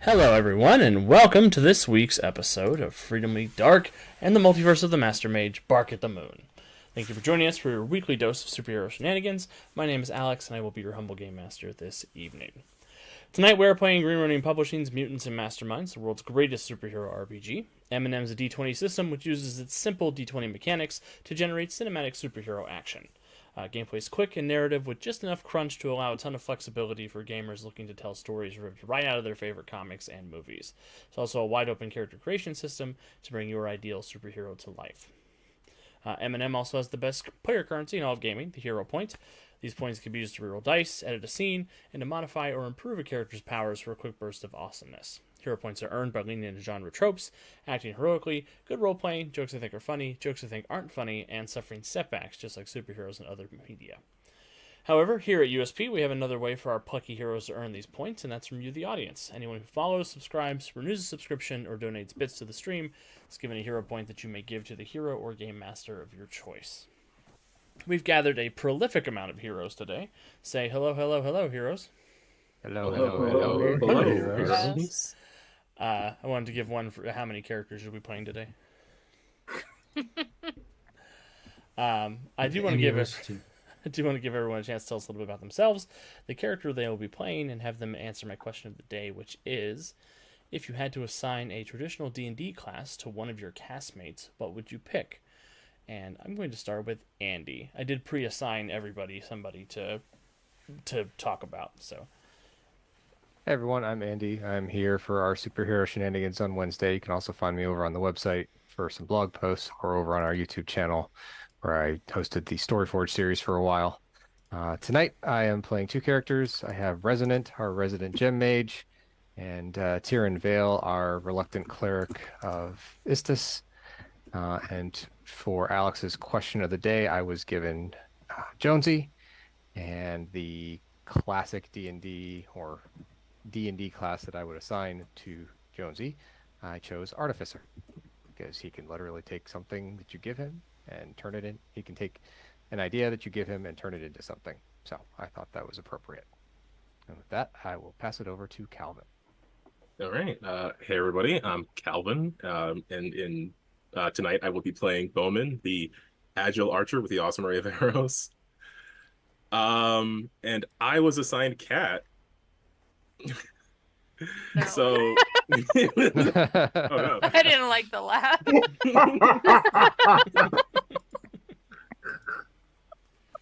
Hello, everyone, and welcome to this week's episode of Freedom Week Dark and the Multiverse of the Master Mage, Bark at the Moon. Thank you for joining us for your weekly dose of superhero shenanigans. My name is Alex, and I will be your humble game master this evening. Tonight we are playing Green Ronin Publishing's Mutants and Masterminds, the world's greatest superhero RPG. M&M's a D20 system which uses its simple D20 mechanics to generate cinematic superhero action. Gameplay is quick and narrative with just enough crunch to allow a ton of flexibility for gamers looking to tell stories ripped right out of their favorite comics and movies. It's also a wide open character creation system to bring your ideal superhero to life. M&M also has the best player currency in all of gaming, the Hero Point. These points can be used to reroll dice, edit a scene, and to modify or improve a character's powers for a quick burst of awesomeness. Hero points are earned by leaning into genre tropes, acting heroically, good role-playing, jokes I think are funny, jokes I think aren't funny, and suffering setbacks just like superheroes in other media. However, here at USP, we have another way for our plucky heroes to earn these points, and that's from you, the audience. Anyone who follows, subscribes, renews a subscription, or donates bits to the stream is given a hero point that you may give to the hero or game master of your choice. We've gathered a prolific amount of heroes today. Say hello, hello, hello, heroes. Hello, heroes. I wanted to give one for how many characters you'll be playing today. I do want to give everyone a chance to tell us a little bit about themselves, the character they will be playing, and have them answer my question of the day, which is, if you had to assign a traditional D&D class to one of your castmates, what would you pick? And I'm going to start with Andy. I did pre-assign somebody to talk about, so. Hey everyone, I'm Andy. I'm here for our superhero shenanigans on Wednesday. You can also find me over on the website for some blog posts or over on our YouTube channel where I hosted the Storyforge series for a while. Tonight I am playing two characters. I have Resonant, our resident gem mage, and Tyrion Vale, our reluctant cleric of Istis. And for Alex's question of the day, I was given Jonesy, and the classic D&D or D&D class that I would assign to Jonesy, I chose Artificer, because he can literally take something that you give him and turn it in. He can take an idea that you give him and turn it into something. So I thought that was appropriate. And with that, I will pass it over to Calvin. All right. Hey, everybody. I'm Calvin. And tonight I will be playing Bowman, the agile archer with the awesome array of arrows. And I was assigned Cat. No. So oh no. I didn't like the laugh.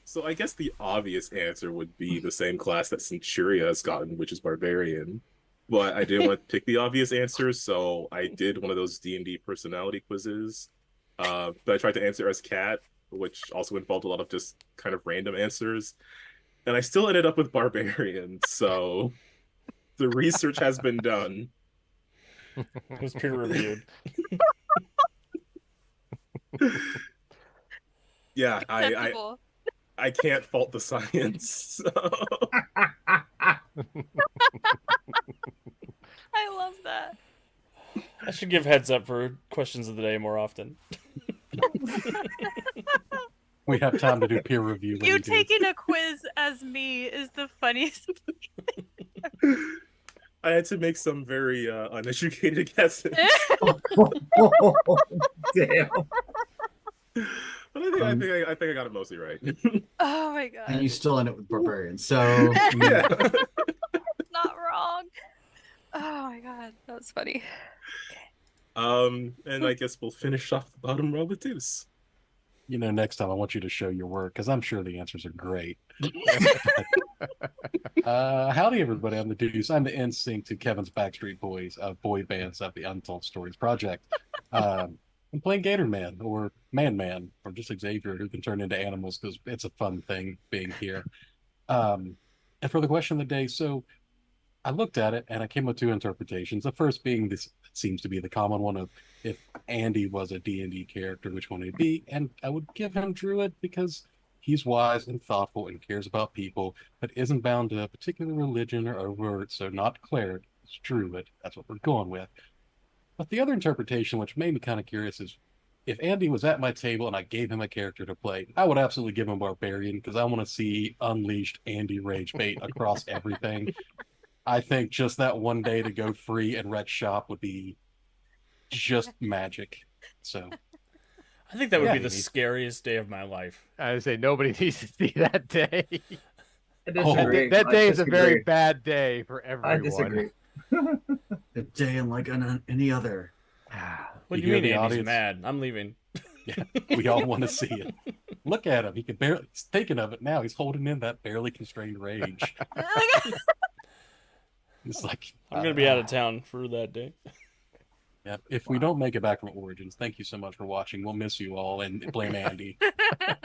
So I guess the obvious answer would be the same class that Centuria has gotten, which is Barbarian. But I didn't want to pick the obvious answers, so I did one of those D&D personality quizzes. But I tried to answer as Cat, which also involved a lot of just kind of random answers. And I still ended up with Barbarian, so the research has been done. It was peer-reviewed. Yeah, Acceptable. I can't fault the science. So. I love that. I should give heads up for questions of the day more often. We have time to do peer review. You taking a quiz as me is the funniest. I had to make some very uneducated guesses. Damn. But I think I got it mostly right. Oh my god. And you still end it with barbarian. So Yeah. Not wrong. Oh my god, that was funny. And I guess we'll finish off the bottom row with Deuce. You know, next time I want you to show your work because I'm sure the answers are great. Howdy, everybody. I'm the Deuce. I'm the NSYNC to Kevin's Backstreet Boys boy bands of the Untold Stories Project. I'm playing Gator Man or Man or just Xavier, who can turn into animals because it's a fun thing being here. And for the question of the day, so I looked at it and I came with two interpretations. The first being this seems to be the common one of if Andy was a D&D character, which one it'd be, and I would give him Druid because he's wise and thoughtful and cares about people, but isn't bound to a particular religion or overt, so not cleric, it's Druid. That's what we're going with. But the other interpretation, which made me kind of curious, is if Andy was at my table and I gave him a character to play, I would absolutely give him Barbarian because I want to see unleashed Andy Rage bait across everything. I think just that one day to go free and wreck shop would be just magic. So I think that would Yeah, be the you need- scariest day of my life. I would say nobody needs to see that day. I Oh, disagree. That I day is a very disagree. bad day for I everyone. disagree. A day unlike any other. What do You you hear mean the Andy's audience? mad? I'm leaving. we all want to see it. Look at him. He can barely. He's thinking of it now. He's holding in that barely constrained rage. It's like I'm going to be out of town for that day. Yeah, if we don't make it back from Origins, thank you so much for watching. We'll miss you all and blame Andy.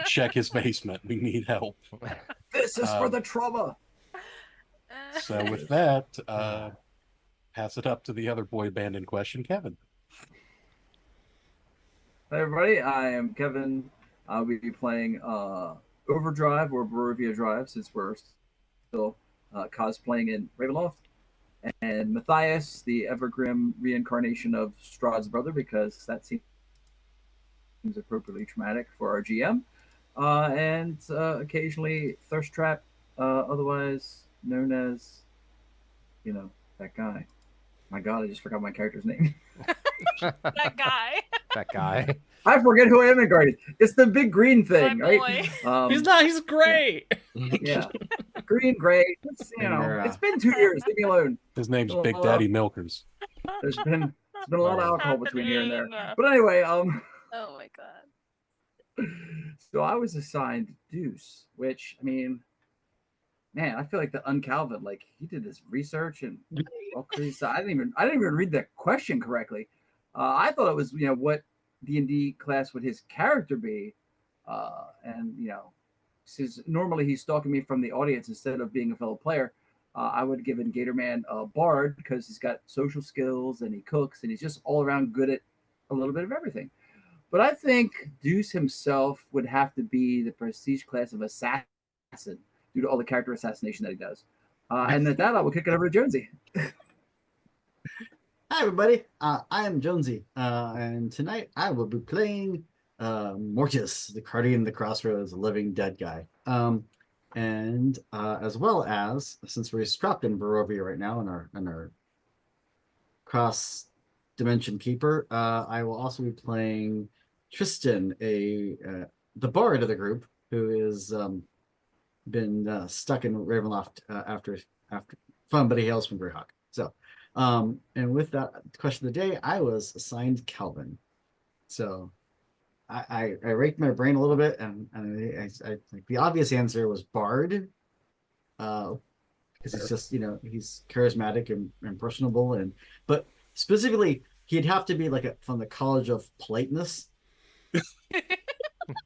Check his basement. We need help. This is for Um, the trauma. So with that, pass it up to the other boy band in question, Kevin. Hi everybody, I am Kevin. I'll be playing Overdrive or Barovia Drive since we're still cosplaying in Ravenloft. And Matthias, the Evergrim reincarnation of Strahd's brother, because that seems appropriately traumatic for our GM. And occasionally Thirst Trap, otherwise known as, that guy. My God, I just forgot my character's name. That guy. That guy. I forget who I am in Guardian. It's the big green thing, My right? boy. He's not. He's great. Yeah, green, gray. It's, it's been 2 years. Leave me alone. His name's Oh, Big Daddy Milkers. There's been a lot of What's alcohol between here and there. happening? But anyway, Oh my god. so I was assigned Deuce, which man, I feel like the Uncalvin, like he did this research and all crazy stuff. I didn't even read the question correctly. I thought it was what D&D class would his character be, and since normally he's stalking me from the audience instead of being a fellow player, I would give in Gatorman a bard because he's got social skills and he cooks and he's just all around good at a little bit of everything. But I think Deuce himself would have to be the prestige class of assassin due to all the character assassination that he does. And at that, I will kick it over to Jonesy. Hi, everybody. I am Jonesy, and tonight I will be playing Mortis, the Guardian of the Crossroads, living dead guy. And as well as, since we're strapped in Barovia right now in our cross dimension keeper, I will also be playing Tristan, the bard of the group, who is been stuck in Ravenloft after fun, but he hails from Greyhawk. So, and with that question of the day, I was assigned Calvin. So, I raked my brain a little bit, and I like the obvious answer was Bard, because he's just he's charismatic and personable, but specifically he'd have to be like from the College of Politeness.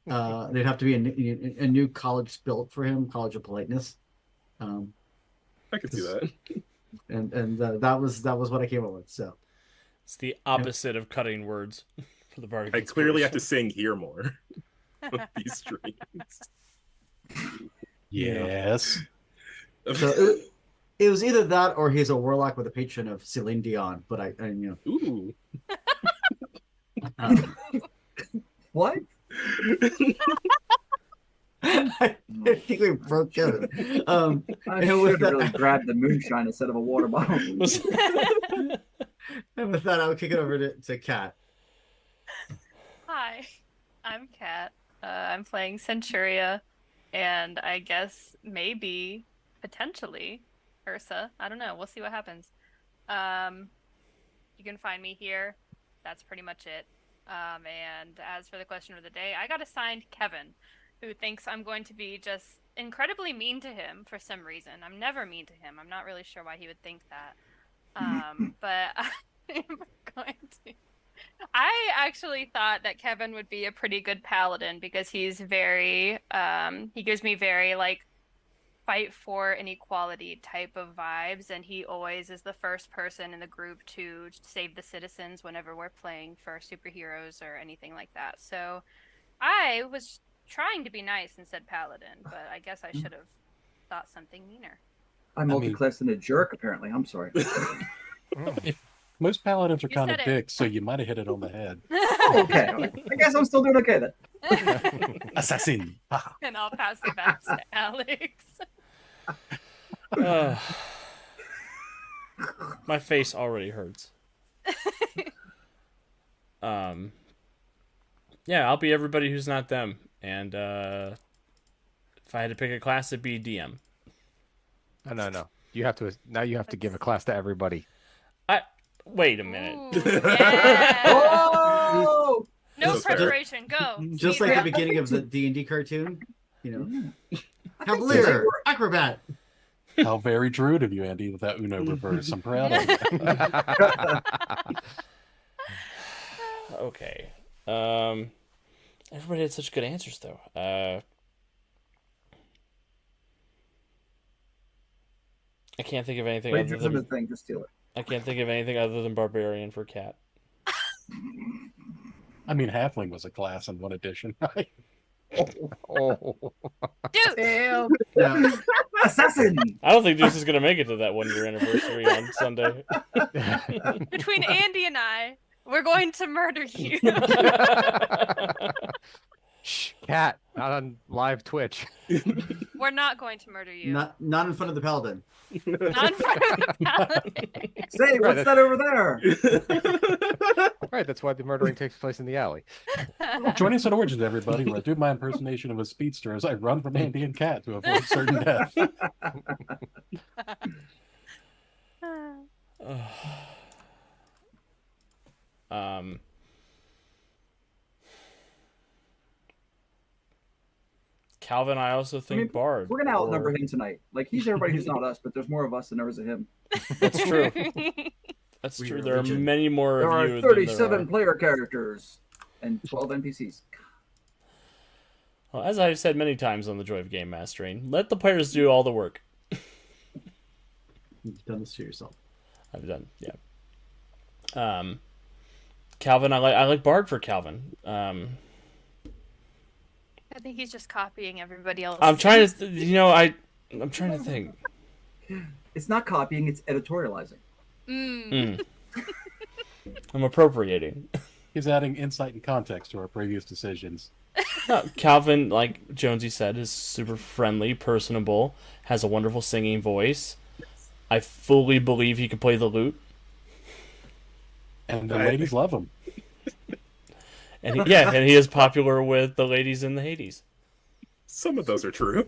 There'd have to be a new college built for him, College of Politeness. I can see that. And that was what I came up with. So It's the opposite of cutting words for the bardic. I clearly have to sing here more on these streams. Yes. so it was either that or he's a warlock with a patron of Celine Dion. But I Ooh. What? I think we broke it. I And should with have that- really grabbed the moonshine instead of a water bottle. And with that, I would kick it over to Kat. Hi, I'm Kat. I'm playing Centuria, and I guess maybe, potentially, Ursa. I don't know. We'll see what happens. You can find me here. That's pretty much it. And as for the question of the day, I got assigned Kevin, who thinks I'm going to be just incredibly mean to him for some reason. I'm never mean to him. I'm not really sure why he would think that. But I'm going to... I actually thought that Kevin would be a pretty good paladin because he's very, he gives me very, like, fight for inequality type of vibes, and he always is the first person in the group to save the citizens whenever we're playing for superheroes or anything like that. So I was trying to be nice and said paladin, but I guess I should have thought something meaner. I'm multi-classed in a jerk, apparently. I'm sorry. Most paladins are You kind of said it. dicks, so you might have hit it on the head. Okay. I guess I'm still doing okay then. Assassin. Ha. And I'll pass it back to Alex. Uh, My face already hurts. Yeah, I'll be everybody who's not them. And if I had to pick a class, it'd be DM. No. You have to give a class to everybody. Wait a minute. Ooh, yeah. Oh! No That's fair. preparation. Go. Just Speed like the round. beginning of the D&D cartoon, you know, I think Cavalier, acrobat. How very Druid of you, Andy, with that Uno reverse. I'm proud of you. Okay. Everybody had such good answers, though. I can't think of anything other Plagiarism is than a thing. Just steal it. I can't think of anything other than Barbarian for Cat. I mean, Halfling was a class in one edition, right? Oh. Dude. Damn. Yeah. Assassin. I don't think Deuce is gonna make it to that 1-year anniversary on Sunday. Between Andy and I, we're going to murder you. Shh, Cat, not on live Twitch. We're not going to murder you. Not in front of the paladin. Not in front of the paladin. Say, what's that over there? Right, that's why the murdering takes place in the alley. Join us at Origins, everybody, where I do my impersonation of a speedster as I run from Andy and Cat to avoid certain death. Calvin, I also think Bard. We're gonna outnumber or- him tonight. Like he's everybody who's not us, but there's more of us than there is of him. That's true. That's We true. are There are legion. many more There of are you 37 than there player characters and 12 NPCs. are. Well, as I've said many times on the Joy of Game Mastering, let the players do all the work. You've done this to yourself. I've done, yeah. Calvin, I like Bard for Calvin. I think he's just copying everybody else. I'm trying to, I'm trying to think. It's not copying; it's editorializing. I'm appropriating. He's adding insight and context to our previous decisions. No, Calvin, like Jonesy said, is super friendly, personable, has a wonderful singing voice. I fully believe he can play the lute. And the ladies love him. And he is popular with the ladies in the Hades. Some of those are true.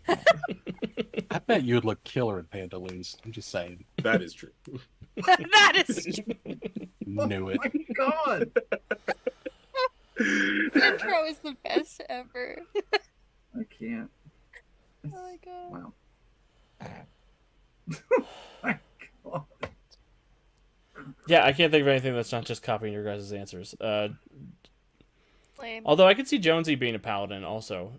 I bet you would look killer in pantaloons. I'm just saying. That is true. That is true. Knew it. Oh my god! Intro is the best ever. I can't. Oh my god. Wow. My god. Yeah, I can't think of anything that's not just copying your guys' answers. Lame. Although I could see Jonesy being a paladin also.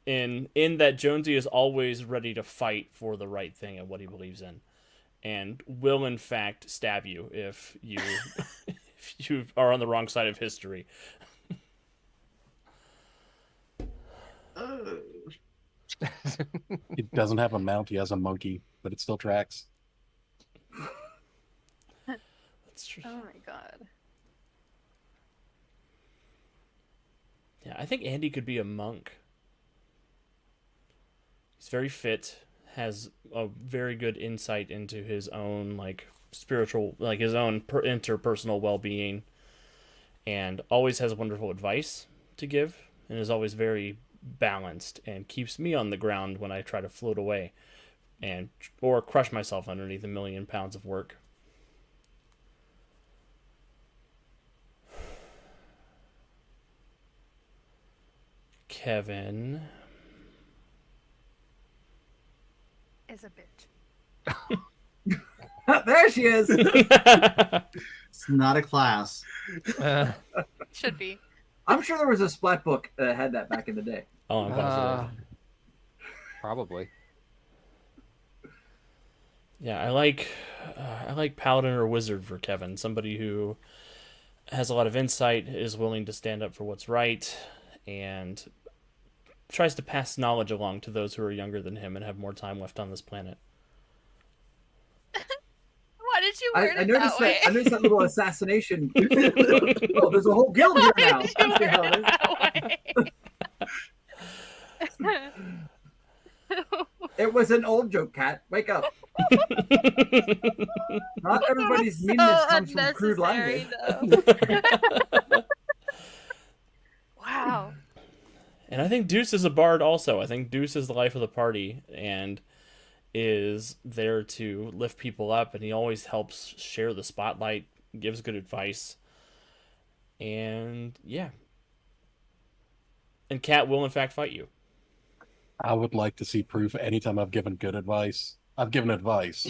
In that Jonesy is always ready to fight for the right thing and what he believes in. And will in fact stab you if you if you are on the wrong side of history. He doesn't have a mount, he has a monkey, but it still tracks. That's true. Oh my god. Yeah, I think Andy could be a monk. He's very fit, has a very good insight into his own spiritual, his own interpersonal well-being, and always has wonderful advice to give, and is always very balanced and keeps me on the ground when I try to float away or crush myself underneath 1,000,000 pounds of work. Kevin Is a bitch. There she is. It's not a class. Should be. I'm sure there was a splat book that had that back in the day. Oh, I'm positive. Probably. Yeah, I like paladin or wizard for Kevin. Somebody who has a lot of insight, is willing to stand up for what's right, and tries to pass knowledge along to those who are younger than him and have more time left on this planet. Why did you word I it noticed that way? I noticed that little assassination. Oh, there's a whole guild here Why now. did you I see word how it it is. that way? It was an old joke, Cat. Wake up. Not everybody's So meanness comes from crude unnecessary, language. though. Wow. And I think Deuce is a bard also. I think Deuce is the life of the party and is there to lift people up, and he always helps share the spotlight, gives good advice. And yeah. And Cat will in fact fight you. I would like to see proof anytime I've given good advice. I've given advice.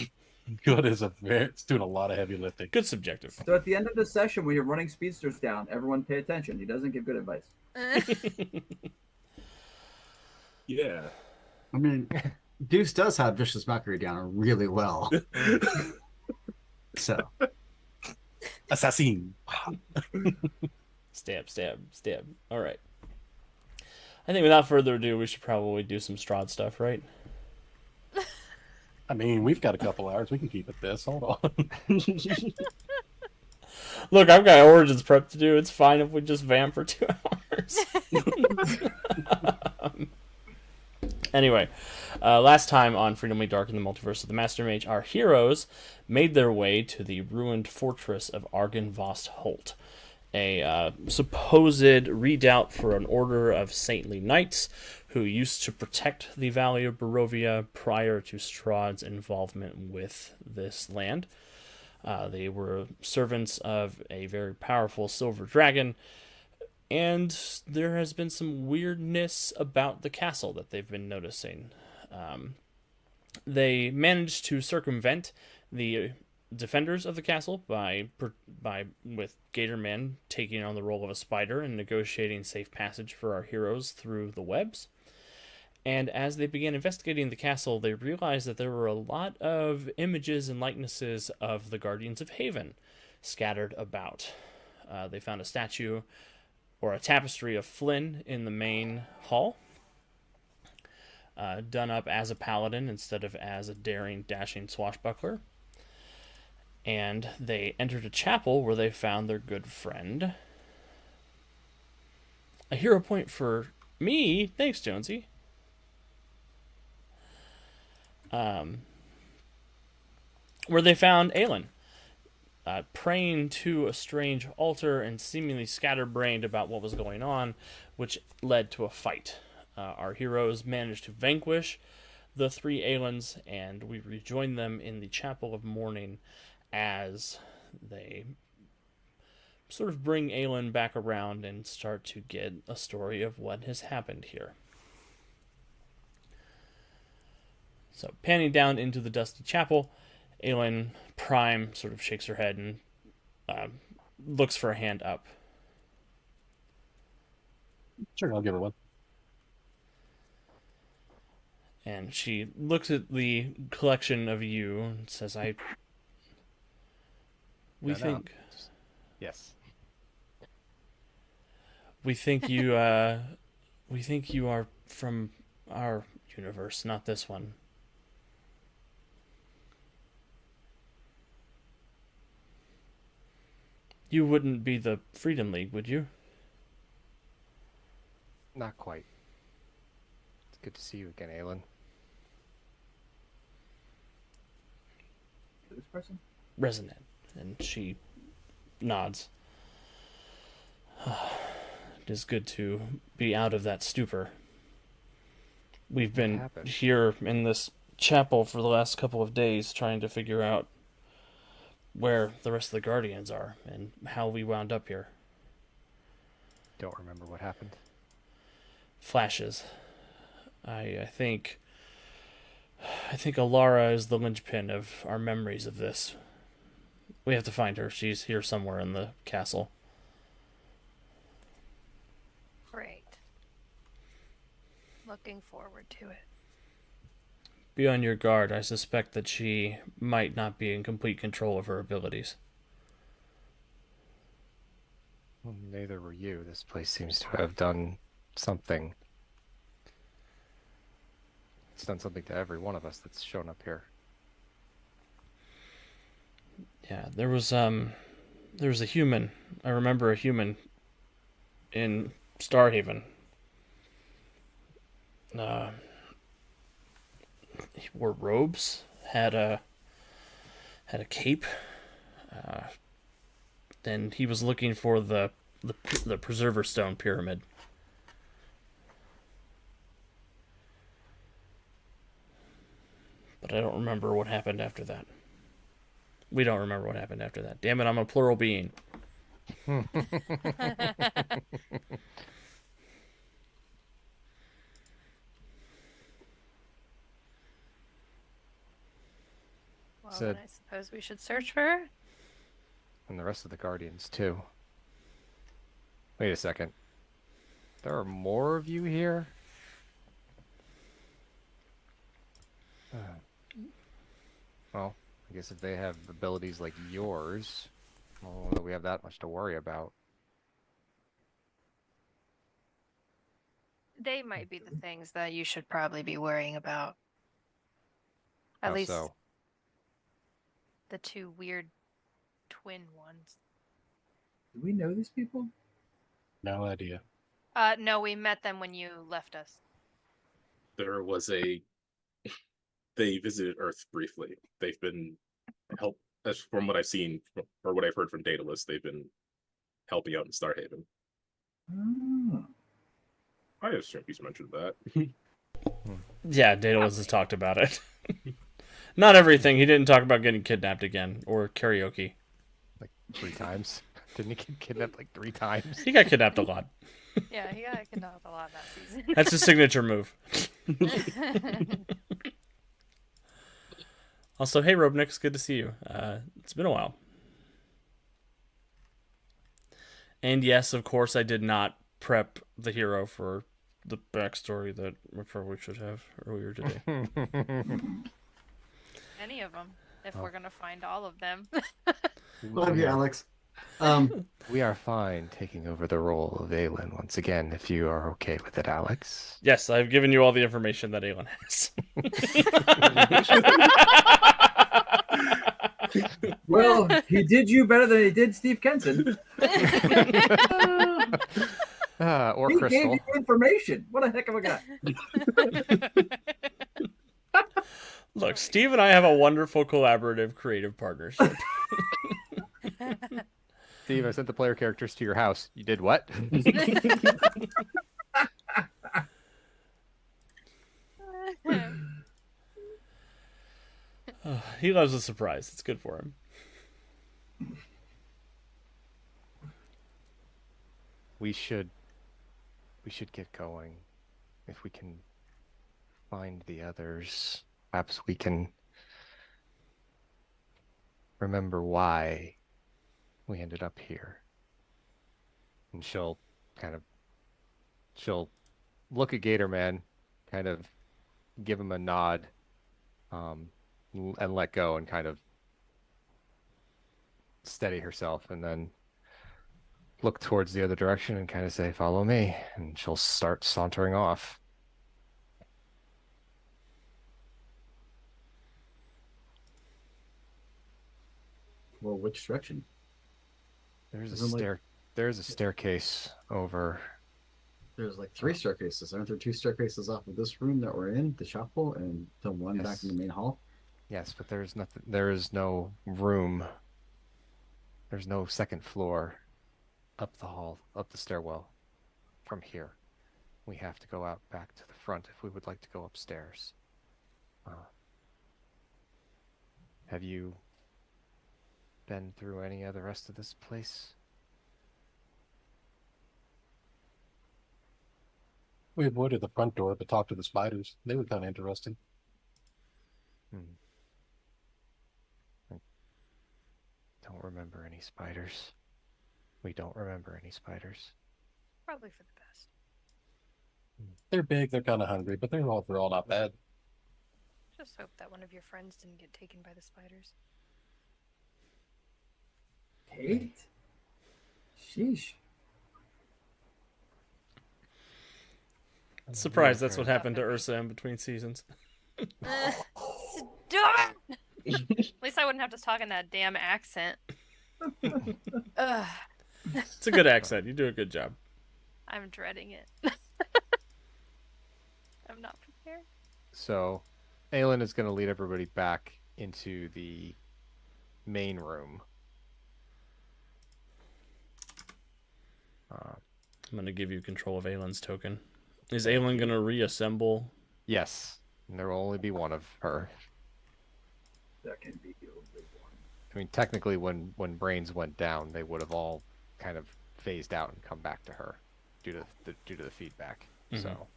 Good is it's doing a lot of heavy lifting. Good subjective. So at the end of the session, when you're running speedsters down, everyone pay attention. He doesn't give good advice. Yeah. I mean, Deuce does have Vicious Mockery down really well. So, Assassin. Stab, stab, stab. All right. I think without further ado, we should probably do some Strahd stuff, right? I mean, we've got a couple hours. We can keep it this. Hold on. Look, I've got Origins prep to do. It's fine if we just vamp for 2 hours. Anyway, last time on Freedom Made Dark in the Multiverse of the Master Mage, our heroes made their way to the ruined fortress of Argynvost Holt, a supposed redoubt for an order of saintly knights who used to protect the Valley of Barovia prior to Strahd's involvement with this land. They were servants of a very powerful silver dragon, and there has been some weirdness about the castle that they've been noticing. They managed to circumvent the defenders of the castle by with Gatorman taking on the role of a spider and negotiating safe passage for our heroes through the webs. And as they began investigating the castle, they realized that there were a lot of images and likenesses of the Guardians of Haven scattered about. They found a statue or a tapestry of Flynn in the main hall, done up as a paladin instead of as a daring, dashing swashbuckler. And they entered a chapel where they found their good friend. A hero point for me. Thanks, Jonesy. Where they found Aelin, praying to a strange altar and seemingly scatterbrained about what was going on, which led to a fight. Our heroes managed to vanquish the 3 Aelins, and we rejoin them in the Chapel of Mourning as they sort of bring Aelin back around and start to get a story of what has happened here. So, panning down into the dusty chapel, Aelin Prime sort of shakes her head and looks for a hand up. Sure, I'll give her one. And she looks at the collection of you and says, We think you are from our universe, not this one. You wouldn't be the Freedom League, would you? Not quite. It's good to see you again, Aelin. This person? Resonant. And she nods. It is good to be out of that stupor. We've been here in this chapel for the last couple of days trying to figure out where the rest of the Guardians are and how we wound up here. Don't remember what happened. Flashes. I think Alara is the linchpin of our memories of this. We have to find her. She's here somewhere in the castle. Great. Looking forward to it. Be on your guard. I suspect that she might not be in complete control of her abilities. Well, neither were you. This place seems to have done something. It's done something to every one of us that's shown up here. Yeah, there was a human. I remember a human in Starhaven. wore robes, had a cape. And he was looking for the Preserver Stone Pyramid. But I don't remember what happened after that. We don't remember what happened after that. Damn it, I'm a plural being. Well, Said- then I suppose we should search for her. And the rest of the Guardians, too. Wait a second. There are more of you here? Well, I guess if they have abilities like yours, I don't know that we have that much to worry about. They might be the things that you should probably be worrying about. At How least so? the two weird twin ones. Do we know these people? No idea. No, we met them when you left us. There was a. They visited Earth briefly. They've been as from what I've seen or what I've heard from Daedalus, they've been helping out in Starhaven. Oh. I assume he's mentioned that. Yeah, Daedalus has talked about it. Not everything. He didn't talk about getting kidnapped again or karaoke. Like 3 times? Didn't he get kidnapped like 3 times? He got kidnapped a lot. Yeah, he got kidnapped a lot that season. That's his signature move. Also, hey Robnik, it's good to see you. It's been a while. And yes, of course, I did not prep the hero for the backstory that we probably should have earlier today. Any of them, if we're gonna find all of them. Love you, Alex. We are fine taking over the role of Aelin once again, if you are okay with it, Alex. Yes, I've given you all the information that Aelin has. Well, he did you better than he did Steve Kenson. Or He gave Crystal. you information. What a heck of a guy. Look, Steve and I have a wonderful collaborative creative partnership. Steve, I sent the player characters to your house. You did what? He loves a surprise. It's good for him. We should get going. If we can find the others, perhaps we can remember why we ended up here. And she'll look at Gatorman, kind of give him a nod, and let go and kind of steady herself, and then look towards the other direction and kind of say, "Follow me," and she'll start sauntering off. Well, which direction? There's a Isn't, like- There's a staircase over. There's like 3 staircases. Aren't there 2 staircases off of this room that we're in, the chapel, and the one back Yes. in the main hall? Yes, but there's nothing. There is no room. There's no second floor up the hall, up the stairwell from here. We have to go out back to the front if we would like to go upstairs. Have you been through any of the rest of this place? We avoided the front door, but talked to the spiders. They were kind of interesting. I don't remember any spiders. We don't remember any spiders. Probably for the best. They're big, they're kind of hungry, but they're overall not bad. Just hope that one of your friends didn't get taken by the spiders. Kate? Sheesh. Surprised that's what happened to Ursa in between seasons. Stop! At least I wouldn't have to talk in that damn accent. Ugh, It's a good accent. You do a good job. I'm dreading it. I'm not prepared. So, Aelin is going to lead everybody back into the main room. I'm going to give you control of Aylin's token. Is Aelin going to reassemble? Yes, and there will only be one of her. That can be only one. I mean, technically, when Brains went down, they would have all kind of phased out and come back to her due to the feedback. Mhm.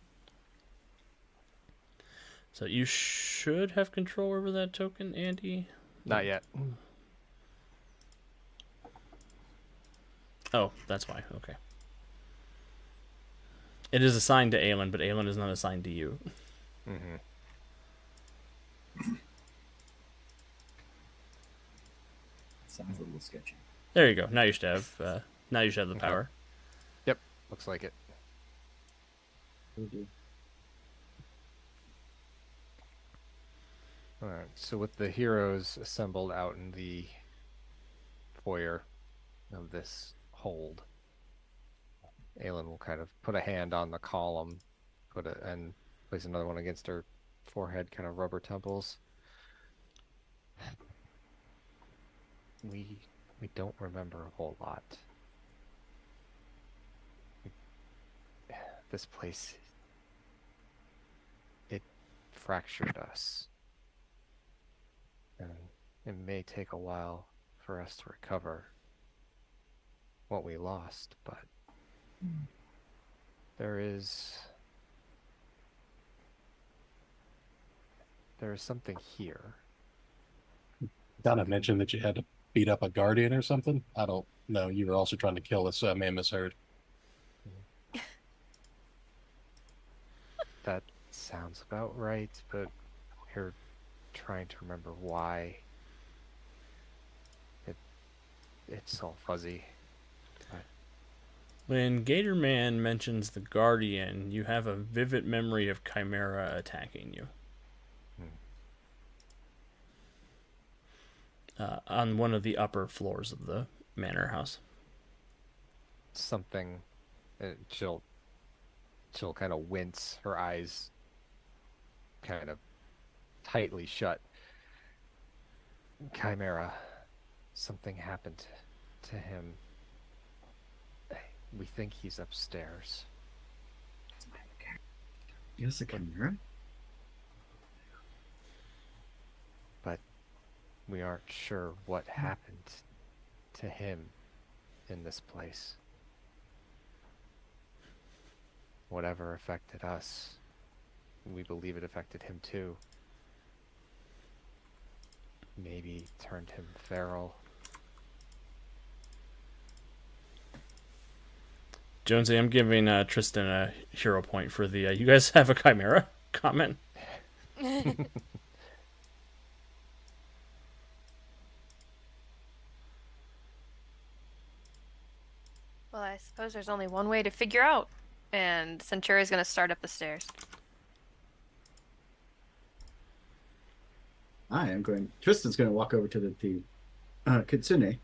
So you should have control over that token, Andy. Not yet. Oh, that's why. Okay. It is assigned to Aelin, but Aelin is not assigned to you. Mm-hmm. Sounds a little sketchy. There you go. Now you should have. Now you should have the Okay. power. Yep, looks like it. All right. So with the heroes assembled out in the foyer of this hold, Aelin will kind of put a hand on the column, and place another one against her forehead, kind of rub her temples. We don't remember a whole lot. This place, it fractured us. And it may take a while for us to recover what we lost, but there is something here. Donna mentioned that you had to beat up a guardian or something. I don't know. You were also trying to kill this man misheard. That sounds about right, but we're trying to remember why. It's all fuzzy. When Gatorman mentions the Guardian, you have a vivid memory of Chimera attacking you. On one of the upper floors of the manor house. Something. She'll kind of wince, her eyes kind of tightly shut. Chimera, something happened to him. We think he's upstairs. Yes, a chimera. But we aren't sure what happened to him in this place. Whatever affected us, we believe it affected him too. Maybe turned him feral. Jonesy, I'm giving Tristan a hero point for the you guys have a Chimera comment. Well, I suppose there's only one way to figure out. And Centuria's going to start up the stairs. Tristan's going to walk over to the Kitsune,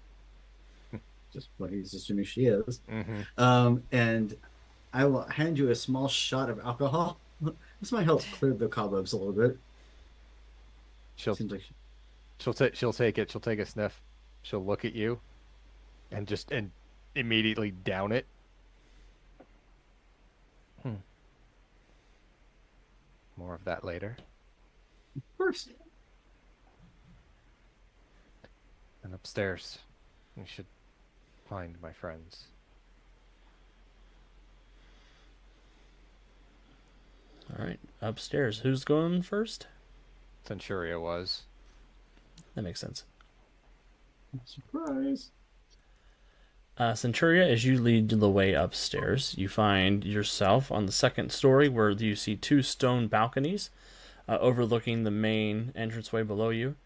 just what he's assuming she is. Mm-hmm. And I will hand you a small shot of alcohol. This might help clear the cobwebs a little bit. She'll Seems like she'll take it. She'll take a sniff. She'll look at you, and immediately down it. More of that later. first. And upstairs, we should find my friends. All right, upstairs. Who's going first? Centuria was. That makes sense. Surprise. Centuria, as you lead the way upstairs, you find yourself on the second story where you see two stone balconies overlooking the main entranceway below you.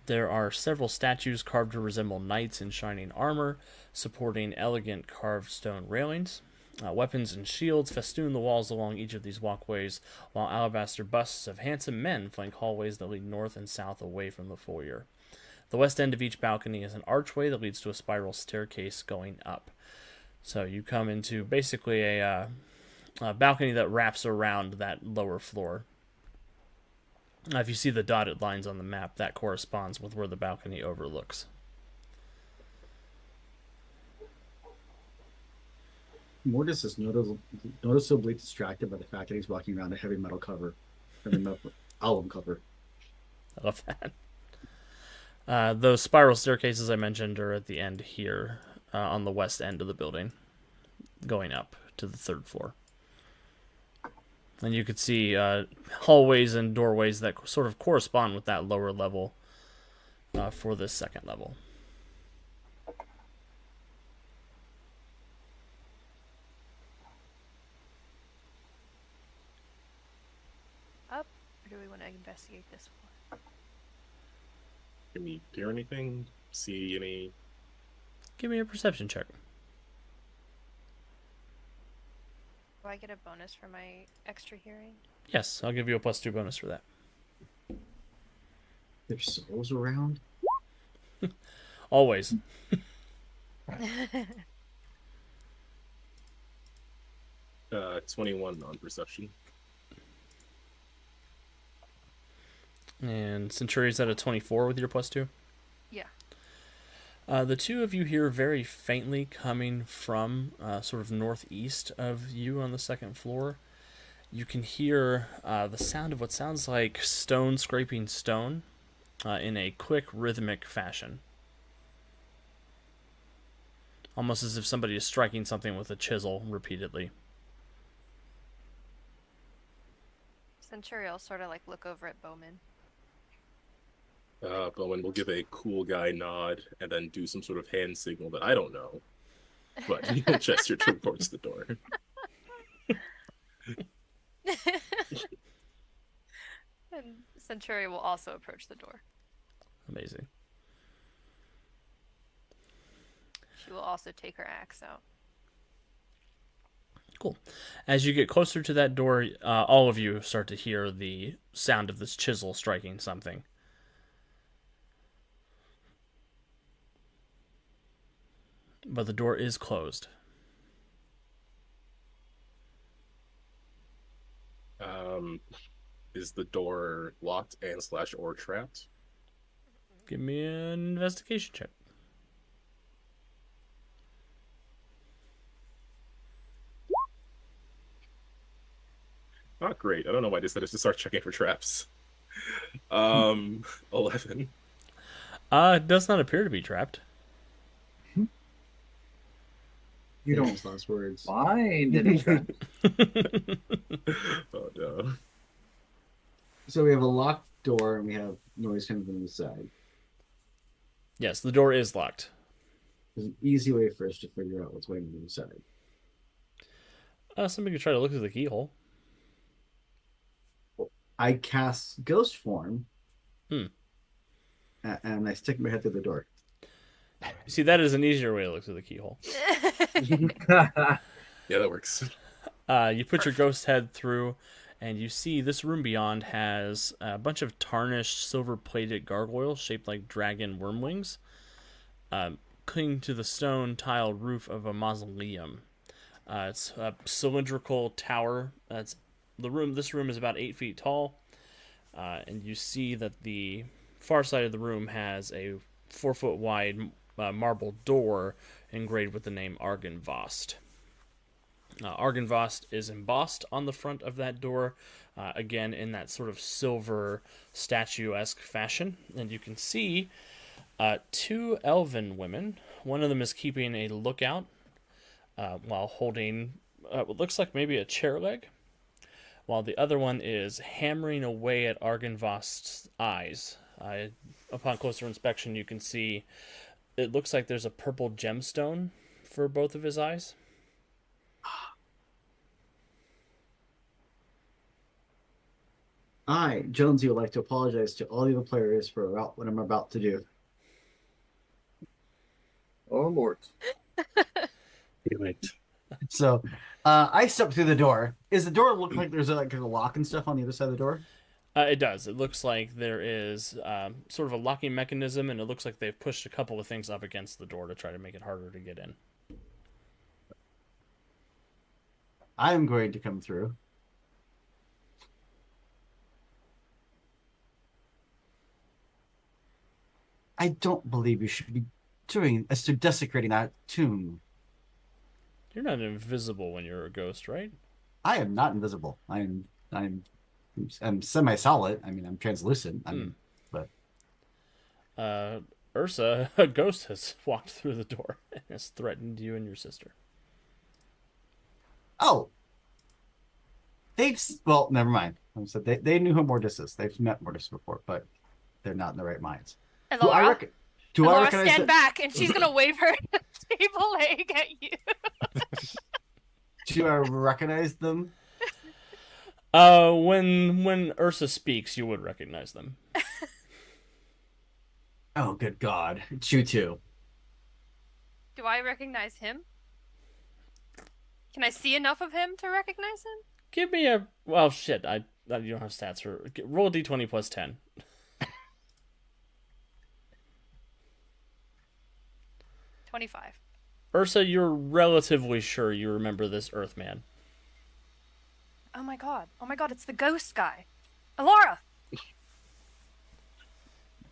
There are several statues carved to resemble knights in shining armor, supporting elegant carved stone railings. Weapons and shields festoon the walls along each of these walkways, while alabaster busts of handsome men flank hallways that lead north and south away from the foyer. The west end of each balcony is an archway that leads to a spiral staircase going up. So you come into basically a balcony that wraps around that lower floor. If you see the dotted lines on the map, that corresponds with where the balcony overlooks. Mortis is noticeably distracted by the fact that he's walking around a heavy metal album cover. I love that. Those spiral staircases I mentioned are at the end here, on the west end of the building, going up to the 3rd floor. And you could see hallways and doorways that sort of correspond with that lower level for this 2nd level. Up, or do we want to investigate this floor? Can we hear anything? See any? Give me a perception check. Do I get a bonus for my extra hearing? Yes, I'll give you a +2 bonus for that. There's souls around. Always. 21 on perception. And Centuria's at a 24 with your +2. Yeah. The two of you hear very faintly coming from sort of northeast of you on the 2nd floor. You can hear the sound of what sounds like stone scraping stone in a quick, rhythmic fashion. Almost as if somebody is striking something with a chisel repeatedly. Centuria will sort of like look over at Bowman. Bowen will give a cool guy nod and then do some sort of hand signal that I don't know. But he will gesture towards the door. And Centuria will also approach the door. Amazing. She will also take her axe out. Cool. As you get closer to that door, all of you start to hear the sound of this chisel striking something. But the door is closed. Is the door locked and / or trapped? Give me an investigation check. Not great. I don't know why I decided to start checking for traps. 11. It does not appear to be trapped. You don't His last words. find any trap. Oh no. So we have a locked door and we have noise coming from the side. Yes, the door is locked. There's an easy way for us to figure out what's waiting on the side. Somebody could try to look through the keyhole. I cast ghost form. Hmm. And I stick my head through the door. See, that is an easier way to look through the keyhole. Yeah, that works. You put your ghost head through, and you see this room beyond has a bunch of tarnished silver-plated gargoyles shaped like dragon worm wings, clinging to the stone tiled roof of a mausoleum. It's a cylindrical tower. This room is about 8 feet tall, and you see that the far side of the room has a 4-foot wide marble door engraved with the name Argynvost. Argynvost is embossed on the front of that door, again in that sort of silver statuesque fashion. And you can see 2 elven women. One of them is keeping a lookout while holding what looks like maybe a chair leg, while the other one is hammering away at Argynvost's eyes. Upon closer inspection, you can see it looks like there's a purple gemstone for both of his eyes. I, Jonesy, would like to apologize to all the other players for what I'm about to do. Oh, Lord. Do it. So, I step through the door. Does the door look like there's like a lock and stuff on the other side of the door? It does. It looks like there is sort of a locking mechanism, and it looks like they've pushed a couple of things up against the door to try to make it harder to get in. I'm going to come through. I don't believe you should be doing as to desecrating that tomb. You're not invisible when you're a ghost, right? I am not invisible. I'm semi-solid. I mean, I'm translucent. But Ursa, a ghost has walked through the door and has threatened you and your sister. oh, well, never mind. So they knew who Mortis is. They've met Mortis before, but they're not in the right minds. Do I Elora, recognize stand back, and she's gonna wave her table leg at you. Do I recognize them? When Ursa speaks, you would recognize them. Oh, good God. It's you two. Do I recognize him? Can I see enough of him to recognize him? Give me a well, shit. You don't have stats for roll a d20 plus 10. 25. Ursa, you're relatively sure you remember this Earthman. Oh my god. Oh my god, it's the ghost guy. Elora!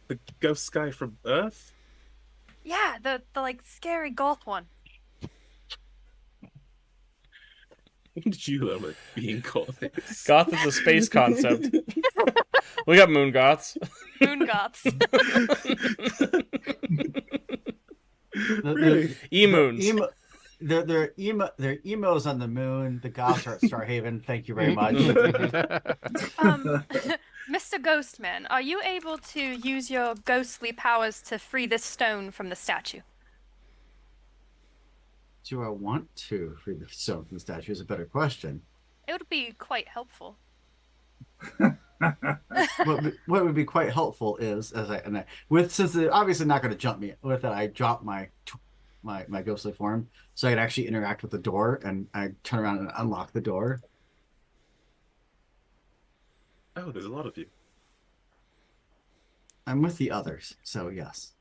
The ghost guy from Earth? Yeah, the like scary goth one. When did you learn what being called is? Goth is a space concept. We got moon goths. Moon goths. Really? E-moons. They're emos on the moon. The goths are at Starhaven. Thank you very much. Mr. Ghostman, are you able to use your ghostly powers to free this stone from the statue? Do I want to free the stone from the statue is a better question. It would be quite helpful. What would be quite helpful is since they're obviously not going to jump me with it, I drop my ghostly form so I can actually interact with the door, and I turn around and unlock the door. Oh, there's a lot of you. I'm with the others, so yes.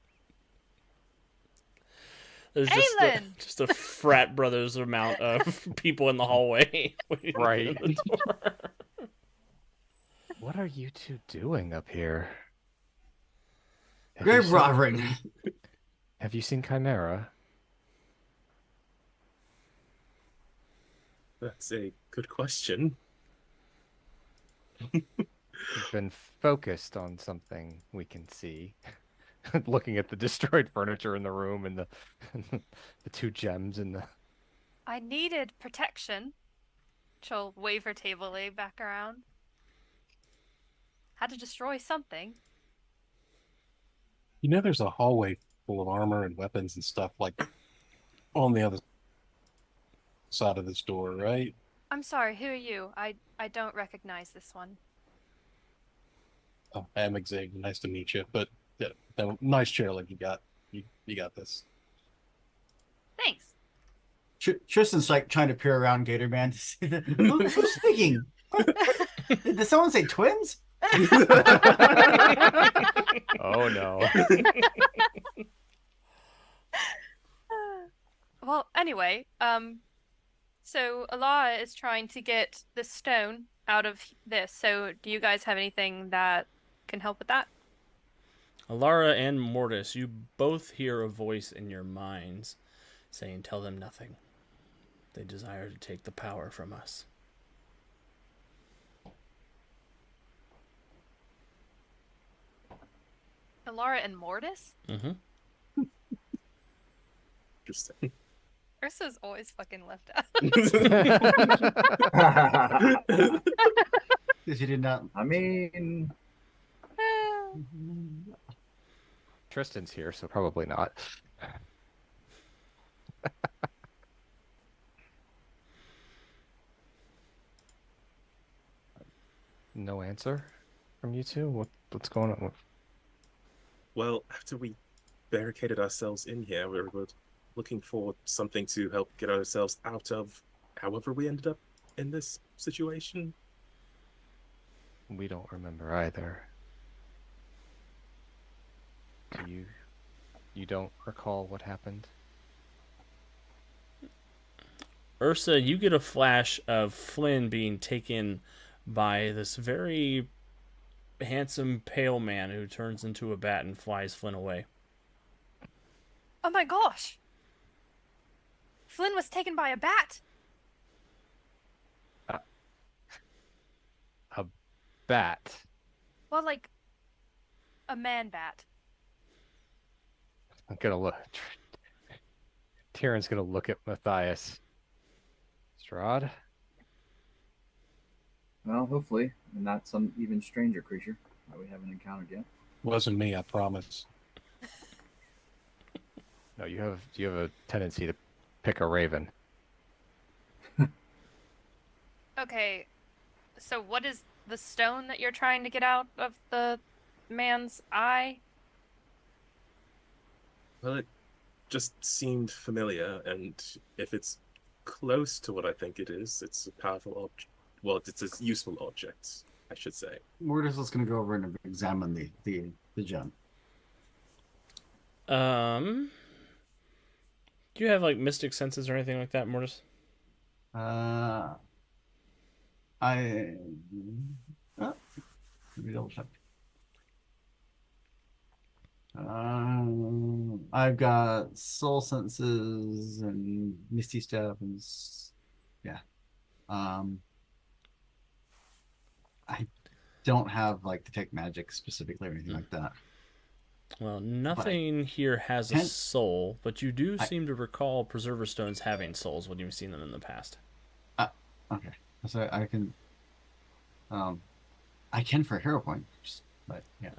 There's Aelin! just a frat brothers amount of people in the hallway. Right. at the door. What are you two doing up here? Grave robbing. Have you seen Chimera? That's a good question. You've been focused on something we can see. Looking at the destroyed furniture in the room and the the two gems in the. I needed protection. She'll wave her table leg back around. Had to destroy something. You know, there's a hallway full of armor and weapons and stuff like on the other side of this door, right? I'm sorry, who are you? I don't recognize this one. Oh, I'm Xavier. Nice to meet you. But yeah, nice chair like you got. You got this. Thanks. Tristan's like trying to peer around Gator Man to see who's speaking. Did someone say twins? Oh no. Well, anyway, so Alara is trying to get the stone out of this. So, do you guys have anything that can help with that? Alara and Mortis, you both hear a voice in your minds saying, "Tell them nothing. They desire to take the power from us." Alara and Mortis? Mm-hmm. Interesting. Ursa's always fucking left out. Because you did not. I mean, Tristan's here, so probably not. No answer from you two? What's going on? Well, after we barricaded ourselves in here, we were looking for something to help get ourselves out of however we ended up in this situation. We don't remember either. Do you? You don't recall what happened? Ursa, you get a flash of Flynn being taken by this very handsome, pale man who turns into a bat and flies Flynn away. Oh my gosh! Flynn was taken by a bat! A bat. Well, like, a man bat. I'm gonna look. Tyrion's gonna look at Matthias. Strahd? Well, hopefully, and not some even stranger creature that we haven't encountered yet. Wasn't me, I promise. No, you have a tendency to pick a raven. Okay, so what is the stone that you're trying to get out of the man's eye? Well, it just seemed familiar, and if it's close to what I think it is, it's a powerful object. Well, it's a useful object, I should say. Mortis is going to go over and examine the gem. Do you have like mystic senses or anything like that, Mortis? Let me double check. I've got soul senses and misty step and yeah. I don't have like detect magic specifically or anything like that. Well, nothing here has a Can- soul, but you do I- seem to recall Preserver Stones having souls when you've seen them in the past. Okay, so I can for hero points, but yeah.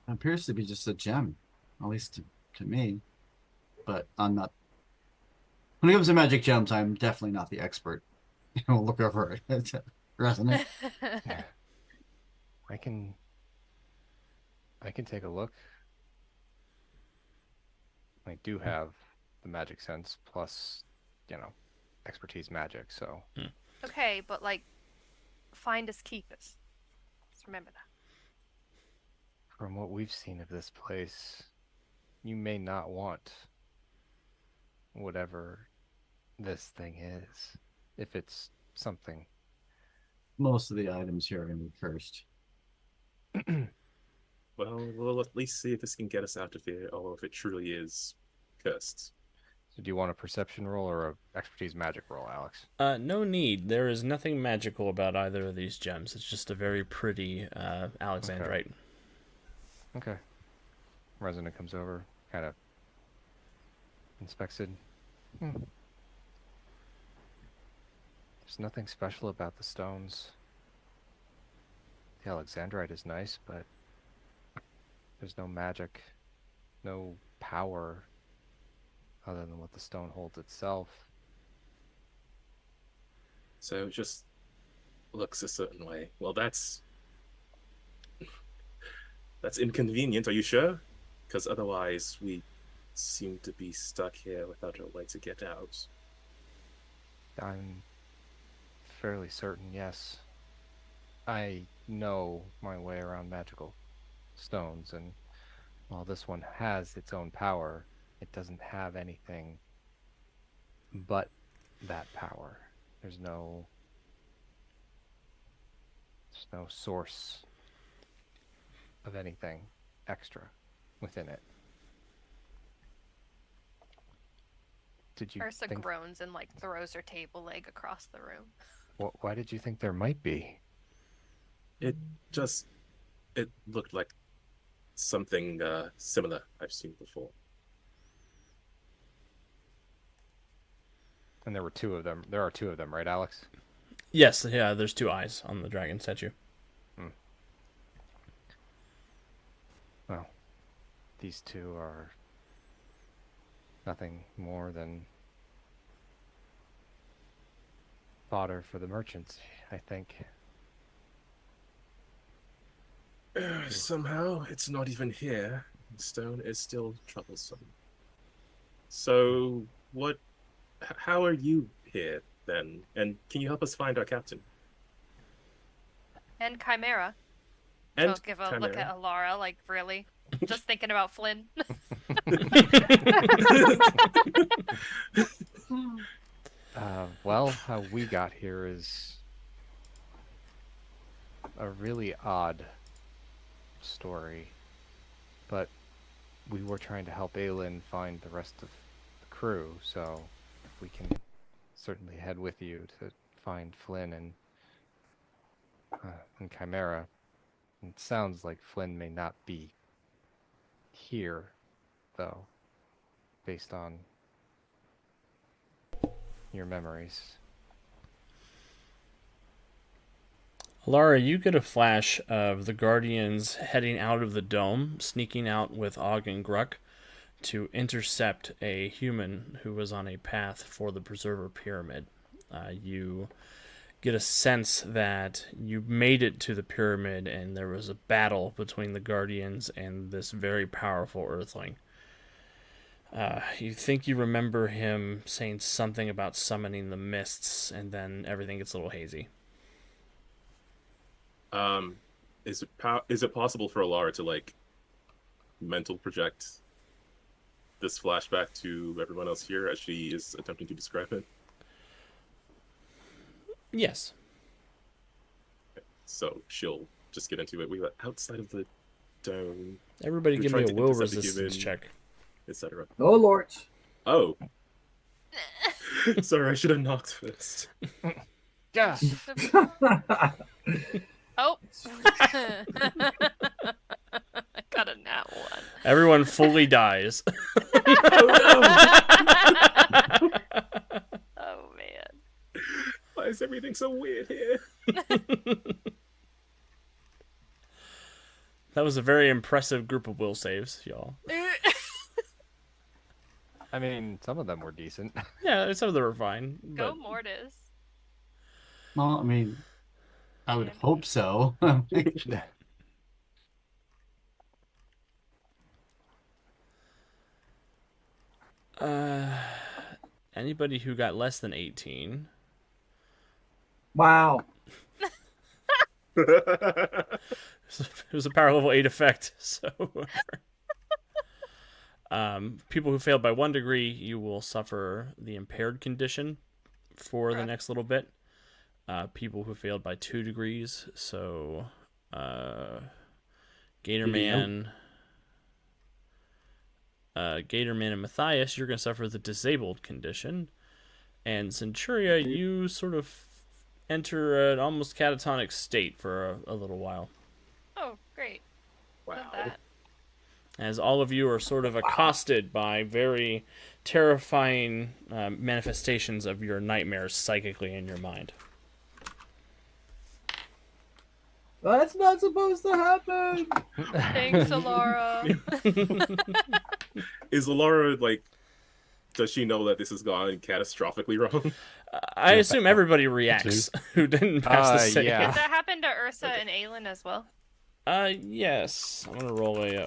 It appears to be just a gem, at least to me. But I'm not. When it comes to magic gems, I'm definitely not the expert. We'll look over it to resonate. I can take a look. I do have the magic sense plus, expertise magic, so Okay, but like, find us, keep us. Just remember that. from what we've seen of this place, you may not want whatever this thing is, if it's something. Most of the items here are going to be cursed. Well, we'll at least see if this can get us out of here, or if it truly is cursed. So do you want a perception roll or a expertise magic roll, Alex? No need. There is nothing magical about either of these gems. It's just a very pretty Alexandrite. Okay. Resonant comes over, kind of inspects it. There's nothing special about the stones. The Alexandrite is nice, but there's no magic, no power other than what the stone holds itself. So it just looks a certain way. Well, that's inconvenient. Are you sure? Because otherwise we seem to be stuck here without a way to get out. I'm fairly certain, yes. I know my way around magical stones, and while this one has its own power, it doesn't have anything but that power. There's no source of anything extra within it. Did you Ursa think? groans and like throws her table leg across the room. Why did you think there might be? It looked like something similar I've seen before. And there were two of them. There are two of them, right, Alex? Yes, yeah, there's two eyes on the dragon statue. Well, these two are nothing more than fodder for the merchants, I think. Somehow, it's not even here. Stone is still troublesome. So, how are you here, then? And can you help us find our captain? And Chimera. And I'll give a look at Alara, like, really? Just thinking about Flynn. Well, how we got here is a really odd story, but we were trying to help Aelin find the rest of the crew, so we can certainly head with you to find Flynn and Chimera. It sounds like Flynn may not be here, though, based on your memories. Laura, you get a flash of the Guardians heading out of the dome, sneaking out with Og and Gruck to intercept a human who was on a path for the Preserver Pyramid. You get a sense that you made it to the pyramid and there was a battle between the Guardians and this very powerful Earthling. You think you remember him saying something about summoning the mists, and then everything gets a little hazy. Is it possible for Alara to like mental project this flashback to everyone else here as she is attempting to describe it? Yes. So she'll just get into it. We were outside of the dome, Everybody We're give me trying a to will intercept the resistance human. check. etc. Oh Lord. Oh, sorry, I should have knocked first. Yeah. Oh. I got a nat one. Everyone fully dies. Oh man. Why is everything so weird here? That was a very impressive group of will saves, y'all. I mean, some of them were decent. Yeah, some of them were fine. Go But Mortis. Well, I mean, I would Andy. hope so. Anybody who got less than 18. Wow. It was a power level 8 effect, so people who failed by 1 degree, you will suffer the impaired condition for the Okay. next little bit. People who failed by 2 degrees, so Gatorman, Gatorman and Matthias, you're going to suffer the disabled condition. And Centuria, you sort of enter an almost catatonic state for a little while. Oh, great. Love Wow. that. As all of you are sort of accosted by very terrifying manifestations of your nightmares psychically in your mind. That's not supposed to happen. Thanks, Alara. Is Alara like? Does she know that this has gone catastrophically wrong? I assume everybody reacts who didn't pass the save. yeah. Does that happen to Ursa and Aelin as well? Yes. I'm gonna roll a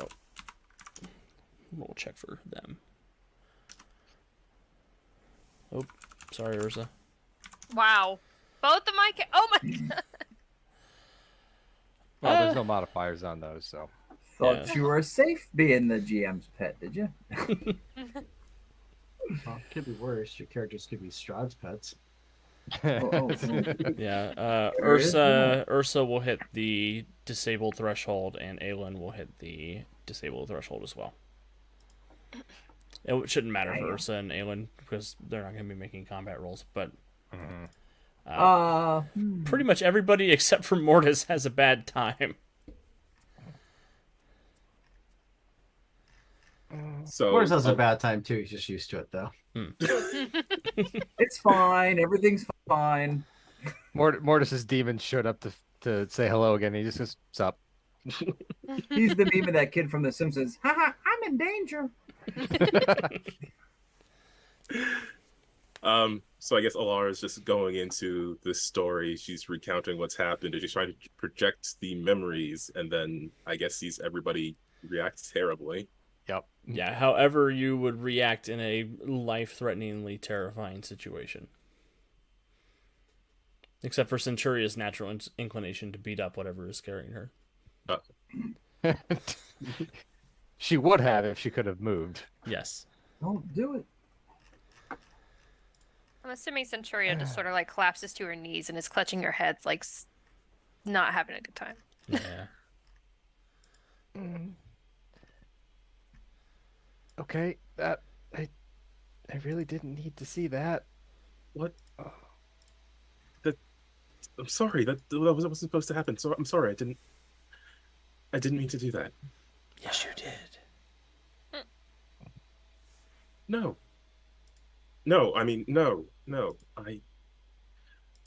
roll check for them. Oh, sorry, Ursa. Wow. Both of my oh my god. Well, there's no modifiers on those, so. Thought Yeah. you were safe being the GM's pet, did you? Well, it could be worse. Your characters could be Strahd's pets. Oh. Yeah. There is Ursa will hit the disabled threshold, and Aelin will hit the disabled threshold as well. It shouldn't matter for Damn. Ursa and Aelin because they're not going to be making combat rolls, but pretty much everybody except for Mortis has a bad time. So Mortis has a bad time too. He's just used to it though. It's fine. Everything's fine. Mortis's demon showed up to say hello again. He just goes, "Sup?" He's the meme of that kid from The Simpsons. Haha, I'm in danger. So I guess Alara is just going into this story. She's recounting what's happened, and she's trying to project the memories, and then I guess sees everybody react terribly. Yep. Yeah, however you would react in a life-threateningly terrifying situation. Except for Centuria's natural inclination to beat up whatever is scaring her. She would have if she could have moved. Yes. Don't do it. I'm assuming Centuria just sort of like collapses to her knees and is clutching her head, like not having a good time. Yeah. Okay, that I really didn't need to see that. What? I'm sorry. That wasn't supposed to happen. So I'm sorry. I didn't mean to do that. Yes, you did. No. No. I mean, no.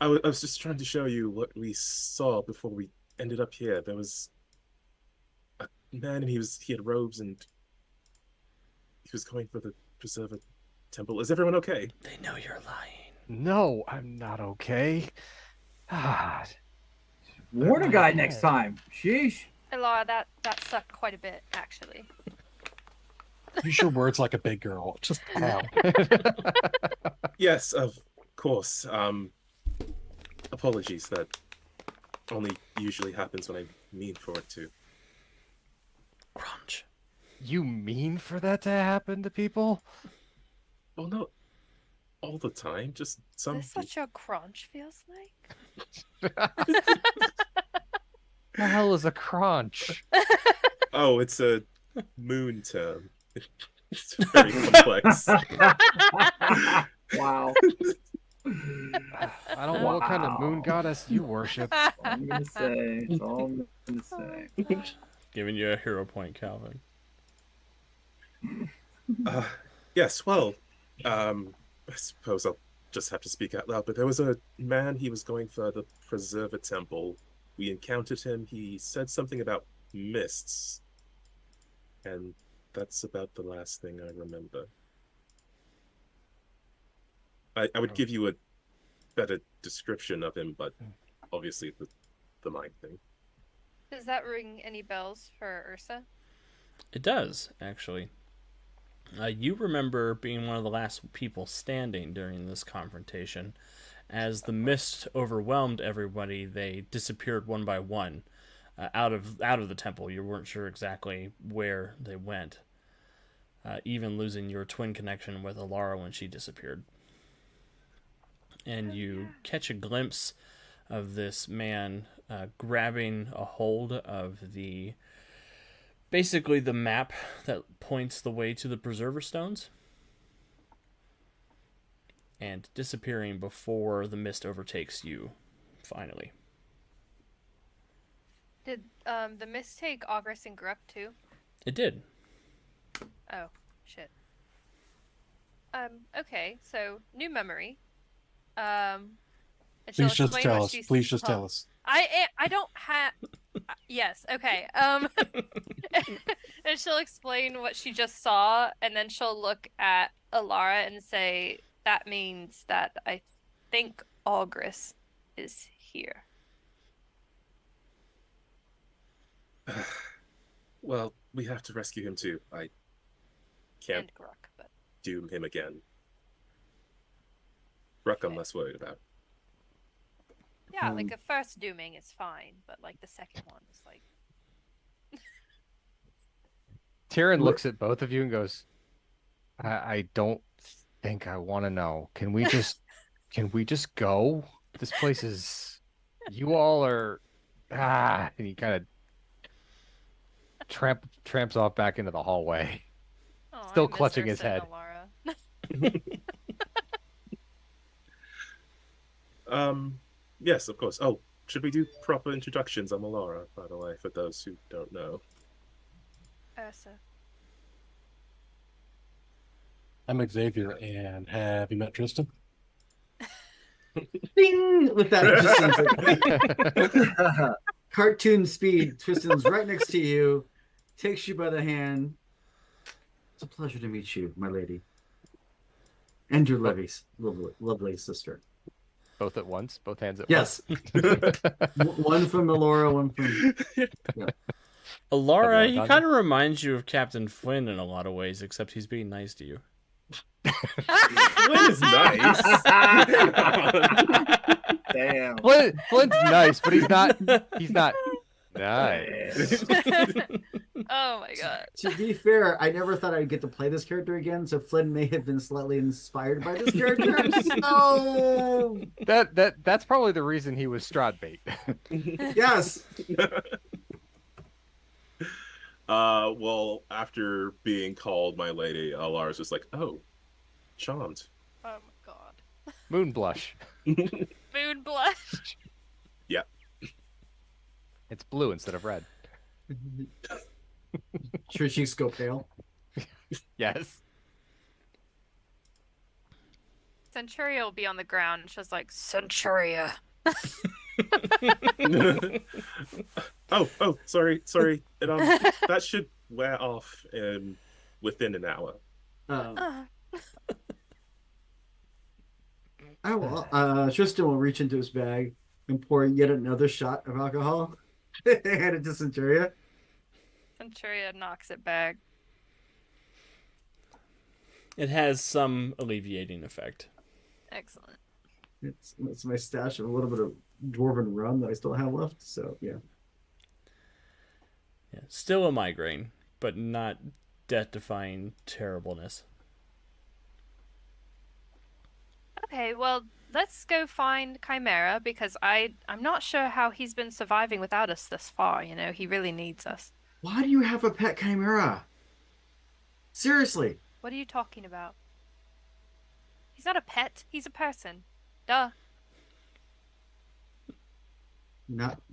I was just trying to show you what we saw before we ended up here. There was a man, and he had robes, and he was going for the Preserver Temple. Is everyone okay? They know you're lying. No, I'm not okay. God. Warn a guy next time. Sheesh. Laura, that sucked quite a bit, actually. Use your words like a big girl. Just how? Yes, of course. Apologies. That only usually happens when I mean for it to. Crunch. You mean for that to happen to people? Well, not all the time. Just some. Is this what your crunch feels like? The hell is a crunch? Oh, it's a moon term. It's very complex. Wow. I don't know what kind of moon goddess you worship. That's all I'm gonna say. That's all I'm gonna say. Giving you a hero point, Calvin. Yes, well, I suppose I'll just have to speak out loud, but there was a man, he was going for the Preserver Temple. We encountered him. He said something about mists. And that's about the last thing I remember. I would give you a better description of him, but obviously the mind thing. Does that ring any bells for Ursa? It does, actually. You remember being one of the last people standing during this confrontation. As the mist overwhelmed everybody, they disappeared one by one out of the temple. You weren't sure exactly where they went, even losing your twin connection with Alara when she disappeared. And you catch a glimpse of this man grabbing a hold of basically the map that points the way to the Preserver Stones, and disappearing before the mist overtakes you, finally. Did the mist take Augrus and Gruck too? It did. Oh, shit. Okay, so new memory. And she'll Please just explain tell what us. she Please just saw. tell us. I don't have. Yes. Okay. And she'll explain what she just saw, and then she'll look at Alara and say, "That means that I think Augrus is here." Well, we have to rescue him too. I can't And Gruck, but doom him again. Ruck, I'm less worried about. yeah, like the first dooming is fine, but like the second one is like. Tyrion looks at both of you and goes, I don't think I want to know. Can we just go? This place is, you all are, and he kind of tramps off back into the hallway. Oh, Still I miss clutching his Ursa and head. Alara. Yes, of course. Oh, should we do proper introductions? I'm Alara, by the way, for those who don't know. Ursa. I'm Xavier, and have you met Tristan? Ding! With that, Tristan's like, cartoon speed. Tristan's right next to you, takes you by the hand. It's a pleasure to meet you, my lady, and your lovely sister. Both at once, both hands at Yes, one from Elora, one from. Alara, he Done. kind of reminds you of Captain Flynn in a lot of ways, except he's being nice to you. Flynn is nice. Damn. Flint's nice, but he's not nice. Oh my god. To be fair, I never thought I'd get to play this character again, so Flynn may have been slightly inspired by this character. So That's probably the reason he was Strahd bait. yes. Well, after being called my lady, Lara's just like, oh, charmed. Oh my god. Moon blush. Moon blush. Yeah. It's blue instead of red. Sure, cheeks go pale. Yes. Centuria will be on the ground and she's like, Centuria. Oh, sorry. That should wear off within an hour. Tristan will reach into his bag and pour yet another shot of alcohol. Hand it to Centuria. Centuria knocks it back. It has some alleviating effect. Excellent. It's my stash of a little bit of dwarven rum that I still have left. So yeah. Yeah, still a migraine, but not death-defying terribleness. Okay, well, let's go find Chimera because I'm not sure how he's been surviving without us this far. You know, he really needs us. Why do you have a pet chimera? Seriously. What are you talking about? He's not a pet. He's a person. Duh.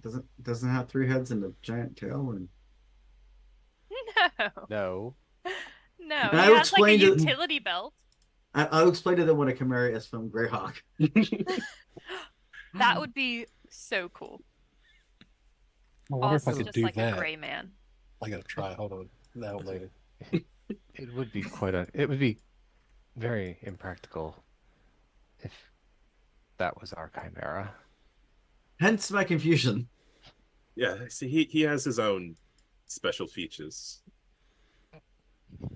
Doesn't have 3 heads and a giant tail and No. No. No. And He I has like a explained it- utility belt. I'll explain to them what a chimera is from Greyhawk. That would be so cool. I wonder if I Also, could just do like that. a gray man. I gotta try. Hold on. Now later. It would be it would be very impractical if that was our chimera. Hence my confusion. Yeah, see, he has his own special features.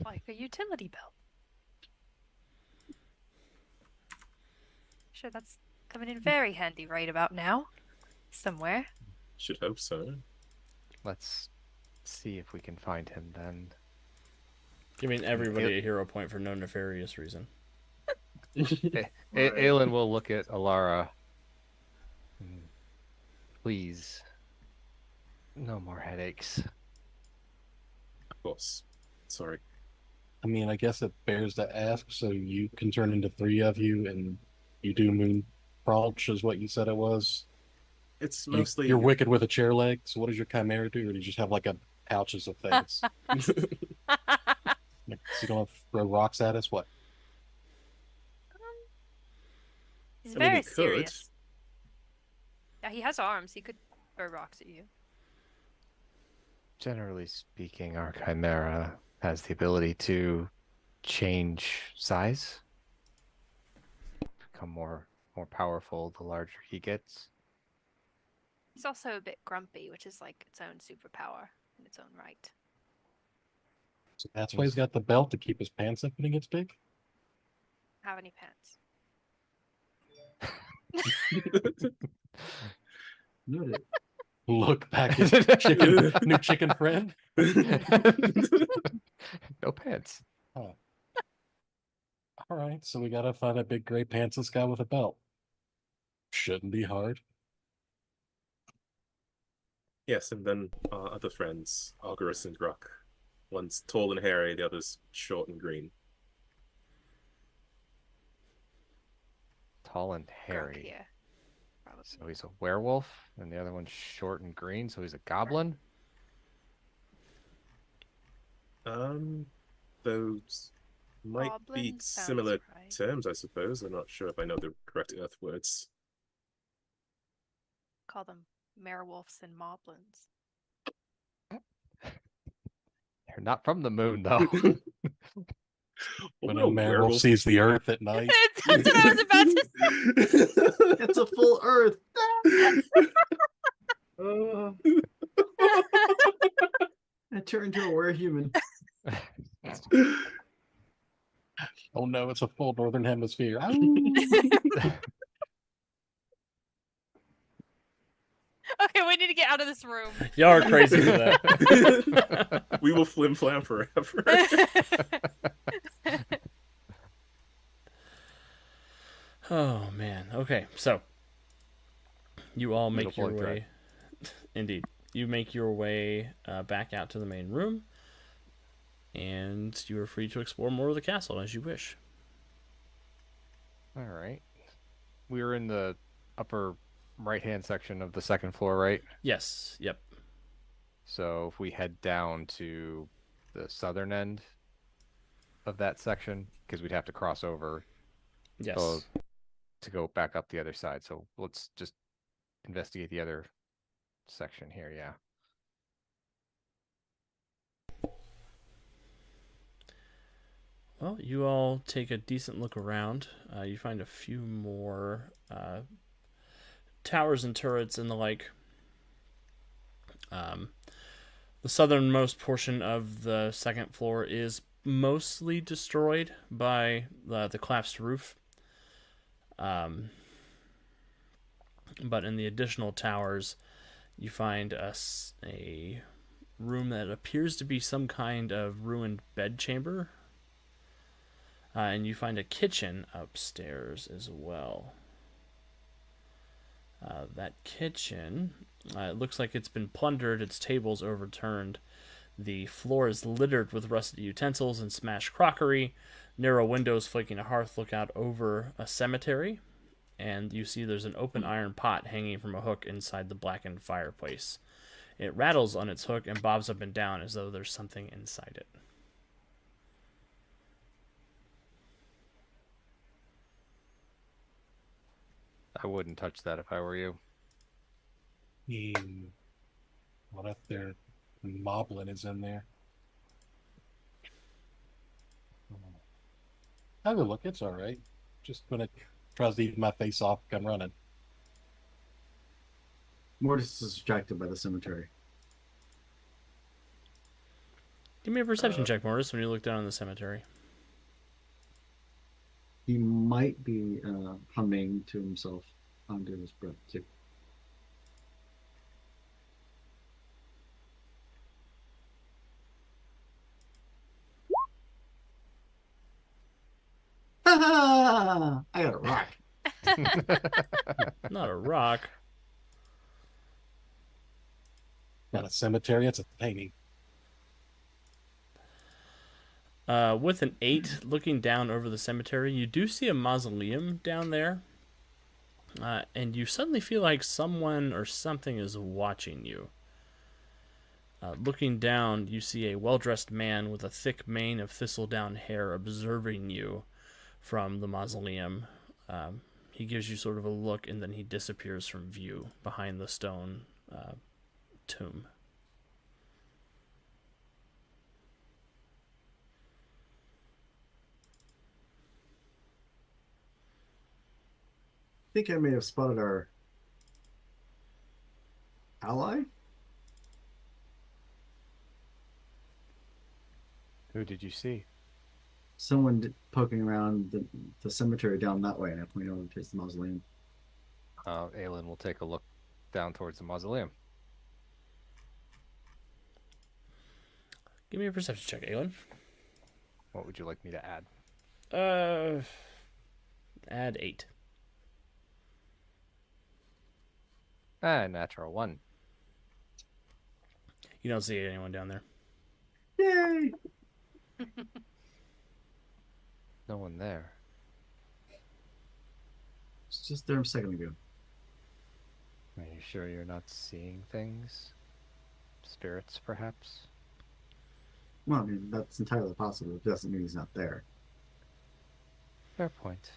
Like a utility belt. Sure, that's coming in very handy right about now. Somewhere. Should hope so. Let's see if we can find him then. Giving everybody a hero point for no nefarious reason. Aelin will look at Alara. Please. No more headaches. Of course. Sorry. I mean, I guess it bears to ask, so you can turn into 3 of you and you do moon Pralch is what you said it was. It's mostly You're wicked with a chair leg, so what does your chimera do? Or do you just have like a pouches of things? So you don't throw rocks at us? What? He's I mean, he very could. serious. Yeah, he has arms. He could throw rocks at you. Generally speaking, our chimera has the ability to change size, become more powerful the larger he gets. He's also a bit grumpy, which is like its own superpower in its own right. So that's why he's got the belt to keep his pants up when he gets big? Have any pants? Noted. Look back at chicken, new chicken friend. No pants. All right, so we gotta find a big gray pantsless guy with a belt. Shouldn't be hard. Yes, and then other friends, Algarus and Gruck. One's tall and hairy, the other's short and green. Tall and Grunk hairy. here. Probably. So he's a werewolf, and the other one's short and green, so he's a goblin. Those might be Goblin sounds similar right. terms, I suppose. I'm not sure if I know the correct Earth words. Call them merewolves and moblins. They're not from the moon, though. When no, a werewolf werewolf. sees the earth at night. That's what I was about to say. It's a full Earth. I turned into a were-human. Oh no, it's a full northern hemisphere. Okay, we need to get out of this room. Y'all are crazy for that. We will flim flam forever. Oh man. Okay, so you all make Beautiful your way. Indeed, you make your way back out to the main room, and you are free to explore more of the castle as you wish. All right. We were in the upper right-hand section of the second floor, right? Yes. Yep. So if we head down to the southern end of that section, because we'd have to cross over Yes. to go back up the other side. So let's just investigate the other section here. Yeah. Well, you all take a decent look around. You find a few more towers and turrets and the like. The southernmost portion of the second floor is mostly destroyed by the collapsed roof. But in the additional towers, you find a room that appears to be some kind of ruined bedchamber. And you find a kitchen upstairs as well. That kitchen, it looks like it's been plundered, its tables overturned. The floor is littered with rusted utensils and smashed crockery. Narrow windows flanking a hearth look out over a cemetery. And you see there's an open iron pot hanging from a hook inside the blackened fireplace. It rattles on its hook and bobs up and down as though there's something inside it. I wouldn't touch that if I were you. What if their moblin is in there? Have a look. It's all right. Just when it tries to eat my face off, come running. Mortis is distracted by the cemetery. Give me a perception check, Mortis, when you look down on the cemetery. He might be humming to himself under his breath too. I got a rock. Not a rock. Not a cemetery. It's a painting. With an 8, looking down over the cemetery, you do see a mausoleum down there. And you suddenly feel like someone or something is watching you. Looking down, you see a well-dressed man with a thick mane of thistledown hair observing you from the mausoleum. He gives you sort of a look, and then he disappears from view behind the stone tomb. I think I may have spotted our ally. Who did you see? Someone poking around the cemetery down that way, and I point over to the mausoleum. Aelin will take a look down towards the mausoleum. Give me a perception check, Aelin. What would you like me to add? Add 8. Natural 1. You don't see anyone down there. Yay! No one there. It's just there a second ago. Are you sure you're not seeing things? Spirits, perhaps? Well, I mean, that's entirely possible. It doesn't mean he's not there. Fair point.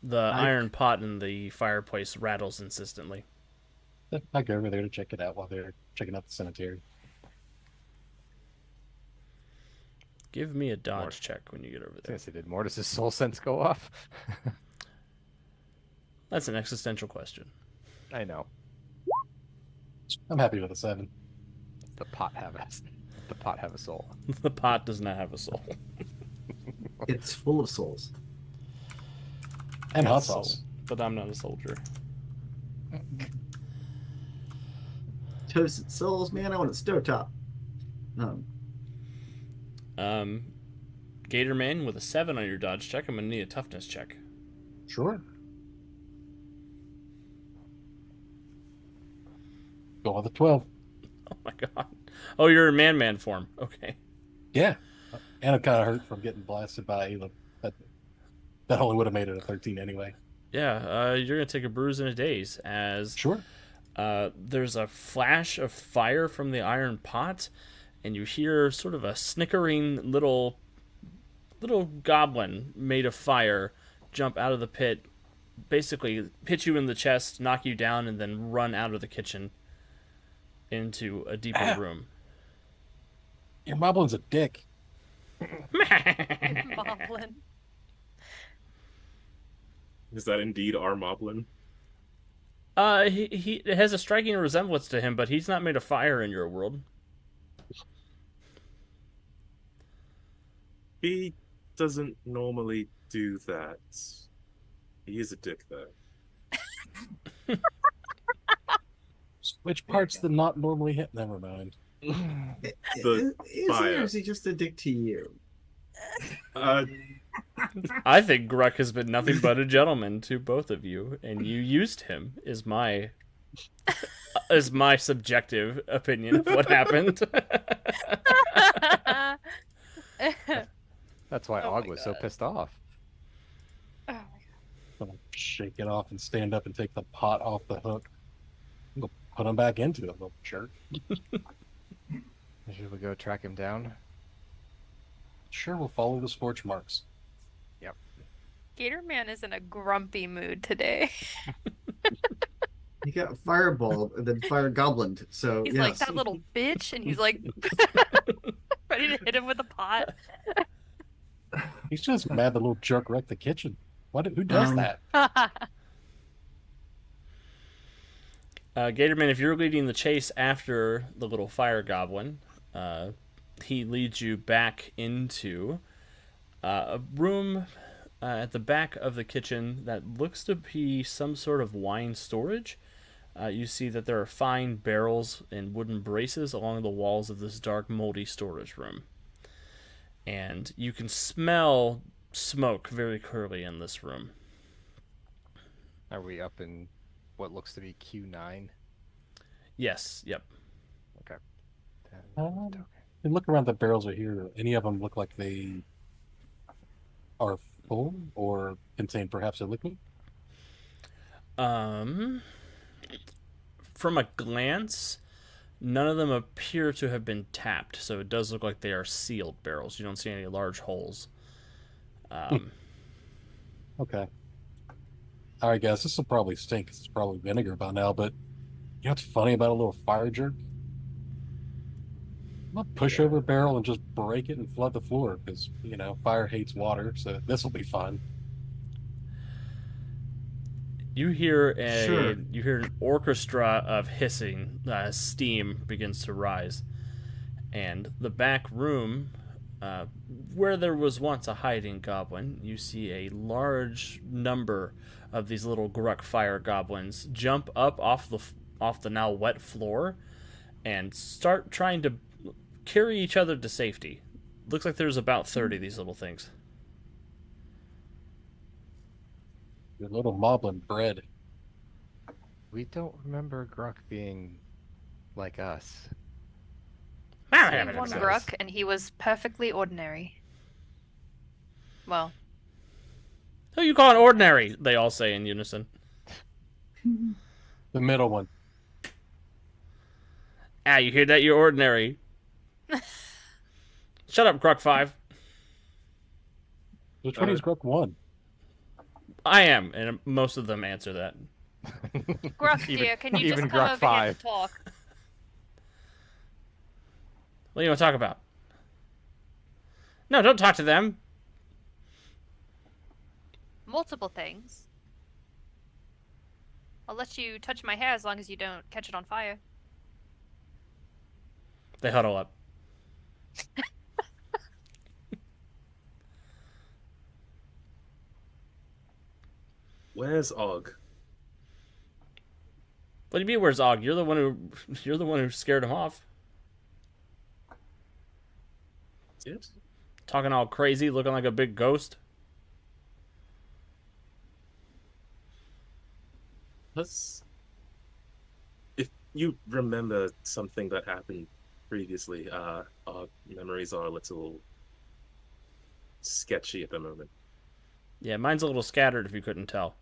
The iron pot in the fireplace rattles insistently. I go over there to check it out while they're checking out the cemetery. Give me a dodge check when you get over there. Yes, it did. Mortis's soul sense go off? That's an existential question. I know. I'm happy with a 7. The pot have a soul. The pot does not have a soul. It's full of souls. And hot Soul, sauce. but I'm not a soldier. toasted souls, man. I want it stovetop. Gatorman with a 7 on your dodge check. I'm gonna need a toughness check. Sure. Go on the 12. Oh my god. Oh, you're in man form. Okay. Yeah. And I'm kind of hurt from getting blasted by Ayla. That only would have made it a 13 anyway. Yeah, you're gonna take a bruise and a daze as Sure. there's a flash of fire from the iron pot, and you hear sort of a snickering little goblin made of fire jump out of the pit, basically hit you in the chest, knock you down, and then run out of the kitchen into a deeper room. Your Moblin's a dick. Moblin. Is that indeed our Moblin? He it has a striking resemblance to him, but he's not made of fire in your world. He doesn't normally do that. He is a dick, though. Which part's the not normally hit? Never mind. The Is he, fire. or is he just a dick to you? I think Gruck has been nothing but a gentleman to both of you, and you used him is my subjective opinion of what happened. That's why Oh Og my was so God. pissed off. Oh my I'm gonna shake it off and stand up and take the pot off the hook. I'm gonna put him back into it, little jerk. Should we go track him down? Sure, we'll follow the scorch marks. Gatorman is in a grumpy mood today. He got fireballed and then fire goblined. So He's yes. like that little bitch, and he's like ready to hit him with a pot. He's just mad the little jerk wrecked the kitchen. Who does Um, that? Gatorman, if you're leading the chase after the little fire goblin, he leads you back into a room at the back of the kitchen that looks to be some sort of wine storage. You see that there are fine barrels and wooden braces along the walls of this dark, moldy storage room. And you can smell smoke very clearly in this room. Are we up in what looks to be Q9? Yes, yep. Okay. Okay. And look around the barrels right here. Any of them look like they are full or contain perhaps a liquid? From a glance, none of them appear to have been tapped, so it does look like they are sealed barrels. You don't see any large holes. Okay. All right, guys, this will probably stink 'cause it's probably vinegar by now, but you know what's funny about a little fire jerk? I'm gonna push over a barrel and just break it and flood the floor because, fire hates water, so this will be fun. You hear Sure. an orchestra of hissing. Steam begins to rise, and the back room, where there was once a hiding goblin, you see a large number of these little Gruck fire goblins jump up off the now wet floor and start trying to carry each other to safety. Looks like there's about 30 of these little things. Your little moblin bread. We don't remember Gruck being like us. Seen one Gruck, and he was perfectly ordinary. Well, Who you calling ordinary? They all say in unison. The middle one. You hear that? You're ordinary. Shut up, Gruck 5. Which one is Gruck 1? I am, and most of them answer that. Gruck, Even- dear, can you even just come Gruck over 5. here to talk? What do you want to talk about? No, don't talk to them. Multiple things. I'll let you touch my hair as long as you don't catch it on fire. They huddle up. Where's Og? What What do you mean? Where's Og? You're the one who scared him off. Yes. Talking all crazy, looking like a big ghost. If you remember something that happened previously, our memories are a little sketchy at the moment. Yeah, mine's a little scattered if you couldn't tell.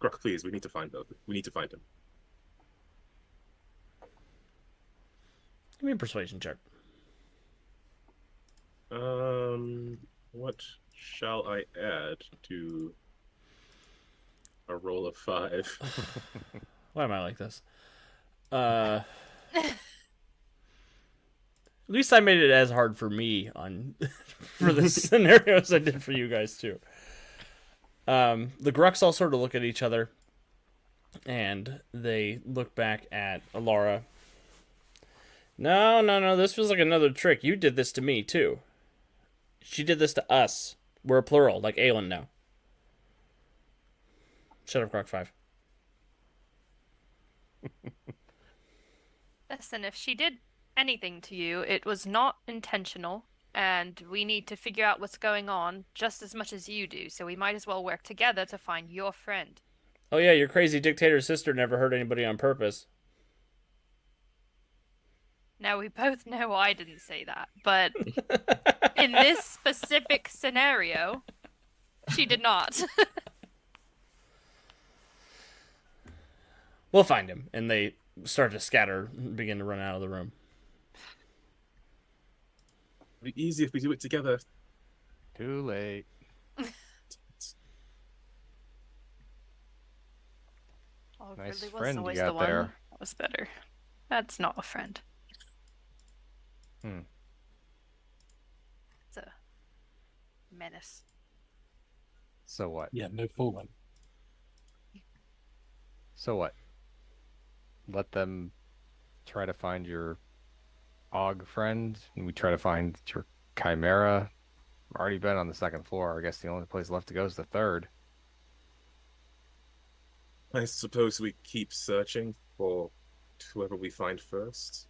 Grok, please, we need to find both. We need to find him. Give me a persuasion check. What shall I add to a roll of 5? Why am I like this? At least I made it as hard for me on for the scenarios I did for you guys too. The Grucks all sort of look at each other, and they look back at Alara. No, this feels like another trick. You did this to me too. She did this to us. We're a plural, like Aelin now. Shut up, Grok 5. Listen, if she did anything to you, it was not intentional, and we need to figure out what's going on just as much as you do, so we might as well work together to find your friend. Oh yeah, your crazy dictator sister never hurt anybody on purpose. Now, we both know I didn't say that, but in this specific scenario, she did not. We'll find him. And they start to scatter and begin to run out of the room. It'd be easy if we do it together. Too late. Oh, Nice really was friend you always got the one. there. That was better. That's not a friend. Hmm. It's a menace. So what? Yeah, no fooling. So what? Let them try to find your Og friend, and we try to find your Chimera. Already been on the second floor. I guess the only place left to go is the third. I suppose we keep searching for whoever we find first.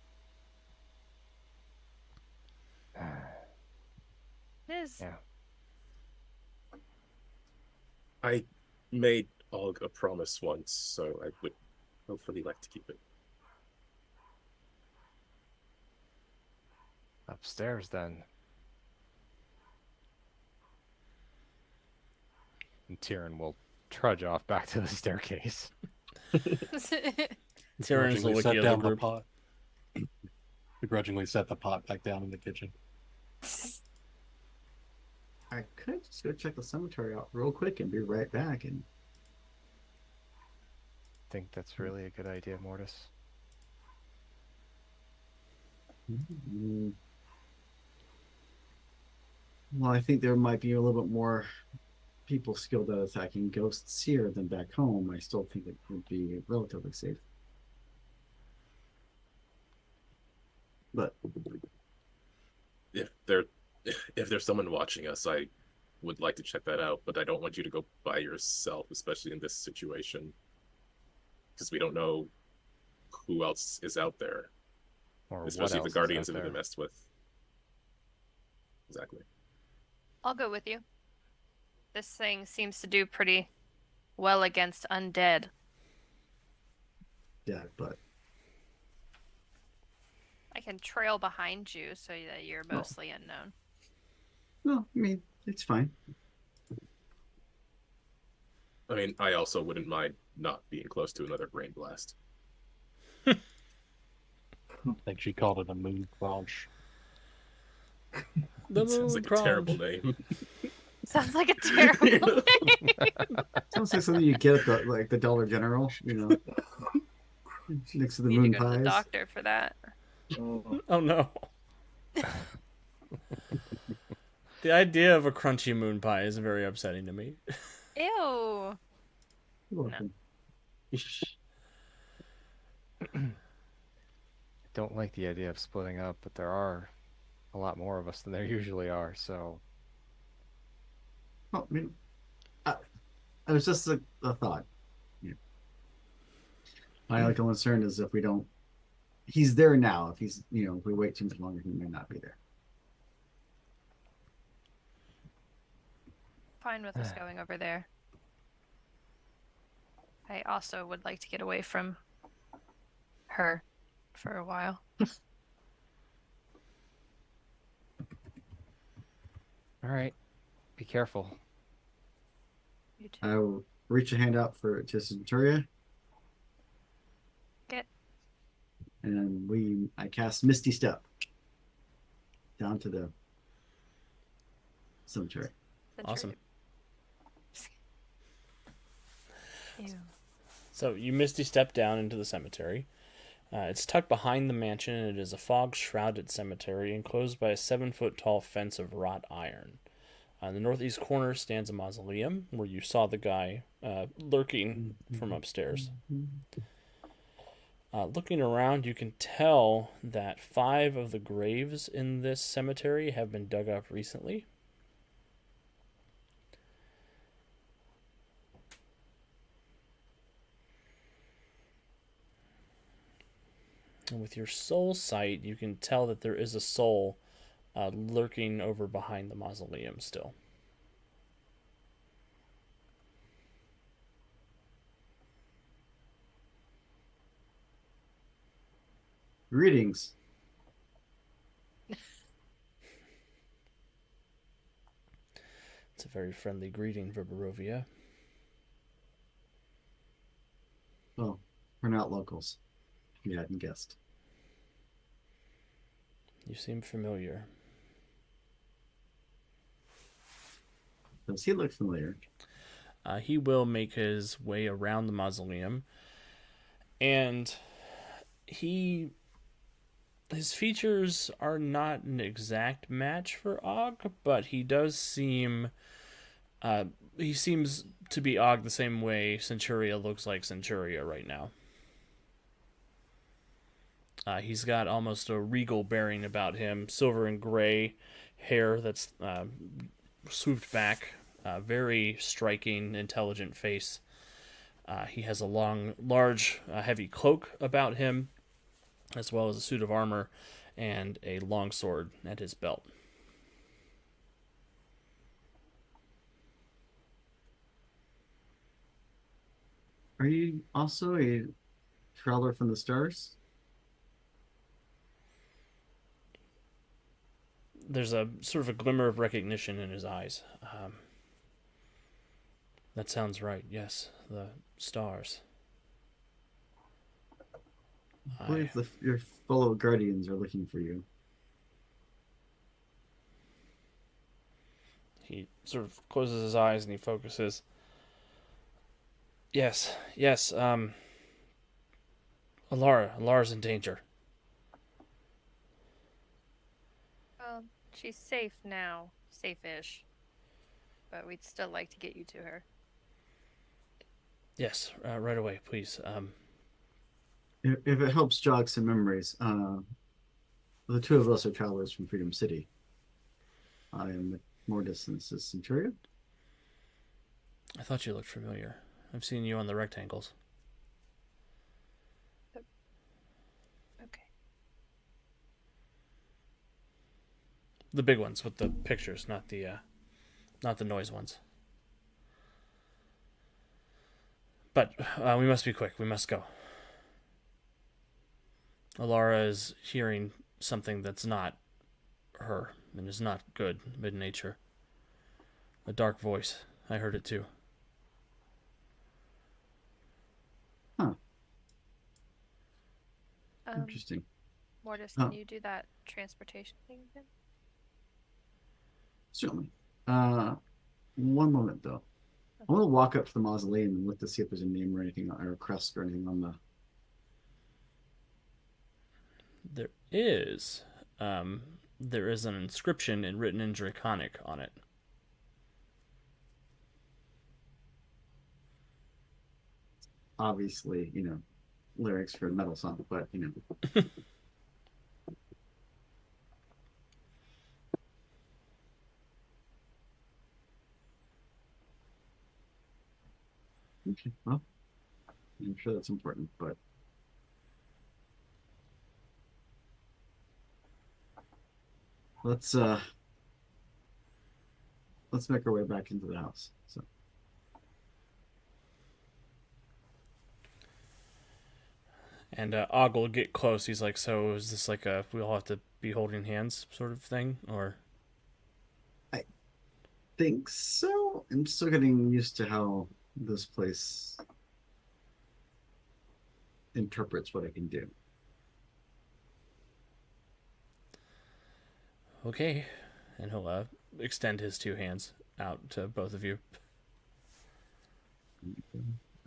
Liz, Yeah. I made Og a promise once, so I would hopefully like to keep it. Upstairs then. And Tyrion will trudge off back to the staircase. Tyrion's the Begrudgingly wiki set of the down the group. pot. Begrudgingly set the pot back down in the kitchen. I could just go check the cemetery out real quick and be right back. And Think that's really a good idea, Mortis. Mm, well, I think there might be a little bit more people skilled at attacking ghosts here than back home. I still think it would be relatively safe. But If there's someone watching us, I would like to check that out, but I don't want you to go by yourself, especially in this situation, because we don't know who else is out there, Or especially if what the else Guardians is have out been there. messed with. Exactly. I'll go with you. This thing seems to do pretty well against undead. yeah, but I can trail behind you so that you're mostly unknown. no, I mean it's fine. I mean, I also wouldn't mind not being close to another brain blast. I think she called it a moon crunch. The It sounds moon like a crunch. terrible name. Sounds like a terrible name. Sounds like something you get at the Dollar General, next to the Need to moon go to the pies. doctor for that. Oh, Oh no. The idea of a crunchy moon pie is very upsetting to me. Ew. You're welcome. Don't like the idea of splitting up, but there are a lot more of us than there usually are, so Well, I mean, it was just a thought. Yeah. My only concern is if we don't, he's there now. If he's, if we wait too much longer, he may not be there. Fine with us going over there. I also would like to get away from her for a while. All right. Be careful. You too. I will reach a hand out to Centuria. Get. And I cast Misty Step down to the cemetery. Awesome. Ew. So you misty step down into the cemetery. It's tucked behind the mansion, and it is a fog-shrouded cemetery enclosed by a 7-foot-tall fence of wrought iron. In the northeast corner stands a mausoleum where you saw the guy lurking from upstairs. Looking around, you can tell that 5 of the graves in this cemetery have been dug up recently. And with your soul sight, you can tell that there is a soul lurking over behind the mausoleum still. Greetings. It's a very friendly greeting, Verbarovia. Well, we're not locals. You hadn't guessed. You seem familiar. Does he look familiar? He will make his way around the mausoleum, and his features are not an exact match for Og, but he does seem he seems to be Og the same way Centuria looks like Centuria right now. He's got almost a regal bearing about him, silver and gray hair that's swooped back, very striking, intelligent face. He has a large, heavy cloak about him, as well as a suit of armor and a long sword at his belt. Are you also a traveler from the stars? There's a sort of a glimmer of recognition in his eyes. That sounds right, yes. The stars. I believe your fellow guardians are looking for you. He sort of closes his eyes and he focuses. Yes. Alara's in danger. Well, she's safe now. Safe-ish. But we'd still like to get you to her. Yes, right away, please. If it helps jog some memories, the two of us are travelers from Freedom City. I am Mortis and this is Centurion. I thought you looked familiar. I've seen you on the rectangles. Okay. The big ones with the pictures, not the noise ones. But we must be quick. We must go. Alara is hearing something that's not her and is not good mid-nature. A dark voice. I heard it too. Huh. Um, Interesting. Mortis, can you do that transportation thing again? Certainly. One moment though. I want to walk up to the mausoleum and look to see if there's a name or anything, or a crest or anything on the. There is an inscription written in Draconic on it. Obviously, lyrics for a metal song, but Okay, well, I'm sure that's important, but let's make our way back into the house. So And Og will get close. He's like, so is this like a we all have to be holding hands sort of thing, or? think so. I'm still getting used to how this place interprets what I can do. Okay, and he'll extend his two hands out to both of you.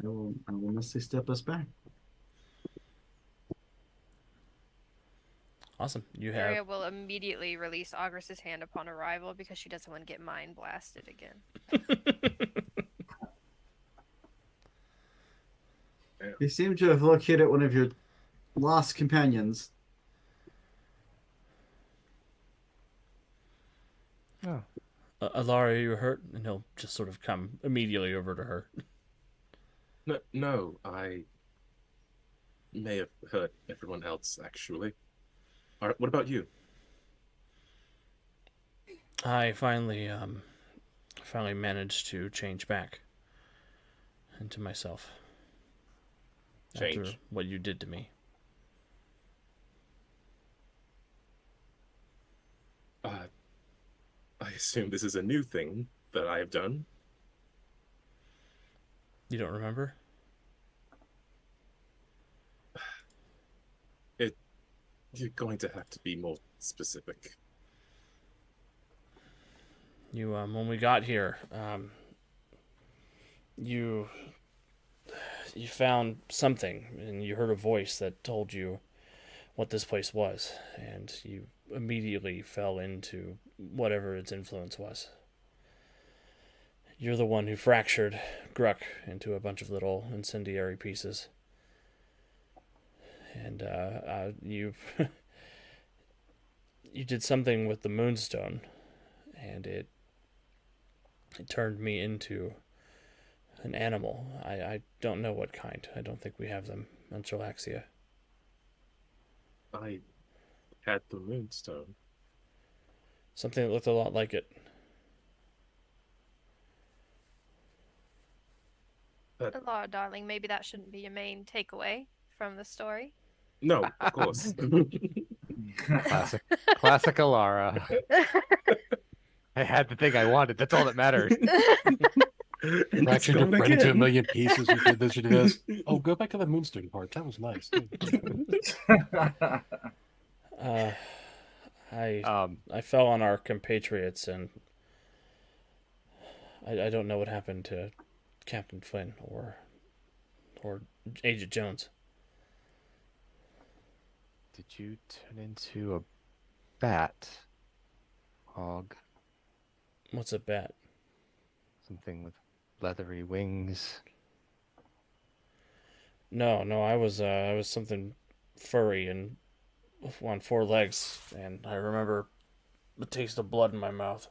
I will mostly step us back. Awesome. You have Aria will immediately release Ogris's hand upon arrival because she doesn't want to get mind blasted again. You seem to have located one of your lost companions. Oh. Alara, you hurt? And he'll just sort of come immediately over to her. No, I may have hurt everyone else, actually. All right, what about you? I finally managed to change back into myself. After Change? what you did to me. I assume this is a new thing that I have done. You don't remember? You're going to have to be more specific. You when we got here, you found something and you heard a voice that told you what this place was, and you immediately fell into whatever its influence was. You're the one who fractured Gruck into a bunch of little incendiary pieces. And you you did something with the Moonstone, and it turned me into an animal. I don't know what kind. I don't think we have them on Chilaxia. I had the Moonstone. Something that looked a lot like it. Alara, darling, maybe that shouldn't be your main takeaway from the story. No, of course. Classic Alara. I had the thing I wanted. That's all that mattered. Fractured your friend into a million pieces. You did this, you did this. Oh, go back to the Moonstone part. That was nice. I fell on our compatriots, and I don't know what happened to Captain Flynn or Agent Jones. Did you turn into a bat? Hog. What's a bat? Something with leathery wings. No, I was something furry and on four legs, and I remember the taste of blood in my mouth.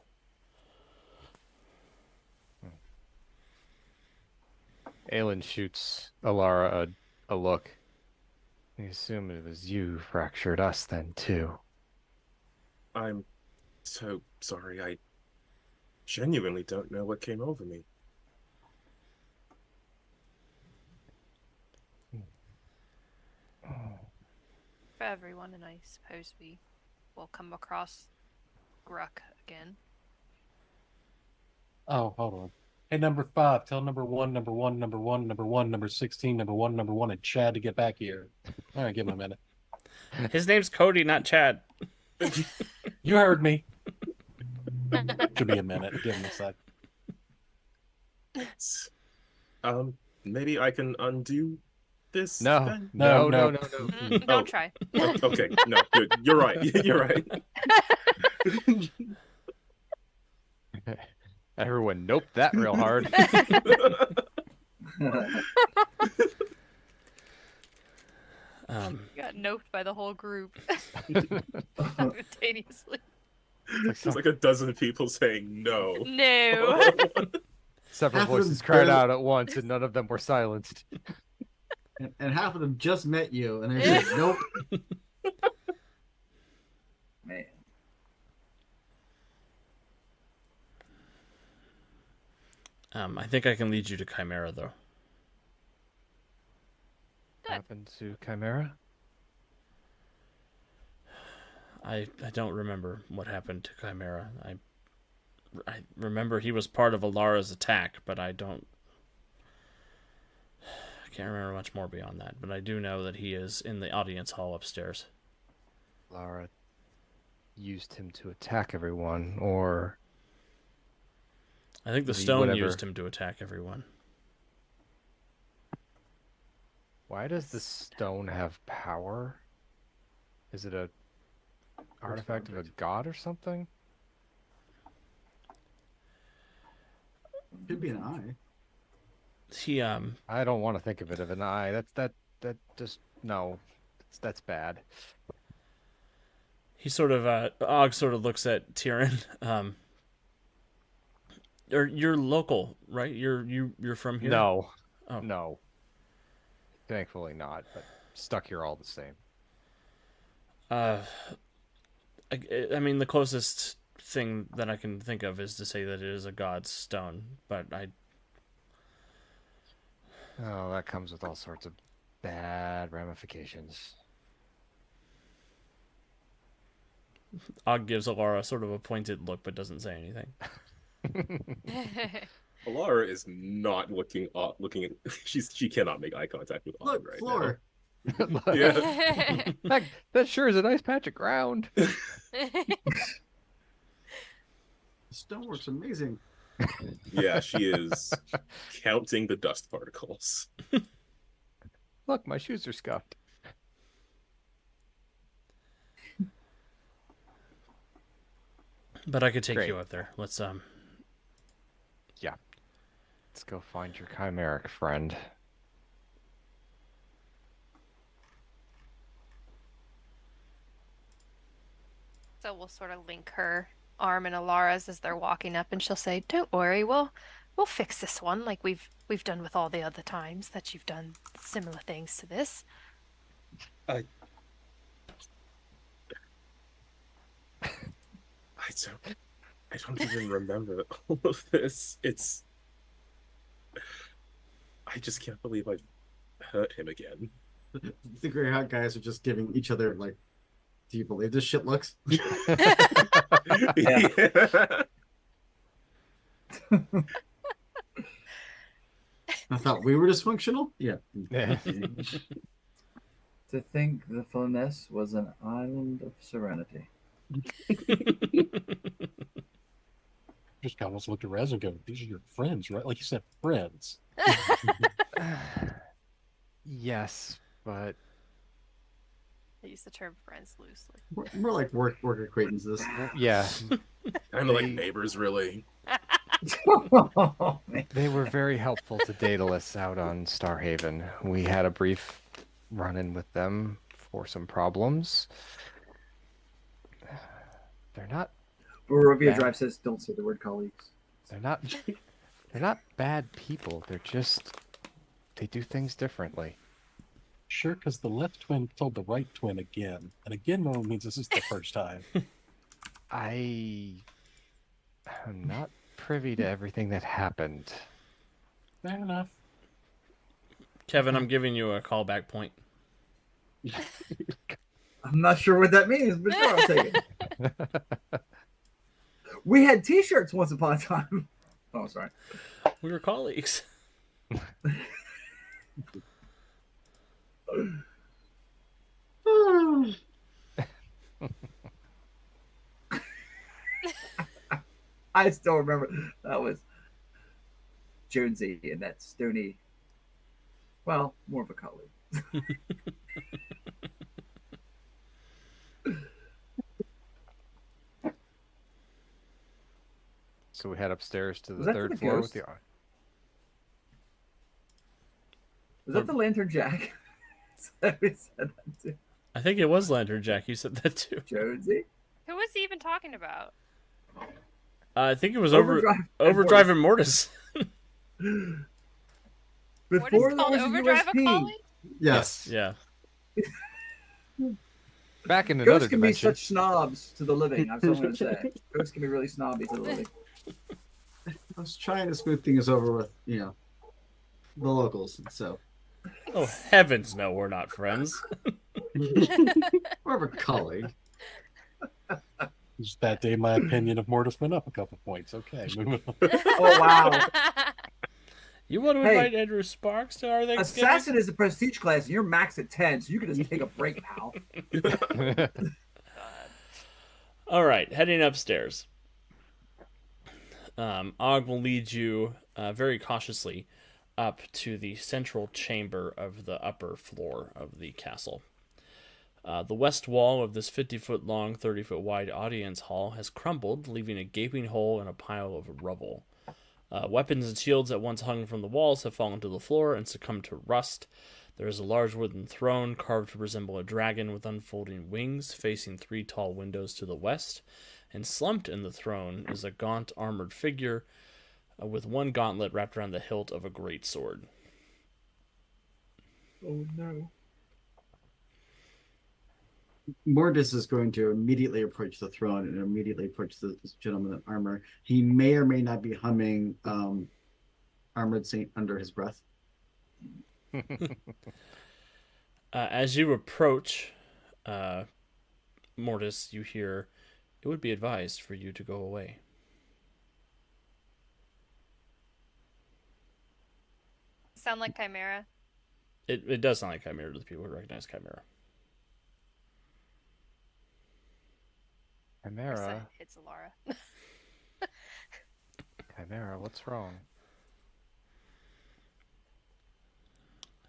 Aelin shoots Alara a look. I assume it was you who fractured us then too. I'm so sorry. I genuinely don't know what came over me. For everyone, and I suppose we will come across Gruck again. Oh, hold on. Hey, number 5, tell number 1, number 1, number 1, number 1, number 16, number 1, number 1, and Chad to get back here. All right, give him a minute. His name's Cody, not Chad. You heard me. Should be a minute. Give him a sec. Maybe I can undo this? No, then? no. Don't try. Okay, no, good. You're right. You're right. Everyone noped that real hard. Got noped by the whole group simultaneously. There's like a dozen people saying no. No. Several Half of them voices cried barely- out at once, and none of them were silenced. and half of them just met you, and they're like, nope. Man. I think I can lead you to Chimera, though. Good. Happened to Chimera? I don't remember what happened to Chimera. I remember he was part of Alara's attack, but I can't remember much more beyond that. But I do know that he is in the audience hall upstairs. Lara used him to attack everyone, or I think the He- stone whatever. used him to attack everyone. why does the stone have power? Is it a artifact of a god or something? Could be an eye. He I don't want to think of it of an eye. That just no. That's bad. He sort of Og sort of looks at Tyrion. Or you're local, right? You're from here. No. Oh. No. Thankfully not, but stuck here all the same. I mean, the closest thing that I can think of is to say that it is a god's stone, but Oh, that comes with all sorts of bad ramifications. Og gives Alara sort of a pointed look, but doesn't say anything. Alara is not looking at. She cannot make eye contact with Og Look, right floor. now. Yeah. That sure is a nice patch of ground. The stonework's amazing. Yeah, she is counting the dust particles. Look, my shoes are scuffed. But I could take Great. you up there. Let's Let's go find your chimeric friend. So we'll sort of link her arm in Alara's as they're walking up, and she'll say, "Don't worry, we'll fix this one like we've done with all the other times that you've done similar things to this." I don't even remember all of this. I just can't believe I hurt him again. The gray hat guys are just giving each other like, do you believe this shit looks? Yeah. I thought we were dysfunctional. Yeah. To think the Floness was an island of serenity. Just almost looked at Rez and go, "These are your friends, right?" Like you said, friends. Yes, but I use the term friends loosely. More like work acquaintances. yeah, Kind of like neighbors, really. Oh, man. they were very helpful to Daedalus out on Starhaven. We had a brief run-in with them for some problems. They're not Barovia Bad. Drive says, "Don't say the word colleagues." they're not bad people. They do things differently. Sure, because the left twin told the right twin again, and again normally means this is the first time. I am not privy to everything that happened. Fair enough. Kevin, I'm giving you a callback point. I'm not sure what that means, but sure, I'll take it. We had T-shirts once upon a time. Oh, sorry. We were colleagues. I still remember that was Jonesy and that Stony. Well, more of a colleague. So we head upstairs to the Was that third the floor ghost? with the Was that the Lantern Jack? We said that too. I think it was Lantern Jack. You said that too. Jonesy? Who was he even talking about? I think it was Overdrive Overdrive and Mortis. What is Before there called was a overdrive a USP, calling? Yes. Yeah. Back in another ghosts can be dimension. such snobs to the living. That's what I'm going to say. Ghosts can be really snobby to the living. I was trying to smooth things over with, the locals. So Oh heavens, no, we're not friends. more of a colleague. Just that day, my opinion of Mortis went up a couple points. Okay, moving on. Oh, wow. You want to Hey. invite Andrew Sparks to our Thanksgiving? Assassin is a prestige class, and you're max at 10, so you can just take a break, pal. All right, heading upstairs. Og will lead you very cautiously up to the central chamber of the upper floor of the castle. The west wall of this 50-foot long, 30-foot wide audience hall has crumbled, leaving a gaping hole and a pile of rubble. Weapons and shields that once hung from the walls have fallen to the floor and succumbed to rust. There is a large wooden throne carved to resemble a dragon with unfolding wings, facing 3 tall windows to the west, and slumped in the throne is a gaunt armored figure with one gauntlet wrapped around the hilt of a great sword. Oh no. Mortis is going to immediately approach the throne and immediately approach this gentleman in armor. He may or may not be humming Armored Saint under his breath. As you approach Mortis, you hear, "It would be advised for you to go away." Sound like Chimera? It does sound like Chimera to the people who recognize Chimera. Chimera, It's Alara. Chimera, what's wrong?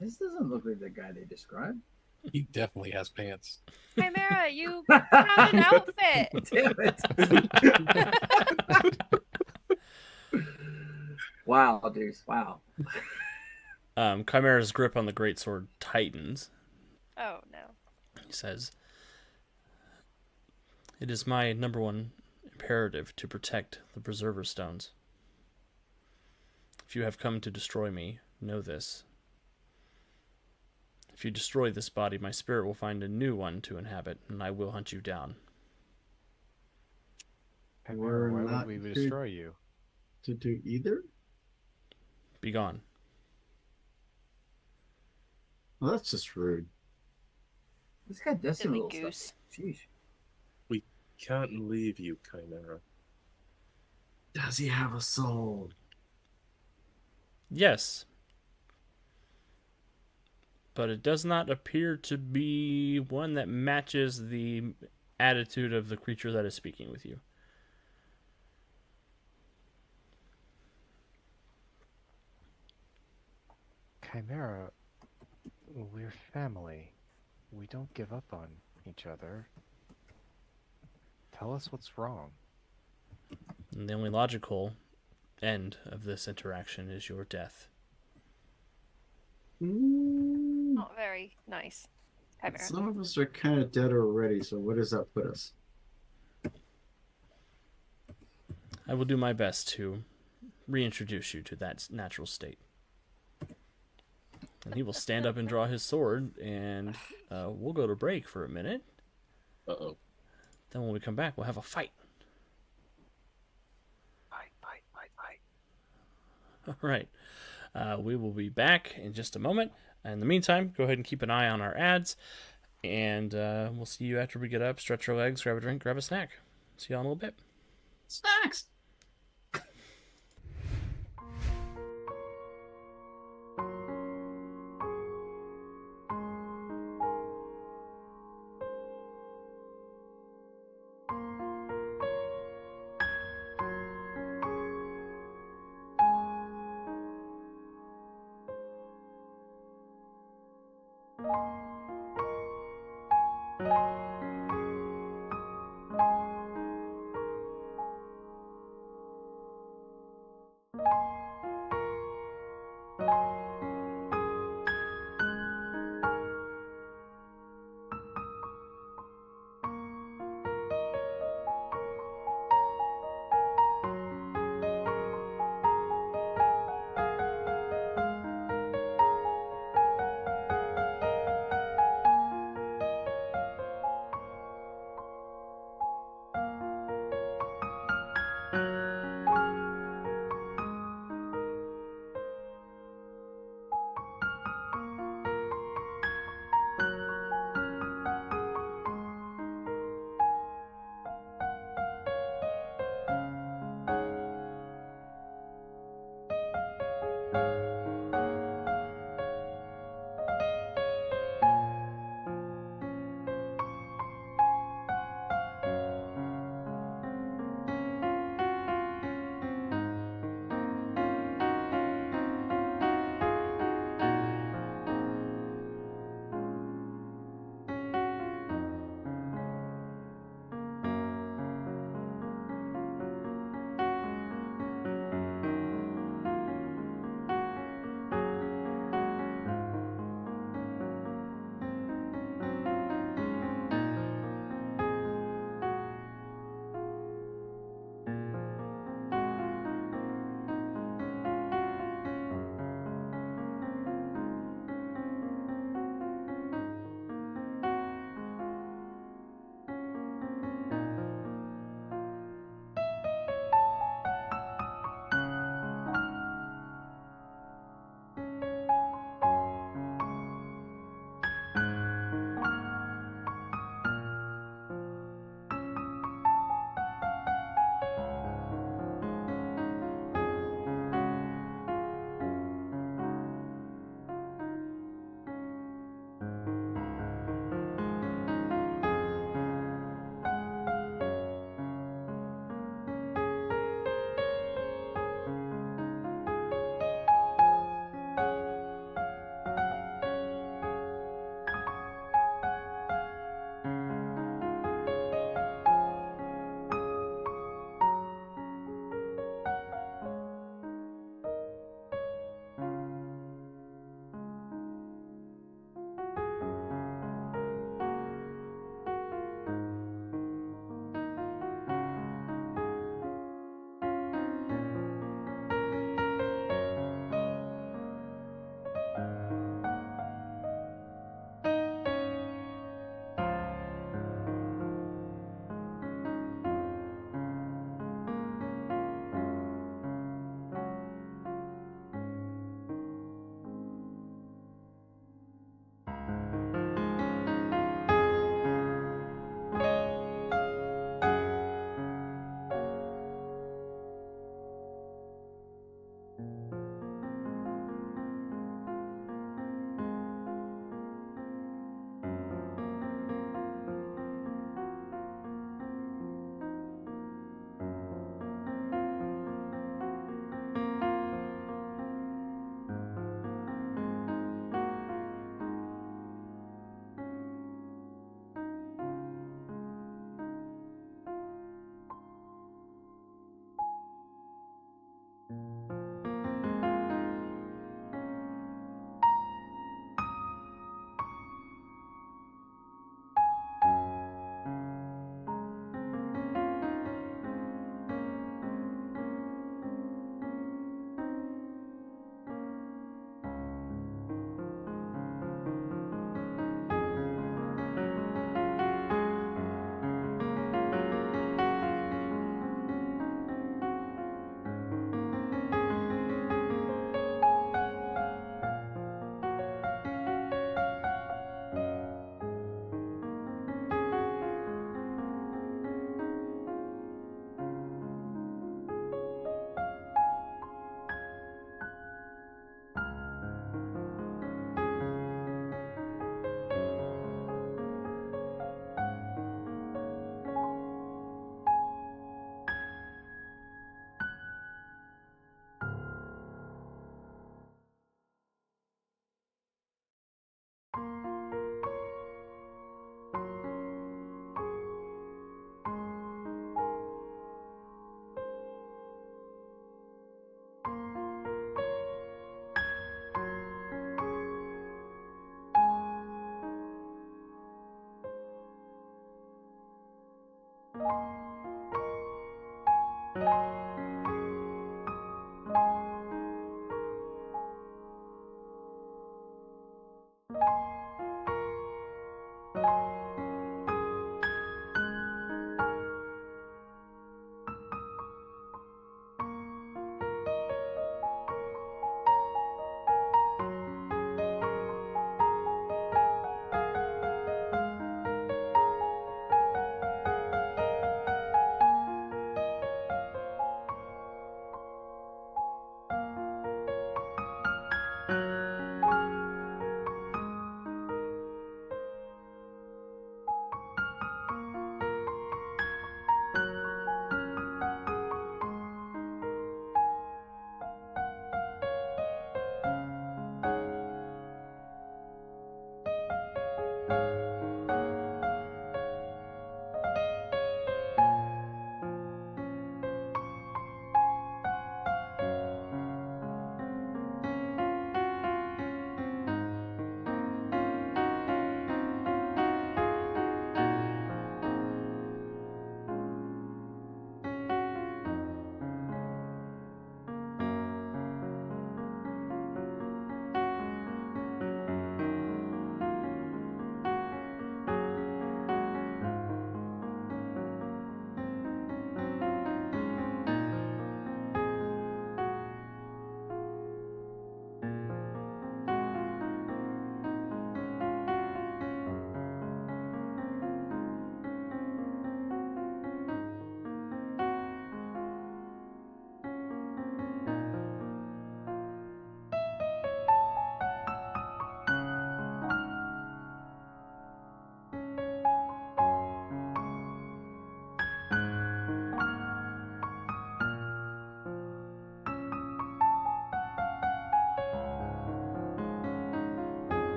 This doesn't look like the guy they described. He definitely has pants. Chimera, you found an outfit. Damn it. Wow, Deuce. Wow. Chimera's grip on the greatsword tightens. Oh no. He says, "It is my number one imperative to protect the Preserver Stones. If you have come to destroy me, know this. If you destroy this body, my spirit will find a new one to inhabit, and I will hunt you down." Chimera, We're why not would we here- destroy you? To do either? Be gone. Well, that's just rude. This guy does some Silly little goose. stuff. Sheesh. Can't leave you, Chimera. Does he have a soul? Yes. But it does not appear to be one that matches the attitude of the creature that is speaking with you. Chimera, we're family. We don't give up on each other. Tell us what's wrong. And the only logical end of this interaction is your death. Not very nice. Chimera. Some of us are kind of dead already, so where does that put us? I will do my best to reintroduce you to that natural state. And he will stand up and draw his sword, and we'll go to break for a minute. Uh-oh. Then when we come back, we'll have a fight. All right. We will be back in just a moment. In the meantime, go ahead and keep an eye on our ads. And we'll see you after we get up, stretch our legs, grab a drink, grab a snack. See y'all in a little bit. Snacks!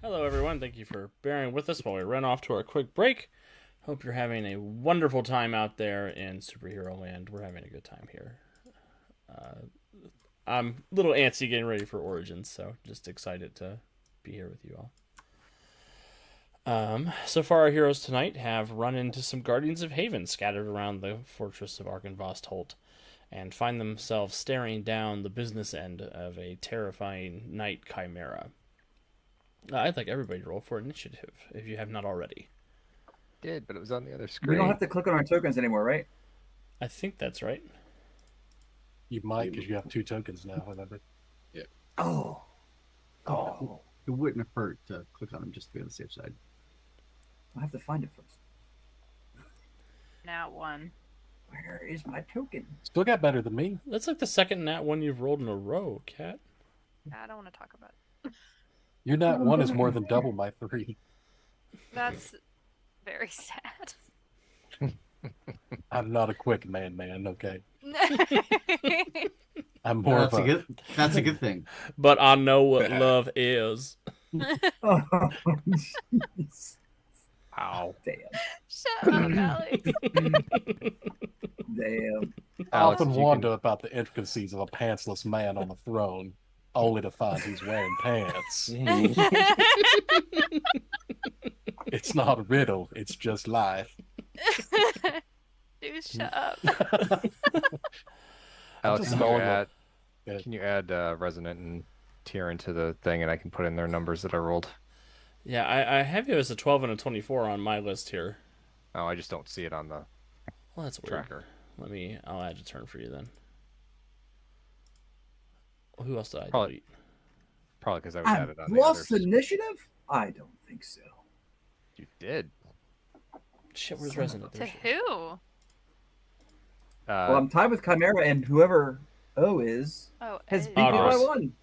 Hello, everyone. Thank you for bearing with us while we run off to our quick break. Hope you're having a wonderful time out there in superhero land. We're having a good time here. I'm a little antsy getting ready for Origins, so just excited to be here with you all. So far, our heroes tonight have run into some Guardians of Haven scattered around the fortress of Arkenvost Holt and find themselves staring down the business end of a terrifying night chimera. I'd like everybody to roll for initiative if you have not already. Did, but it was on the other screen. We don't have to click on our tokens anymore, right? I think that's right. You might, because you have 2 tokens now, remember? Oh. Oh, it wouldn't have hurt to click on them just to be on the safe side. I have to find it first. Now one. Where is my token? Still got better than me. That's like the second nat one you've rolled in a row, Cat. I don't want to talk about it. Your nat one is more than double my 3. That's very sad. I'm not a quick man, okay? I'm more That's of a good. That's a good thing. But I know what love is. Oh, jeez. Ow. Damn. Shut up, Alex. Damn. I Alex, often if you wonder about the intricacies of a pantsless man on the throne, only to find he's wearing pants. It's not a riddle, it's just life. Dude, shut up. Alex, just can you going add, with- can you add Resonant and Tyrion to the thing, and I can put in their numbers that I rolled? Yeah, I have you as a 12 and a 24 on my list here. Oh, I just don't see it on the Well, that's weird. tracker. I'll add a turn for you then. Who else did I Probably- delete? Probably because I was I've added on the lost others. initiative? I don't think so. You did. Shit, where's Son of Resonant? To There she is. who? Well, I'm tied with Chimera, and whoever O is Oh, has Ed. beat me by Ogres. 1.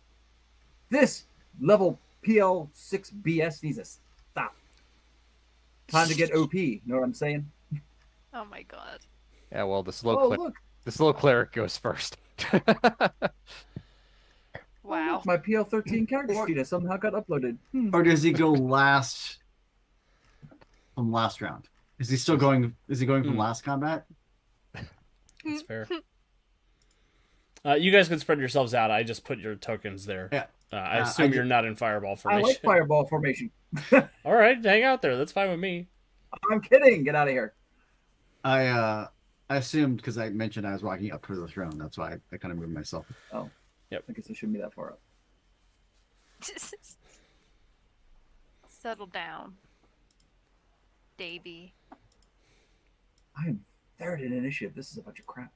This level PL6 BS needs to stop. Time to get OP. You know what I'm saying? Oh my god. Yeah, well, this little Oh, look. this little cleric goes first. Wow. My PL13 character sheet has somehow got uploaded. Or does he go last from last round? Is he still going? Is he going from Hmm. last combat? That's fair. You guys can spread yourselves out. I just put your tokens there. Yeah. I I assume ju- you're not in fireball I formation. like fireball formation. All right, hang out there. That's fine with me. I'm kidding. Get out of here. I assumed because I mentioned I was walking up to the throne. That's why I kind of moved myself. I guess I shouldn't be that far up. Settle down, Davy. I am third in initiative. This is a bunch of crap.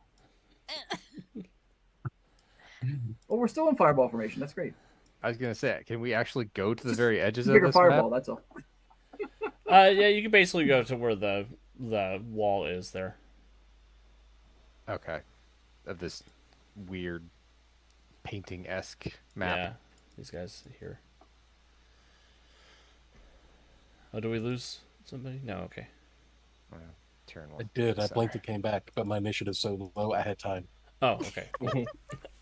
Well, we're still in fireball formation. That's great. I was gonna say, can we actually go to the Just very edges of Bigger this fireball. map? That's all. Yeah, you can basically go to where the wall is there. Okay. Of this weird painting-esque map. Yeah, these guys here. Oh, do we lose somebody? No, okay. Tyrion will I did. I decide. blinked and came back, but my initiative's so low I had time. Oh, okay.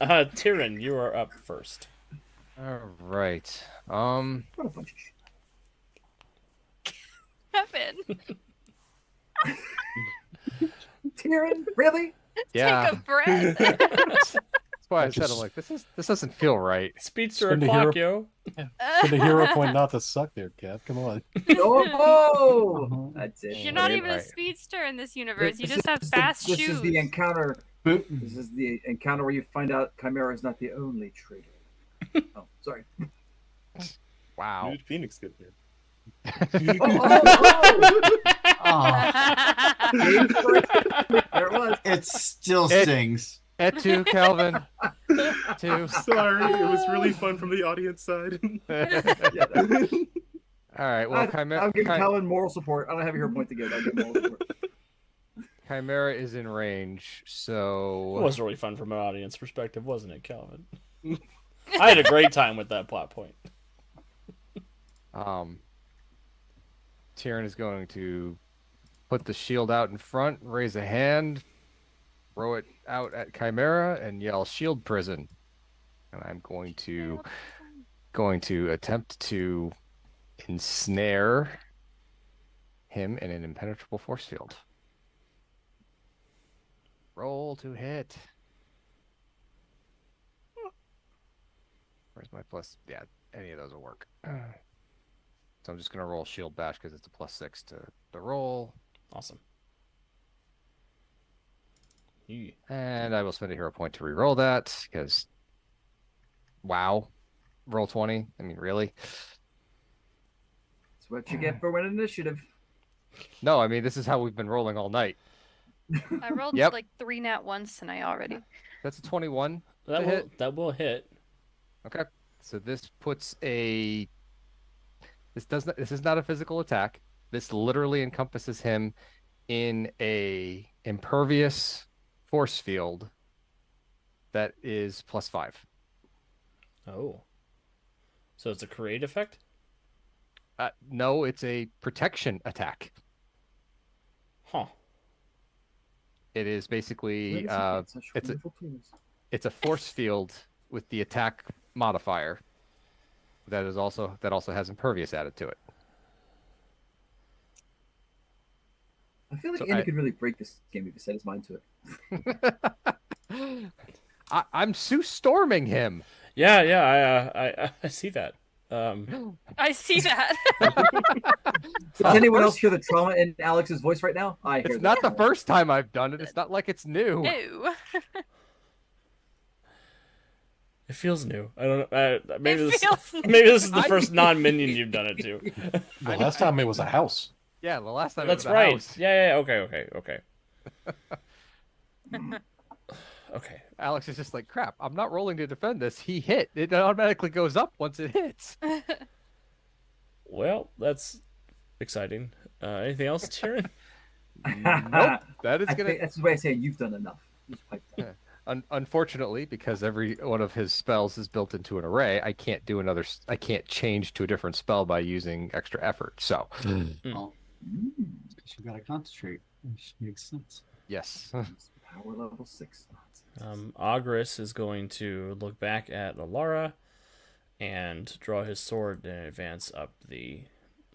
Tyrion, you are up first. All right. What a bunch of shit. Kevin, Tyrion, really? Yeah. take a breath. That's why I said I'm like, this doesn't feel right. Speedster Spin the o'clock, hero. yo. But the hero point not to suck there, Kev. Come on. Oh, that's it. You're not Right, even a right. speedster in this universe. You This just have is fast This shoes. is the encounter. Boop. This is the encounter where you find out Chimera is not the only traitor. Oh, sorry. Wow. Dude, Phoenix good here. Oh, There it was. it still It- stings. Et tu, Calvin. Two. Sorry, it was really fun from the audience side. All right. Well, I'll give Calvin moral support. I don't have a hero point to give. I'll give moral support. Chimera is in range, It so was really fun from an audience perspective, wasn't it, Calvin? I had a great time with that plot point. Tyrion is going to put the shield out in front, raise a hand, throw it out at Chimera, and yell "Shield Prison." And I'm going to attempt to ensnare him in an impenetrable force field. Roll to hit. Where's my plus? Yeah, any of those will work. So I'm just gonna roll shield bash because it's a +6 to the roll, Awesome. Yeah. and I will spend a hero point to re-roll that because, wow, roll 20. I mean, really? That's what you get for winning initiative. No, I mean this is how we've been rolling all night. I rolled Yep. like 3 nat ones tonight already. That's a 21. That To will hit. that will hit. Okay, so this puts a. This is not a physical attack. This literally encompasses him in a impervious force field that is +5. Oh. So it's a create effect? No, it's a protection attack. Huh. It is basically Where does he get such it's a wonderful tools? it's a force field with the attack modifier that also has impervious added to it. I feel like So Andy could really break this game if he set his mind to it. I'm Sue storming him. Yeah, I see that. I see that. Does anyone else hear the trauma in Alex's voice right now? I hear It's not the trauma. first time I've done it. It's not like it's new. No. It feels new. I don't know. Maybe It this feels maybe this is the first non-minion you've done it to. The last time it was a house. Yeah, the last time That's it was a right. house. Yeah. Okay. Okay. Alex is just like, crap, I'm not rolling to defend this. He hit. It automatically goes up once it hits. Well, that's exciting. Anything else, Tyrion? Nope. That is I gonna think that's the way I say you've done enough. Just pipe down. Unfortunately, because every one of his spells is built into an array, I can't do another. I can't change to a different spell by using extra effort. So, Well, because you gotta concentrate, which makes sense. yes. Power level 6 nonsense. Agris is going to look back at Alara and draw his sword and advance up the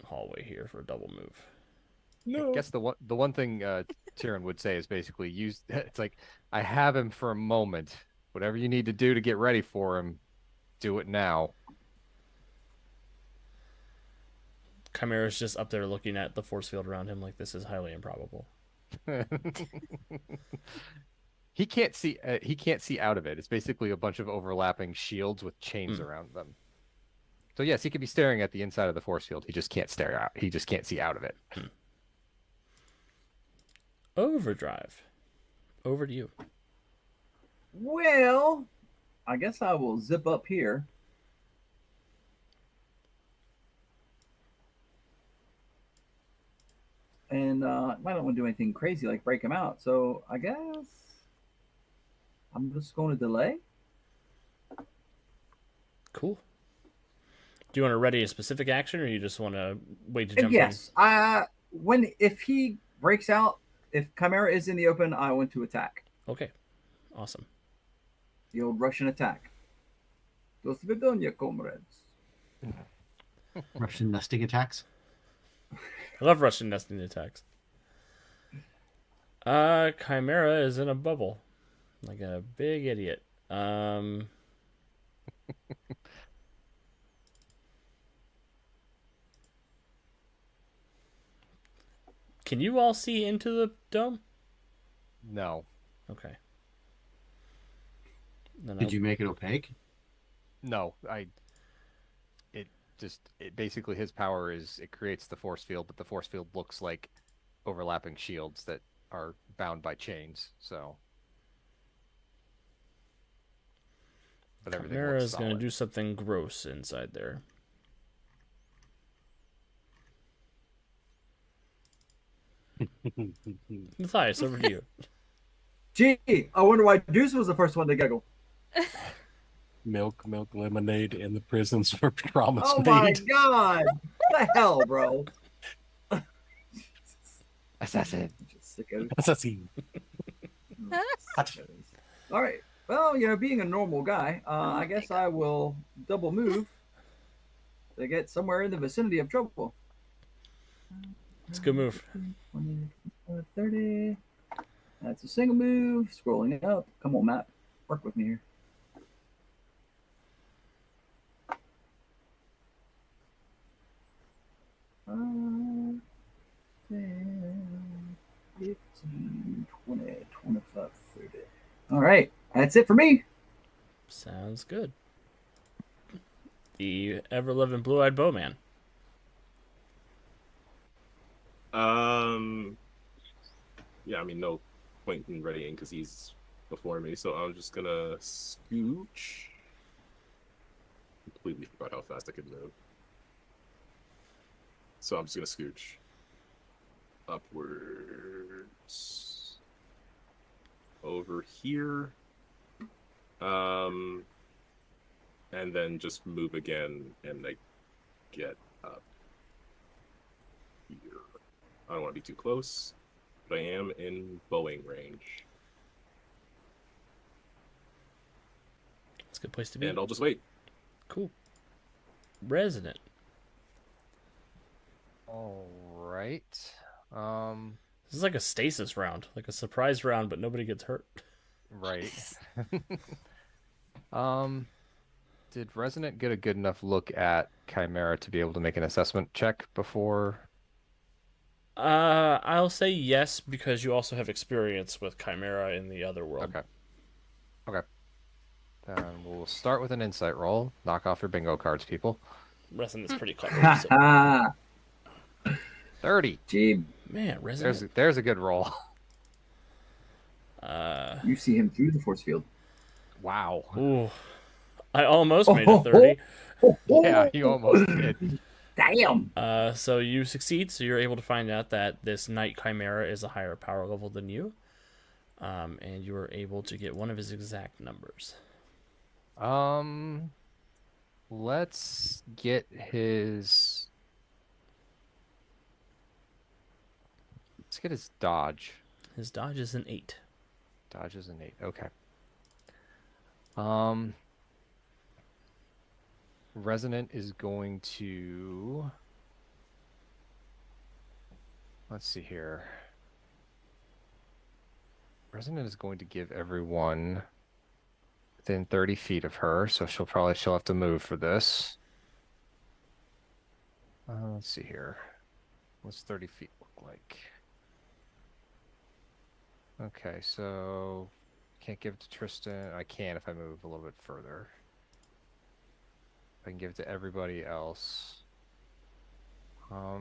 hallway here for a double move. I guess the one thing Tyrion would say is basically use. It's like I have him for a moment. Whatever you need to do to get ready for him, do it now. Chimera's just up there looking at the force field around him like this is highly improbable. He can't see. He can't see out of it. It's basically a bunch of overlapping shields with chains around them. So yes, he could be staring at the inside of the force field. He just can't stare out. He just can't see out of it. Overdrive. Over to you. Well, I guess I will zip up here. And I don't want to do anything crazy like break him out. So I guess I'm just going to delay. Cool. Do you want to ready a specific action, or you just want to wait to jump Yes. If he breaks out, if Chimera is in the open, I want to attack. in? Okay. Awesome. The old Russian attack. Do svidonya, comrades. Russian nesting attacks. I love Russian nesting attacks. Chimera is in a bubble. Like a big idiot. Can you all see into the dome? No, Okay. Then Did you make it opaque? no. It basically his power is it creates the force field, but the force field looks like overlapping shields that are bound by chains. So, but everything Chimera looks is going to solid. do something gross inside there. Matthias, over to you. Gee, I wonder why Deuce was the first one to giggle. Milk, lemonade, and the prisons where promise Oh my made. god! What the hell, bro? Assassin. Just sickos. Assassin. All right. Well, being a normal guy, I guess I will double move to get somewhere in the vicinity of trouble. It's a good move. 20, 30. That's a single move. Scrolling up. Come on, map. Work with me here. Uh, 10, 15, 20, 25, 30. All right. That's it for me. Sounds good. The ever-living blue-eyed bowman. Yeah, I mean, no point in readying because he's before me, so I'm just gonna scooch. Completely forgot how fast I could move. So I'm just gonna scooch upward over here. And then just move again and like get up here. I don't want to be too close, but I am in bowing range. It's a good place to be. And I'll just wait. Cool. Resident. All right. This is like a stasis round, like a surprise round, but nobody gets hurt. Right. Did Resonant get a good enough look at Chimera to be able to make an assessment check before? I'll say yes because you also have experience with Chimera in the other world. Okay. Okay. Then we'll start with an insight roll. Knock off your bingo cards, people. Resident's pretty clever. So. Ha 30. Gee, Man, Resident. There's a good roll. you see him through the force field. Wow. Ooh, I almost made a 30. Yeah, you almost did. Damn. So you succeed, so you're able to find out that this Knight Chimera is a higher power level than you. And you were able to get one of his exact numbers. Let's get his... Let's get his dodge. His dodge is an 8. Dodge is an 8. Okay. Resonant is going to... Let's see here. Resonant is going to give everyone within 30 feet of her, so she'll have to move for this. Let's see here. What's 30 feet look like? Okay, so can't give it to Tristan. I can if I move a little bit further. I can give it to everybody else. I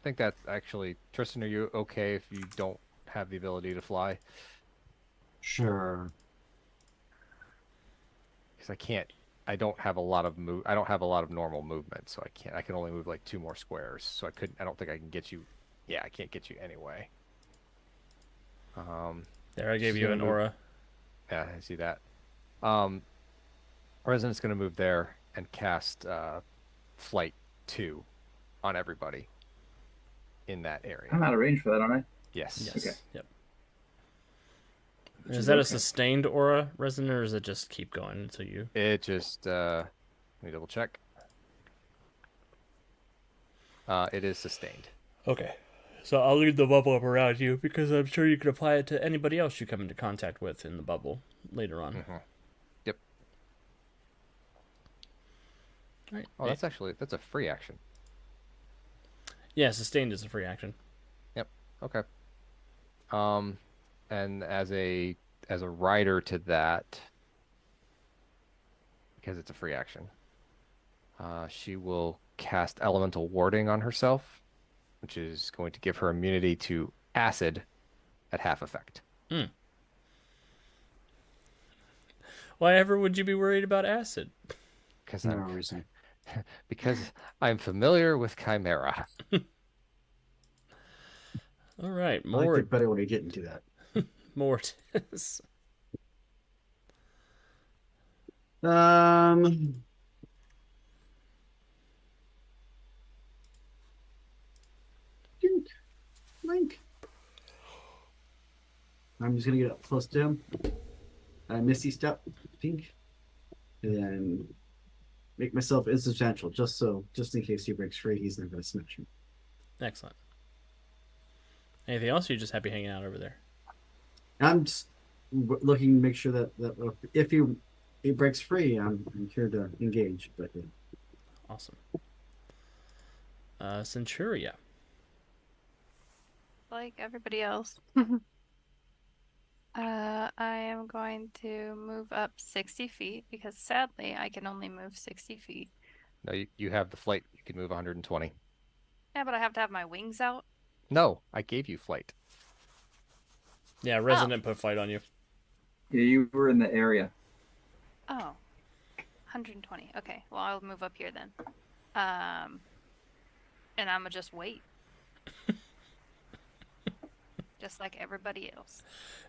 think that actually, Tristan, are you okay if you don't have the ability to fly? Sure. Because I don't have a lot of I don't have a lot of normal movement, so I can only move like 2 more squares. So I don't think I can get you. Yeah, I can't get you anyway. There, I gave you an move. aura. Yeah, I see that. Resonant's going to move there and cast Flight 2 on everybody in that area. I'm out of range for that, aren't I? Yes. Yes. Okay. Yep. Which Is that a okay. sustained aura, Resonant, or does it just keep going until you... It just, let me double check. It is sustained. Okay. So I'll leave the bubble up around you because I'm sure you could apply it to anybody else you come into contact with in the bubble later on. Mm-hmm. Yep. All right. Oh, that's a free action. Yeah, sustained is a free action. Okay. And as a rider to that, because it's a free action, she will cast Elemental Warding on herself, which is going to give her immunity to acid at half effect. Why ever would you be worried about acid? Because No reason. I'm familiar with Chimera. All right, I liked it better when you get into that. Mortis. Link. I'm just gonna get up close to him. Misty Step, pink, and then make myself insubstantial, just in case he breaks free, he's not gonna smash me. Excellent. Anything else? Or you just happy hanging out over there? I'm just looking to make sure that if he breaks free, I'm here to engage. But yeah. Awesome. Centuria. Like everybody else. I am going to move up 60 feet because sadly I can only move 60 feet. No, you have the flight. You can move 120. Yeah, but I have to have my wings out. No, I gave you flight. Yeah, Resident put flight on you. Yeah, you were in the area. Oh, 120. Okay, well I'll move up here then. And I'm gonna just wait. just like everybody else.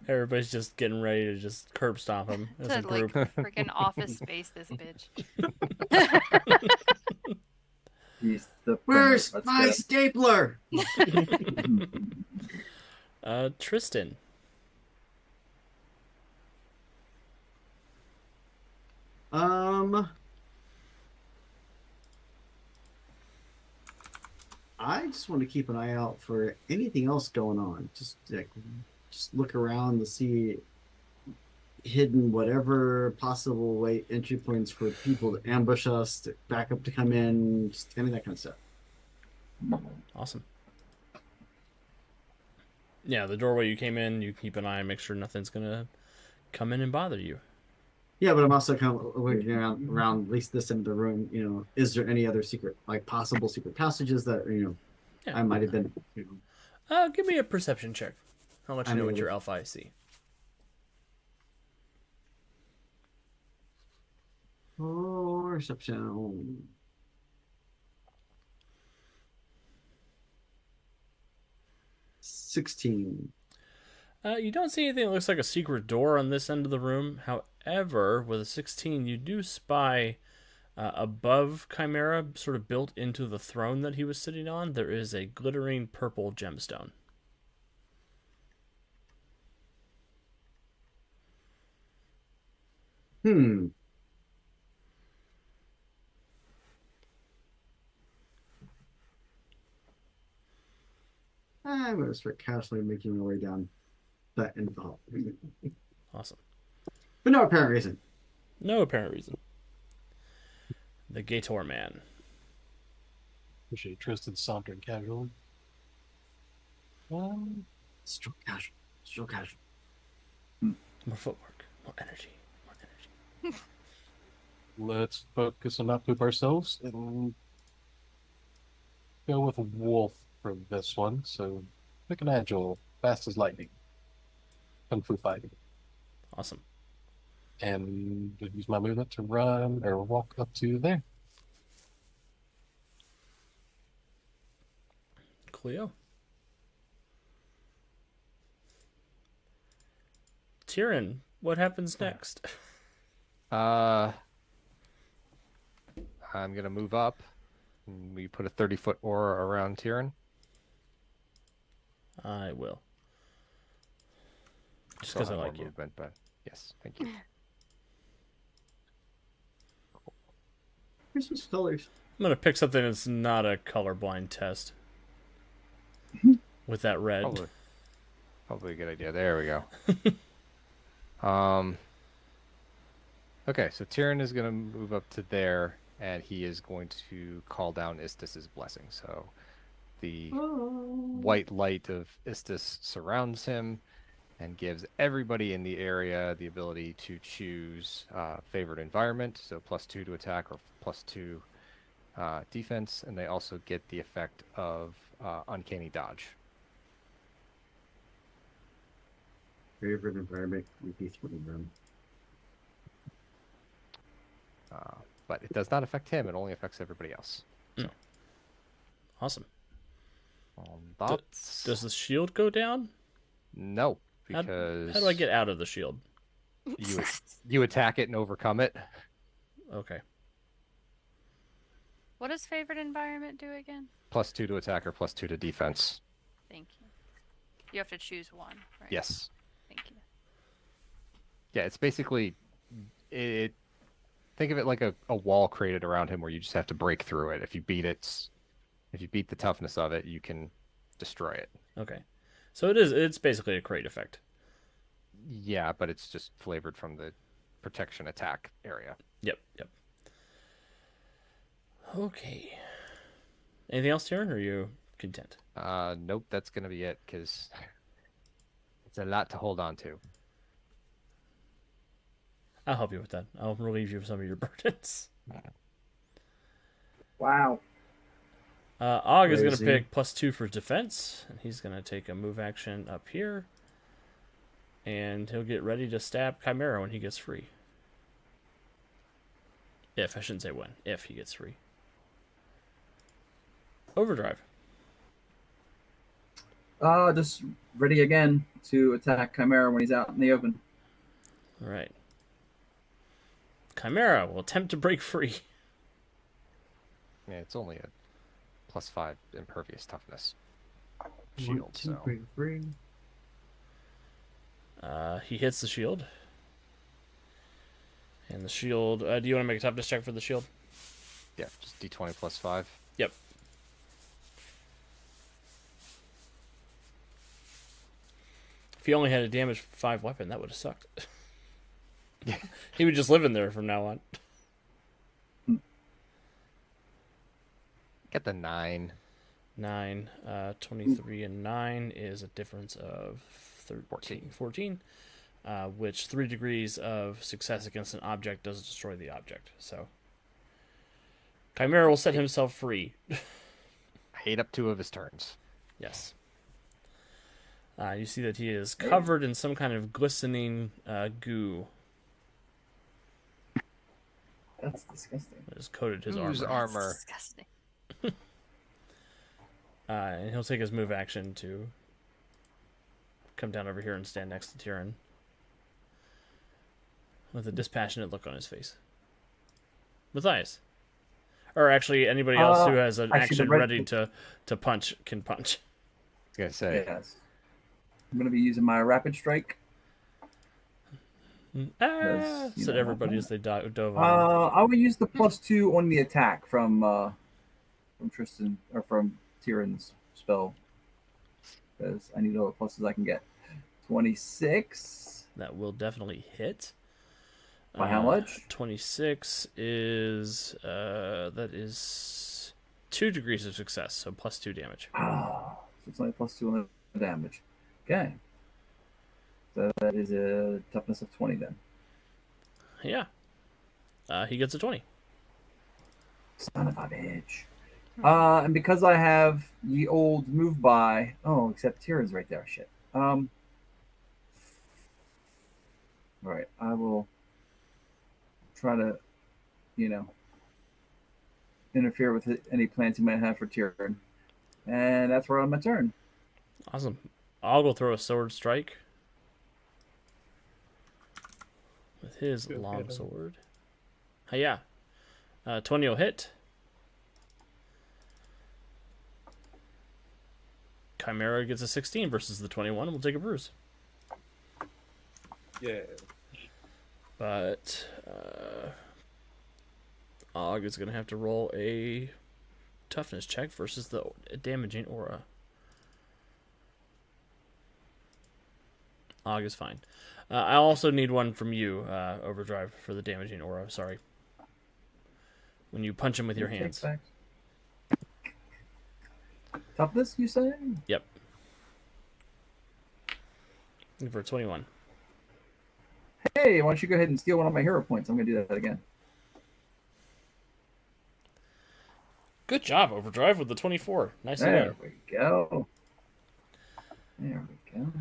Everybody's just getting ready to just curb stomp him as a To like group. freaking Office Space this bitch. He's the Where's Let's my get stapler? him. Tristan. I just want to keep an eye out for anything else going on. Just look around to see hidden whatever possible way entry points for people to ambush us, to back up to come in, just any of that kind of stuff. Awesome. Yeah, the doorway you came in, you keep an eye and make sure nothing's gonna come in and bother you. Yeah, but I'm also kind of looking around at least this end of the room. Is there any other possible secret passages that Yeah. I might have been? Give me a perception check. I'll let you know what your alpha I see. Perception. $16. You don't see anything that looks like a secret door on this end of the room. However, with a 16, you do spy above Chimera, sort of built into the throne that he was sitting on, there is a glittering purple gemstone. I'm going to start casually making my way down that end of the hall. Awesome. But no apparent reason. No apparent reason. The Gator Man. Appreciate Tristan sauntering casually. Still casual. Still casual. More footwork. More energy. More energy. Let's focus on not poop ourselves and go with Wolf for this one. So pick an agile, fast as lightning, kung fu fighting, Awesome. and use my movement to run or walk up to there. Cleo. Tyrion, what happens next? I'm gonna move up. We put a 30-foot aura around Tyrion. I will. Just Still because I have more like you. movement, but yes, thank you. Christmas colors. I'm going to pick something that's not a colorblind test. With that red. Probably a good idea. There we go. Okay, so Tyrion is going to move up to there, and he is going to call down Istis's blessing. So the white light of Istis surrounds him and gives everybody in the area the ability to choose favored environment, so +2 to attack or +2 defense, and they also get the effect of uncanny dodge. Favorite environment would be throne room. But it does not affect him; it only affects everybody else. Awesome. That's... Does the shield go down? No, How because do I get out of the shield? you attack it and overcome it. Okay. What does favorite environment do again? +2 to attack or +2 to defense. Thank you. You have to choose one, right? Yes. Thank you. Yeah, it's basically it. Think of it like a wall created around him where you just have to break through it. If you beat the toughness of it, you can destroy it. Okay. So it's basically a crate effect. Yeah, but it's just flavored from the protection attack area. Yep. Okay. Anything else, Tyrion, or are you content? Nope, that's gonna be it because it's a lot to hold on to. I'll help you with that. I'll relieve you of some of your burdens. Wow. Og is going to Crazy. pick +2 for defense, and he's going to take a move action up here, and he'll get ready to stab Chimera when he gets free. I shouldn't say when. If he gets free. Overdrive. Just ready again to attack Chimera when he's out in the open. All right. Chimera will attempt to break free. Yeah, it's only a +5 impervious toughness shield, so He hits the shield. And the shield... do you want to make a toughness check for the shield? yeah, just d20 +5. Yep. If he only had a damage 5 weapon, that would have sucked. He would just live in there from now on. Get the 9. 9. 23 and 9 is a difference of 14. Which 3 degrees of success against an object doesn't destroy the object. So Chimera will set himself free. Ate up 2 of his turns. Yes. You see that he is covered in some kind of glistening goo That's disgusting. that has coated his Whose armor. armor? Disgusting. And he'll take his move action to come down over here and stand next to Tyrion with a dispassionate look on his face. Matthias. Or actually, anybody else who has an actually, action the red- ready to punch can punch. I was gonna say, Yes. I'm gonna be using my rapid strike. Ah, you said know, everybody as they dove on. I will use the +2 on the attack from Tristan or from Tyrion's spell because I need all the pluses I can get. 26. That will definitely hit. By how much? 26 is that is 2 degrees of success, so +2 damage. So it's only +2 on the damage. Okay. So that is a toughness of 20 then. Yeah. He gets a 20. Son of a bitch. And because I have the old move by, except Tyrion's right there. Shit. All right, I will try to, interfere with any plans you might have for Tyrion, and that's where I'm my turn. Awesome. I'll go throw a sword strike with his long sword. Yeah. 20 will hit. Chimera gets a 16 versus the 21 and we'll take a bruise. Yeah. But Og is going to have to roll a toughness check versus the damaging aura. Og is fine. I also need one from you, Overdrive, for the damaging aura. Sorry. When you punch him with your hands. Toughness, you say? Yep. For 21. Hey, why don't you go ahead and steal one of my hero points? I'm going to do that again. Good job, Overdrive, with the 24. Nice There again. we go. There we go.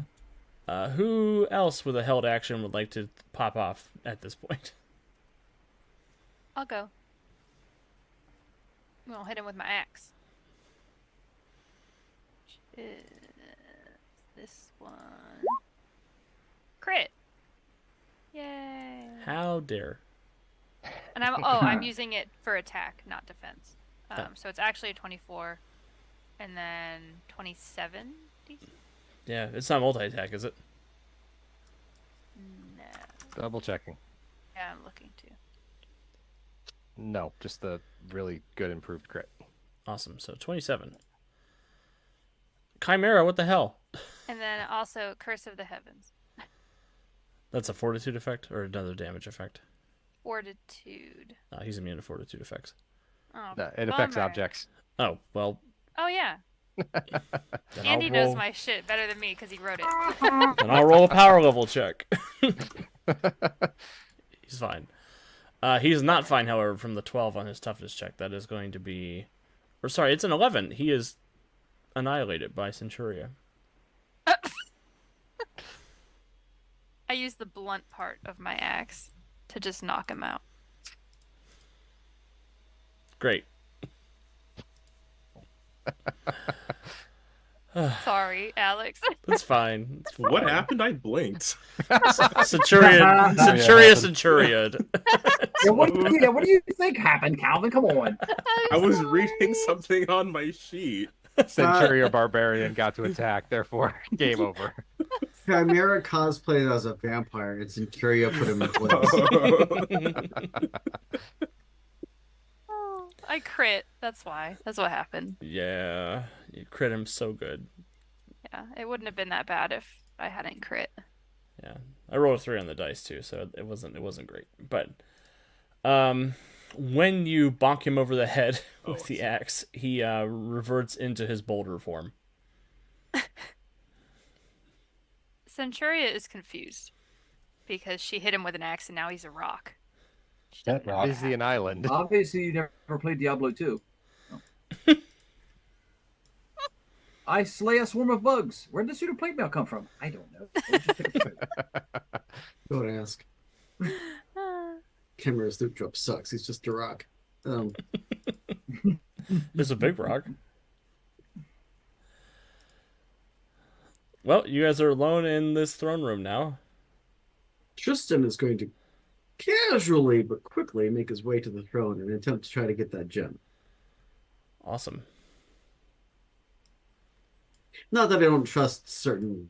Who else with a held action would like to pop off at this point? I'll go. I'll hit him with my axe. Which is this one. Crit. Yay. How dare. And I'm using it for attack, not defense. Oh. So it's actually a 24 and then 27 DC? Yeah, it's not multi-attack, is it? No. double checking. Yeah, I'm looking too. No, just the really good improved crit. Awesome. So 27. Chimera, what the hell? And then also Curse of the Heavens. That's a fortitude effect or another damage effect? Fortitude. He's immune to fortitude effects. Oh, No, it affects bummer. objects. Oh, well, Oh, yeah. then Andy I'll knows roll, my shit better than me because he wrote it. then I'll roll a power level check. He's fine. He's not fine, however, from the 12 on his toughness check. That is going to be... Or sorry, it's an 11. He is annihilated by Centuria. I used the blunt part of my axe to just knock him out. Great. Sorry, Alex. That's fine. It's What fine. happened? I blinked. Centurion, Centuria. Yeah, what do you think happened, Calvin? Come on. I was reading something on my sheet. Centuria Barbarian got to attack, therefore, game over. Chimera cosplayed as a vampire, and Centuria put him in place. Oh, I crit. That's why. That's what happened. Yeah, you crit him so good. Yeah, it wouldn't have been that bad if I hadn't crit. Yeah, I rolled a 3 on the dice too, so it wasn't great. But when you bonk him over the head with the axe, he reverts into his boulder form. Centuria is confused because she hit him with an axe and now he's a rock. She That doesn't know rock. that. Is he an island? Obviously, you never played Diablo 2. I slay a swarm of bugs. Where did the suit of plate mail come from? I don't know. Let's just take a photo. Don't ask. Chimera's loop drop sucks. He's just a rock. There's a big rock. Well, you guys are alone in this throne room now. Tristan is going to casually but quickly make his way to the throne and attempt to try to get that gem. Awesome. Not that I don't trust certain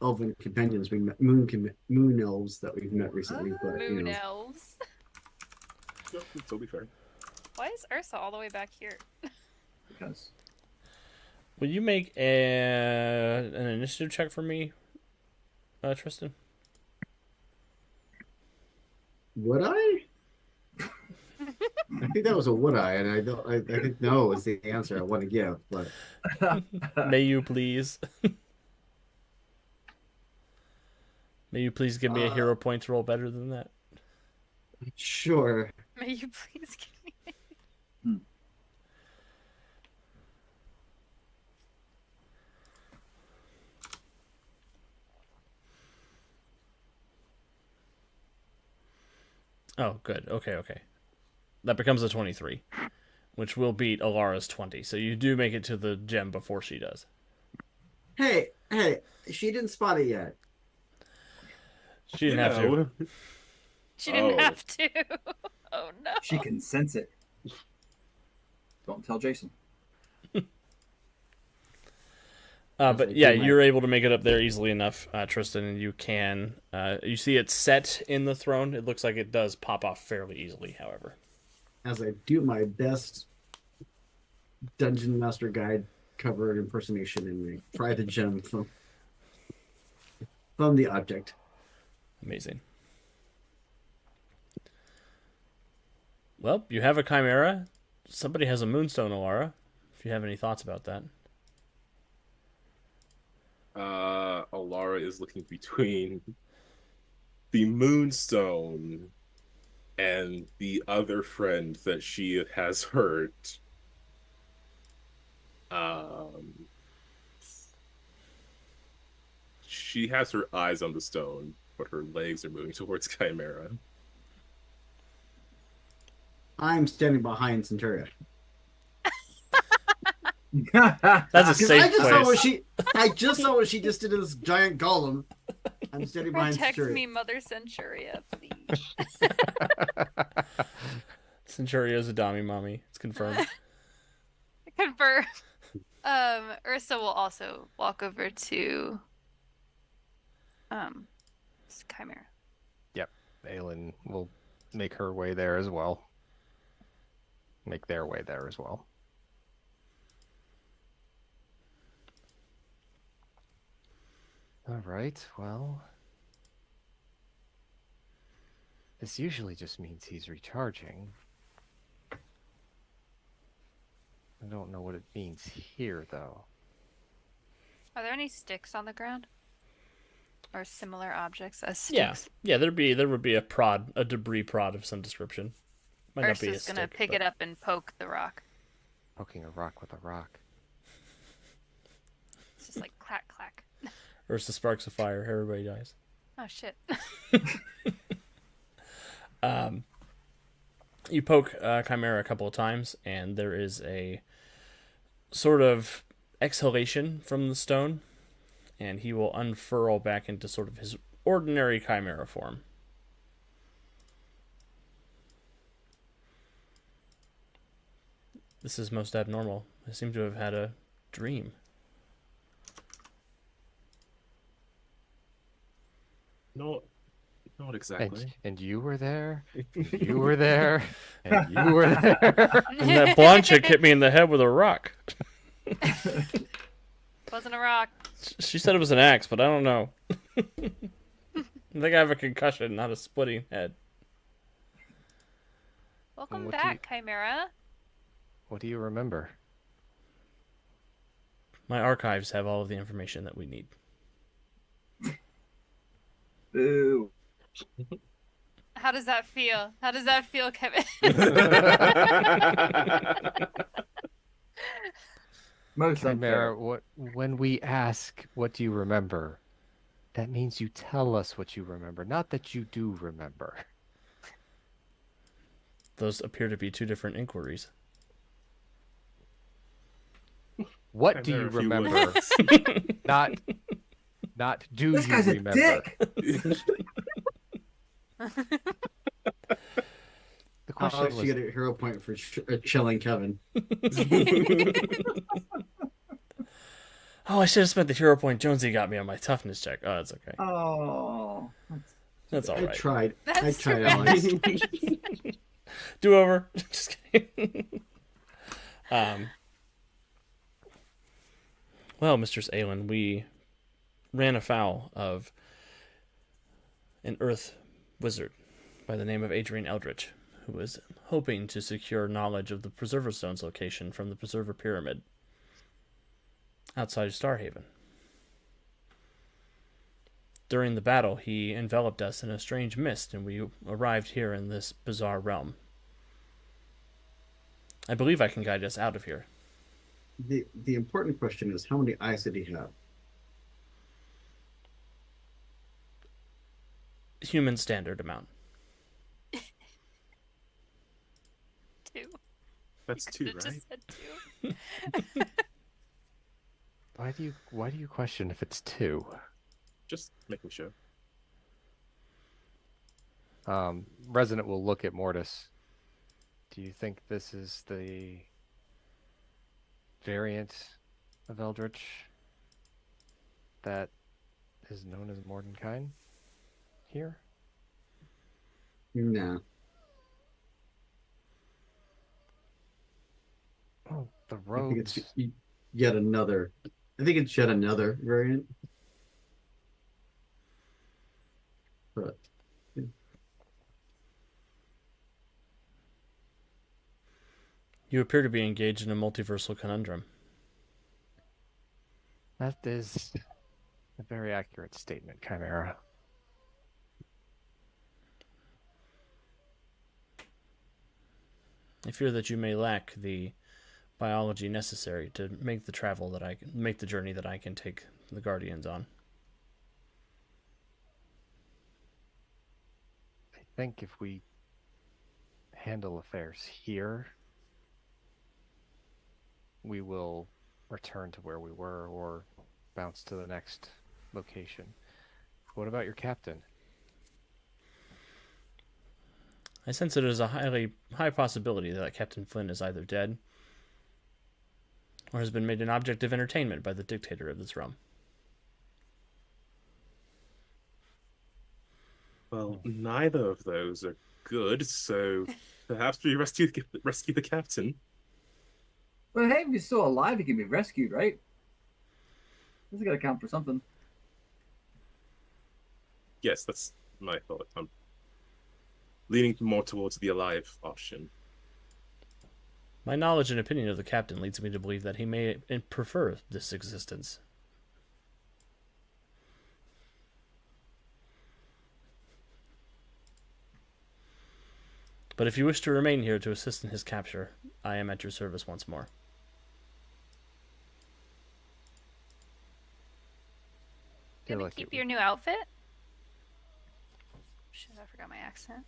elven companions we met, moon elves that we've met recently, but Moon elves. Yep, it's totally fair. Why is Ursa all the way back here? Because Will you make an initiative check for me, Tristan? would I? I think that was a would I, and I don't. I think no is the answer I want to give, but May you please? May you please give me a hero point to roll better than that? sure. May you please give me. Oh, good. Okay. That becomes a 23, which will beat Alara's 20. So you do make it to the gem before she does. Hey, she didn't spot it yet. She didn't have to. She didn't Oh. have to. Oh no. she can sense it. Don't tell Jason. But yeah, you're able to make it up there easily enough, Tristan, and you can. You see it set in the throne. It looks like it does pop off fairly easily, however. As I do my best Dungeon Master Guide cover impersonation and I pry the gem from the object. Amazing. Well, you have a chimera. Somebody has a moonstone, Alara. If you have any thoughts about that. Alara is looking between the Moonstone and the other friend that she has hurt. She has her eyes on the stone, but her legs are moving towards Chimera. I'm standing behind Centuria. That's a 'Cause safe I just saw what place. she just did to this giant golem. I'm standing behind Protect Centuria. me, Mother Centuria, please. Centurio's a Dami mommy. It's confirmed. Confirm. Ursa will also walk over to Chimera. Aelin will make her way there as well. Make their way there as well. All right, well. This usually just means he's recharging. I don't know what it means here, though. Are there any sticks on the ground? Or similar objects as Yeah, sticks? there would be a debris prod of some description. Might not be a Ursa's gonna stick, pick but- it up and poke the rock. Poking a rock with a rock. It's just like clack clack. Ursa sparks a fire. Everybody dies. Oh shit. You poke Chimera a couple of times, and there is a sort of exhalation from the stone, and he will unfurl back into sort of his ordinary chimera form. This is most abnormal. I seem to have had a dream. No, not exactly. And you were there. You were there. And you were there. And that blonde chick hit me in the head with a rock. Wasn't a rock. She said it was an axe, but I don't know. I think I have a concussion, not a splitting head. Welcome what do you- back, Chimera. What do you remember? My archives have all of the information that we need. Boo. How does that feel? How does that feel, Kevin? Most Chimera, unfair. when we ask, what do you remember? That means you tell us what you remember, not that you do remember. Those appear to be two different inquiries. What do you Chimera, if you remember? would. Not do This you guy's a remember? dick. The question Alex, was, you get a hero point for chilling Kevin. Oh, I should have spent the hero point Jonesy got me on my toughness check. Oh, that's okay. Oh. That's all I right. tried. I That's tried, right. Alex. Do over. Just kidding. Well, Mistress Aelin, we ran afoul of an earth wizard by the name of Adrian Eldritch, who was hoping to secure knowledge of the Preserver Stone's location from the Preserver Pyramid outside of Starhaven. During the battle, he enveloped us in a strange mist, and we arrived here in this bizarre realm. I believe I can guide us out of here. The important question is, how many eyes did he have? Human standard amount. 2. That's two, Could've right? just said 2. why do you question if it's 2? Just making sure. Resident will look at Mortis. Do you think this is the variant of Eldritch that is known as Mordenkainen here? No. Oh, the I think rogues. it's yet another. I think it's yet another variant. But You appear to be engaged in a multiversal conundrum. That is a very accurate statement, Chimera. I fear that you may lack the biology necessary to make the journey that I can take the Guardians on. I think if we handle affairs here, we will return to where we were or bounce to the next location. What about your captain? I sense it as a high possibility that Captain Flynn is either dead or has been made an object of entertainment by the dictator of this realm. Well, neither of those are good, so perhaps we rescue the captain. But hey, if he's still alive, he can be rescued, right? This is got to count for something. Yes, that's my thought. I'm leaning more towards the alive option. My knowledge and opinion of the captain leads me to believe that he may prefer this existence. But if you wish to remain here to assist in his capture, I am at your service once more. Feel Gonna like keep it your new outfit? Shit, I forgot my accent.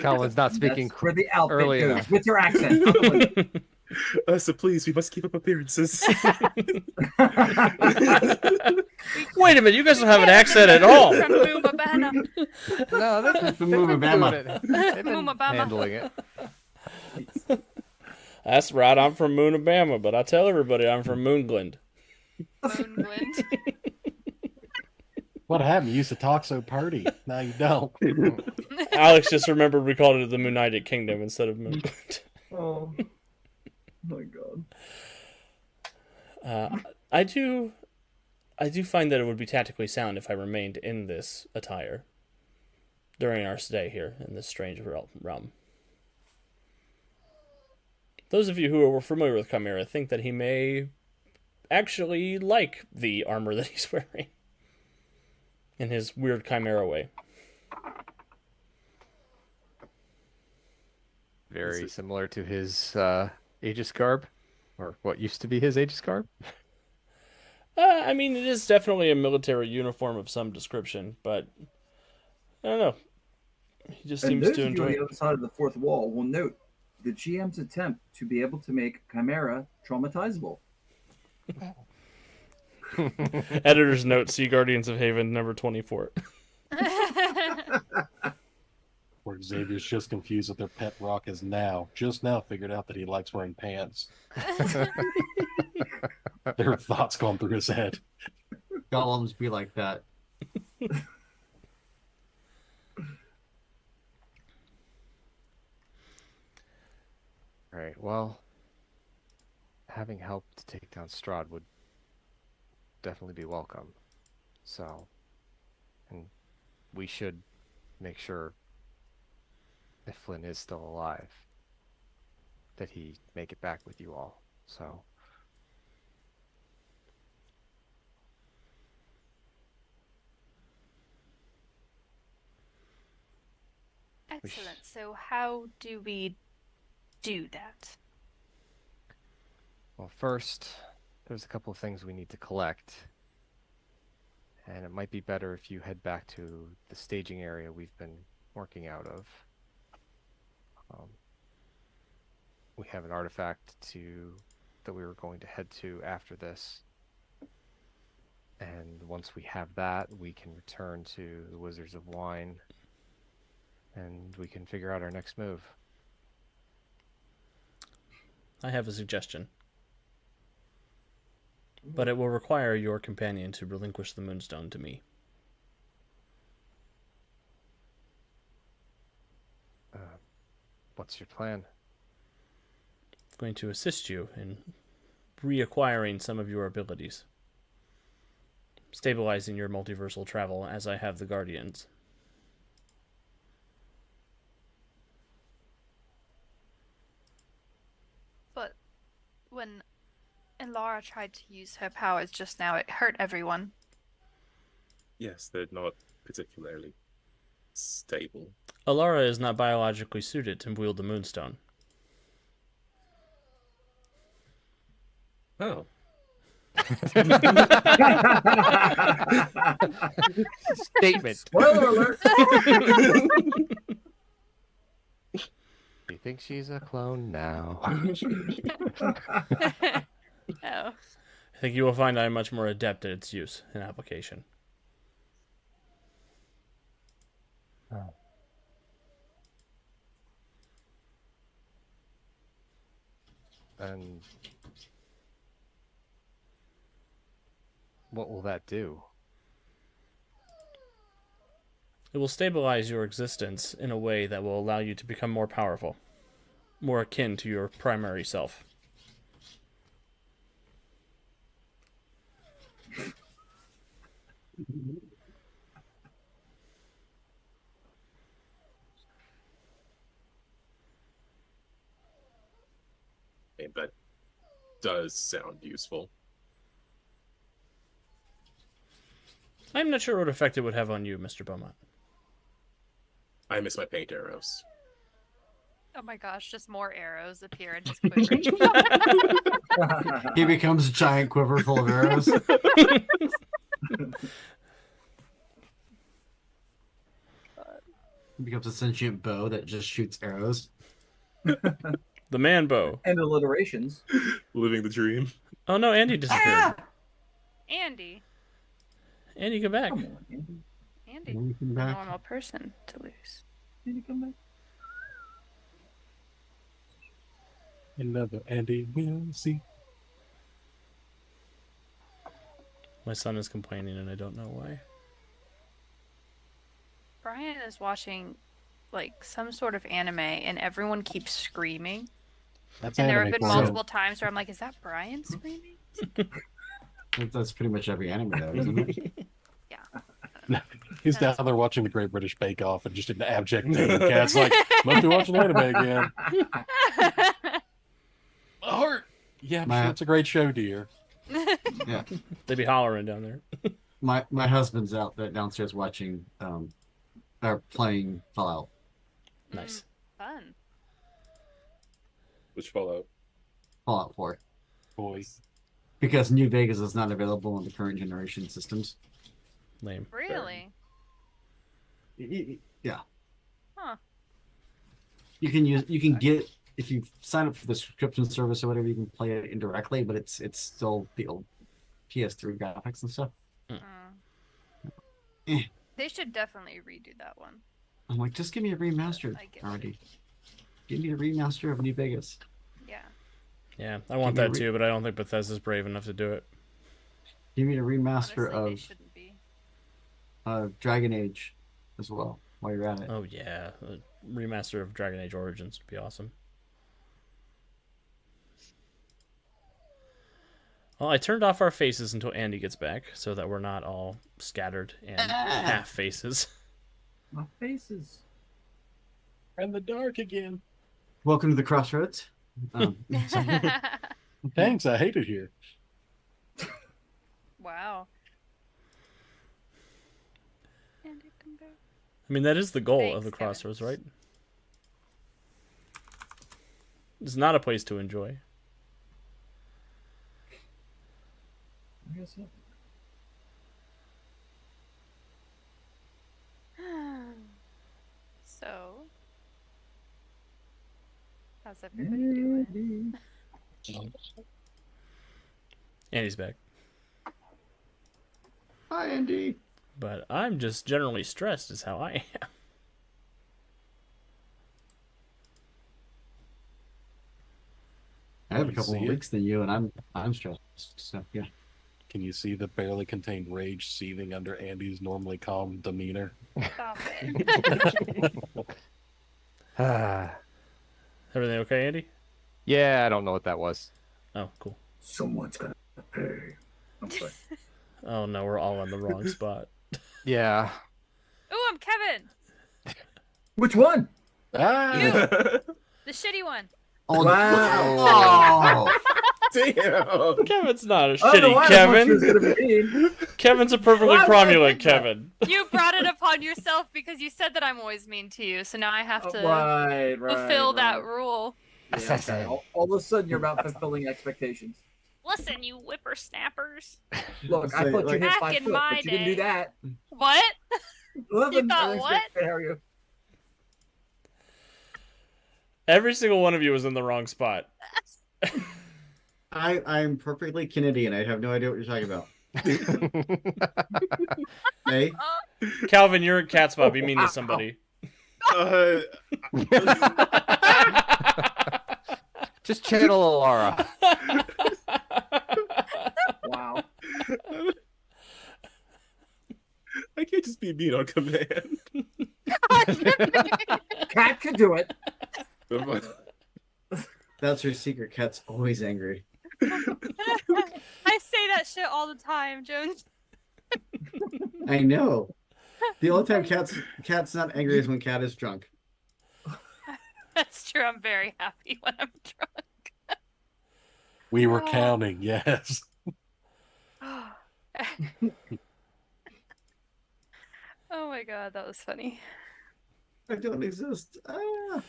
Calvin's not speaking That's where the outfit early goes enough. with your accent. not the So please, we must keep up appearances. one. Wait a minute, you guys don't have an accent at all. From Moomabana. No, they've From been Moomabama. doing it. They've been Moomabama. handling it. That's right, I'm from Moonabama, but I tell everybody I'm from Moongland. Moonglint. What happened? You used to talk so purty. Now you don't. Alex just remembered we called it the Moonited Kingdom instead of Moongland. Oh my god. I do find that it would be tactically sound if I remained in this attire during our stay here in this strange realm. Those of you who are familiar with Chimera think that he may actually like the armor that he's wearing in his weird Chimera way. Very similar to his Aegis garb, or what used to be his Aegis garb. I mean, it is definitely a military uniform of some description, but I don't know. He just And seems those to of you on enjoy the other side of the fourth wall will note the GM's attempt to be able to make Chimera traumatizable. Editor's note: see Guardians of Haven number 24. Where Xavier's just confused with their pet rock is just now figured out that he likes wearing pants. There are thoughts going through his head. Golems be like that. All right. Well, having helped to take down Strahd would definitely be welcome. So, and we should make sure, if Flynn is still alive, that he make it back with you all. So, Excellent. So how do we do that? well, first, there's a couple of things we need to collect. And it might be better if you head back to the staging area we've been working out of. We have an artifact that we were going to head to after this. And once we have that, we can return to the Wizards of Wine and we can figure out our next move. I have a suggestion, but it will require your companion to relinquish the Moonstone to me. What's your plan? I'm going to assist you in reacquiring some of your abilities, stabilizing your multiversal travel as I have the Guardians. But when Elara tried to use her powers just now, it hurt everyone. Yes, they're not particularly stable. Alara is not biologically suited to wield the Moonstone. Oh. Statement. Spoiler alert! You think she's a clone now? Oh. I think you will find I am much more adept at its use and application. And what will that do? It will stabilize your existence in a way that will allow you to become more powerful, more akin to your primary self. And that does sound useful. I'm not sure what effect it would have on you, Mr. Beaumont. I miss my paint arrows. Oh my gosh, just more arrows appear in his quiver. He becomes a giant quiver full of arrows. It becomes a sentient bow that just shoots arrows. The man bow. And alliterations. Living the dream. Oh no, Andy disappeared. Andy. Andy, come back. Come on, Andy. Andy. Welcome A back. normal person to lose. Andy, come back. Another Andy will see. My son is complaining, and I don't know why. Brian is watching like some sort of anime and everyone keeps screaming. That's And there have anime been for you. multiple times where I'm like, is that Brian screaming? That's pretty much every anime, though, isn't it? He's down there watching the Great British Bake Off and just in abject pain. Cat's like, must be watching anime again. My heart. Yeah, I'm My- sure it's a great show, dear. Yeah. They'd be hollering down there. My husband's out there downstairs watching, or playing Fallout. Nice. Fun. Which Fallout? Fallout 4. Boy. Because New Vegas is not available on the current generation systems. Lame. Really? Yeah. Huh. You can get, if you sign up for the subscription service or whatever, you can play it indirectly, but it's still the old PS3 graphics and stuff. Mm. Eh. They should definitely redo that one. I'm like, just give me a remastered I get it. already. Give me a remaster of New Vegas. Yeah. Yeah, I want Give me a that too, but I don't think Bethesda's brave enough to do it. Give me a remaster Honestly, they of shouldn't be. Dragon Age as well, while you're at it. Oh yeah, a remaster of Dragon Age Origins would be awesome. Well, I turned off our faces until Andy gets back, so that we're not all scattered and half faces. My faces. In the dark again. Welcome to the Crossroads. Thanks, I hate it here. Wow. Andy, come back. I mean, that is the goal of Thanks, the Kevin. Crossroads, right? It's not a place to enjoy. I guess so. So, how's everybody doing? Andy. Andy's back. Hi, Andy. But I'm just generally stressed is how I am. I have a You couple see of it? weeks than you, and I'm stressed. So yeah. Can you see the barely contained rage seething under Andy's normally calm demeanor? Stop it. Ah, Everything okay, Andy? yeah, I don't know what that was. Oh, cool. Someone's gonna pay. I'm sorry. Oh no, we're all in the wrong spot. Yeah. Ooh, I'm Kevin, Which one? Ah! the shitty one. Oh, Wow. oh. Damn. Kevin's not a I don't know shitty why I thought she was Kevin. gonna be mean. Kevin's a perfectly Why would I cromulent think that? Kevin. You brought it upon yourself because you said that I'm always mean to you, so now I have to Right. fulfill that rule. Yeah, okay. all of a sudden, you're about fulfilling expectations. Listen, you whippersnappers. Look, I Say, thought you like- hit Back 5 in foot, my but you didn't do day. that. What? Listen, thought I what? expect to hear you. Every single one of you was in the wrong spot. I'm perfectly Canadian. I have no idea what you're talking about. Hey, Calvin, you're a cat spot. Be mean to somebody. Uh, Just channel Alara. Wow. I can't just be mean on command. Cat could do it. that's your secret. Cat's always angry. I say that shit all the time, Jones. I know. The only time cat's not angry is when Cat is drunk. That's true. I'm very happy when I'm drunk. We were Oh. counting, yes. Oh my god, that was funny. I don't exist. Ah.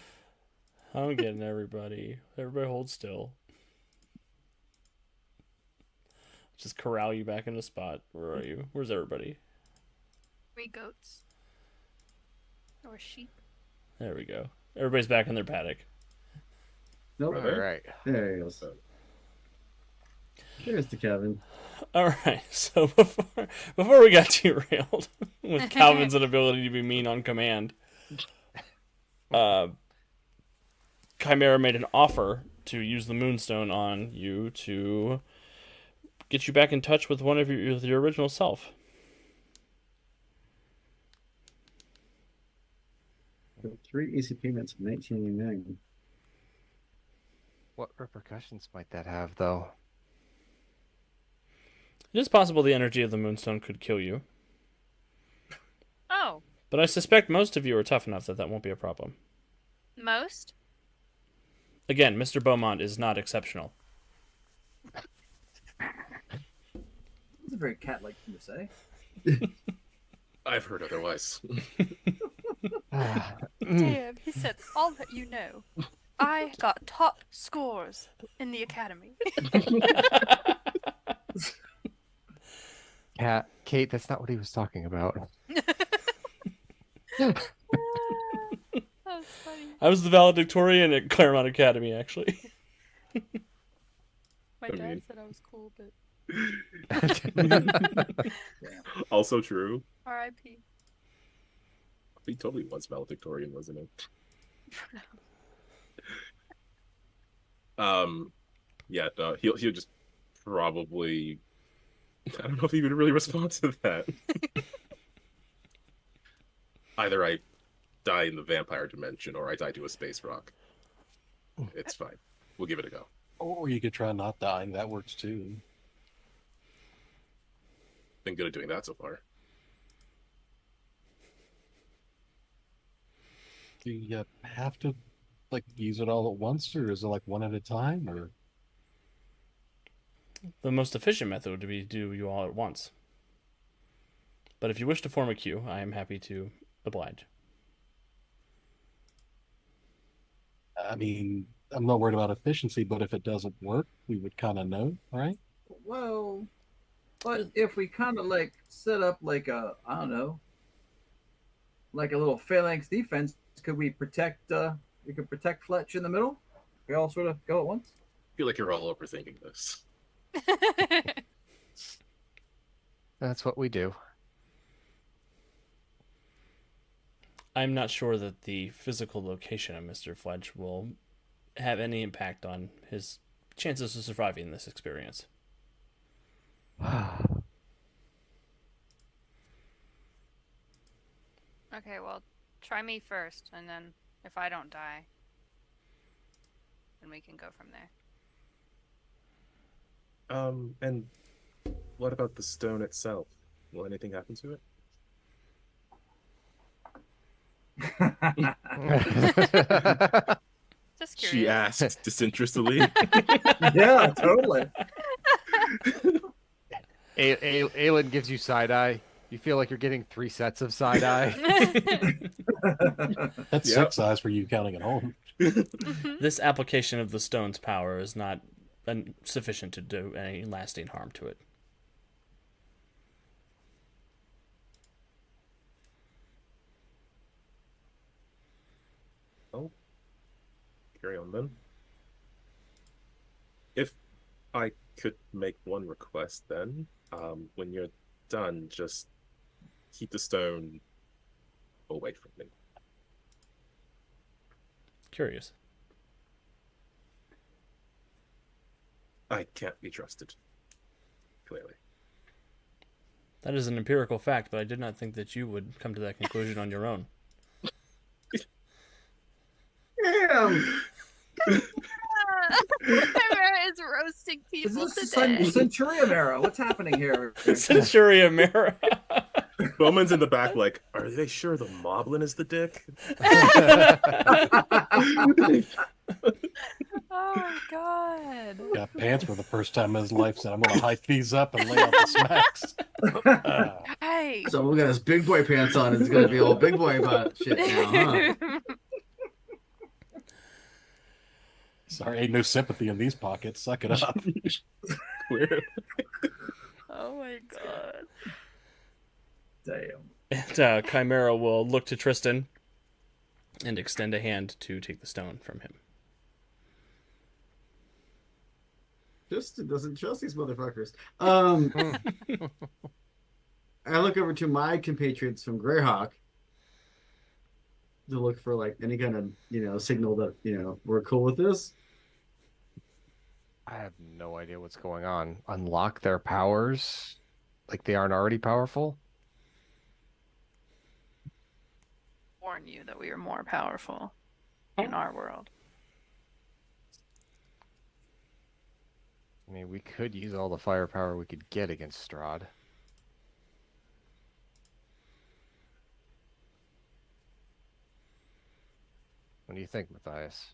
I'm getting everybody. Everybody hold still. Just corral you back in a spot. Where are you? Where's everybody? 3 goats. Or sheep. There we go. Everybody's back in their paddock. Nope. All right. There he goes. There's the Kevin. All right. So before we got derailed with Calvin's inability to be mean on command, Chimera made an offer to use the Moonstone on you to get you back in touch with with your original self. So 3 easy payments of 1989. What repercussions might that have, though? It is possible the energy of the Moonstone could kill you, Oh, but I suspect most of you are tough enough that that won't be a problem. most? Again, Mr. Beaumont is not exceptional. It's a very cat-like thing to say. I've heard otherwise. Damn, he said all that you know. I got top scores in the academy. Kate, that's not what he was talking about. That was funny. I was the valedictorian at Claremont Academy, actually. My I dad mean- said I was cool, but Also true. R.I.P. He totally was valedictorian, wasn't it? Yeah, no, he'll just probably. I don't know if he would really respond to that. Either I die in the vampire dimension, or I die to a space rock. It's fine. We'll give it a go. Or you could try not dying. That works too. Been good at doing that so far. Do you have to like use it all at once, or is it like one at a time? Or The most efficient method would be to do you all at once. But if you wish to form a queue, I am happy to oblige. I mean, I'm not worried about efficiency, but if it doesn't work, we would kind of know, right? Well, but if we kind of like set up like a, I don't know, like a little phalanx defense, could we protect? We could protect Fletch in the middle. We all sort of go at once. I feel like you're all overthinking this. That's what we do. I'm not sure that the physical location of Mr. Fledge will have any impact on his chances of surviving this experience. Okay, well, try me first, and then if I don't die, then we can go from there. And what about the stone itself? Will anything happen to it? Just She curious. asked disinterestedly. Yeah, totally. Aelin gives you side eye. You feel like you're getting 3 sets of side eye. That's Yep. 6 eyes for you counting at home. This application of the stone's power is not sufficient to do any lasting harm to it. Oh, carry on then. If I could make one request, then, when you're done, just keep the stone away from me. Curious. I can't be trusted. Clearly. That is an empirical fact, but I did not think that you would come to that conclusion on your own. Damn! Chimera is roasting Is people this today. Centurion era? What's happening here? Centuria Mara. Bowman's in the back like, are they sure the Moblin is the dick? Oh my god. Got pants for the first time in his life, said, I'm going to hike these up and lay out the smacks. Hey. So we got his big boy pants on. It's gonna be all big boy about shit now, huh? Sorry, ain't no sympathy in these pockets. Suck it up. Clearly. Oh my god. Damn. And Chimera will look to Tristan and extend a hand to take the stone from him. Just doesn't trust these motherfuckers. I look over to my compatriots from Greyhawk to look for like any kind of signal that we're cool with this. I have no idea what's going on. Unlock their powers? Like they aren't already powerful? Warn you that we are more powerful in our world. I mean, we could use all the firepower we could get against Strahd. What do you think, Matthias?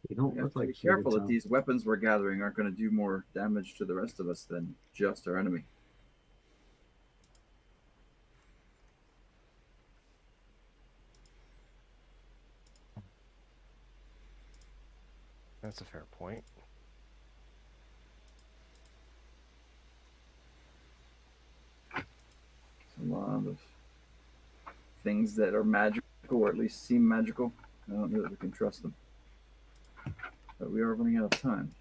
They don't You have look to like be careful humans, that these weapons we're gathering aren't going to do more damage to the rest of us than just our enemy. That's a fair point. A lot of things that are magical, or at least seem magical. I don't know that we can trust them. But we are running out of time.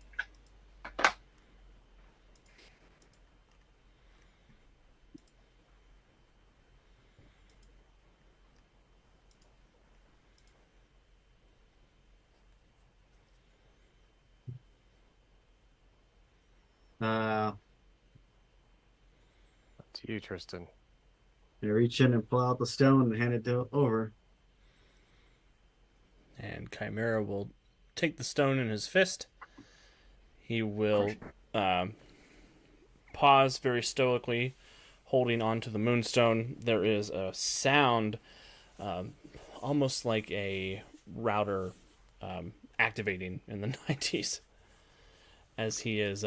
Uh, Up to you, Tristan. they reach in and pull out the stone and hand it over. And Chimera will take the stone in his fist. He will pause very stoically, holding onto the moonstone. There is a sound, almost like a router activating in the 90s, as he is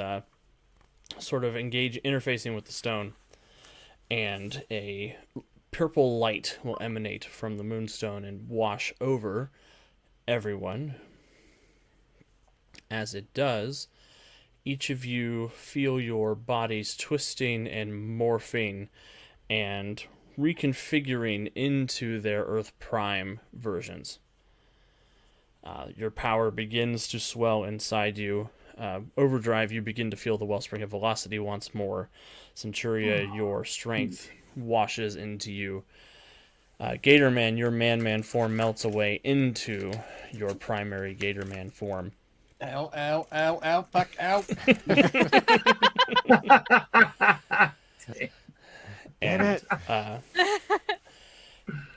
sort of interfacing with the stone, and a purple light will emanate from the moonstone and wash over everyone. As it does, each of you feel your bodies twisting and morphing and reconfiguring into their Earth Prime versions. Your power begins to swell inside you. Overdrive, you begin to feel the wellspring of velocity once more. Centuria, your strength washes into you. Gatorman, your man form melts away into your primary Gatorman form. Ow, ow, ow, ow, fuck, ow. And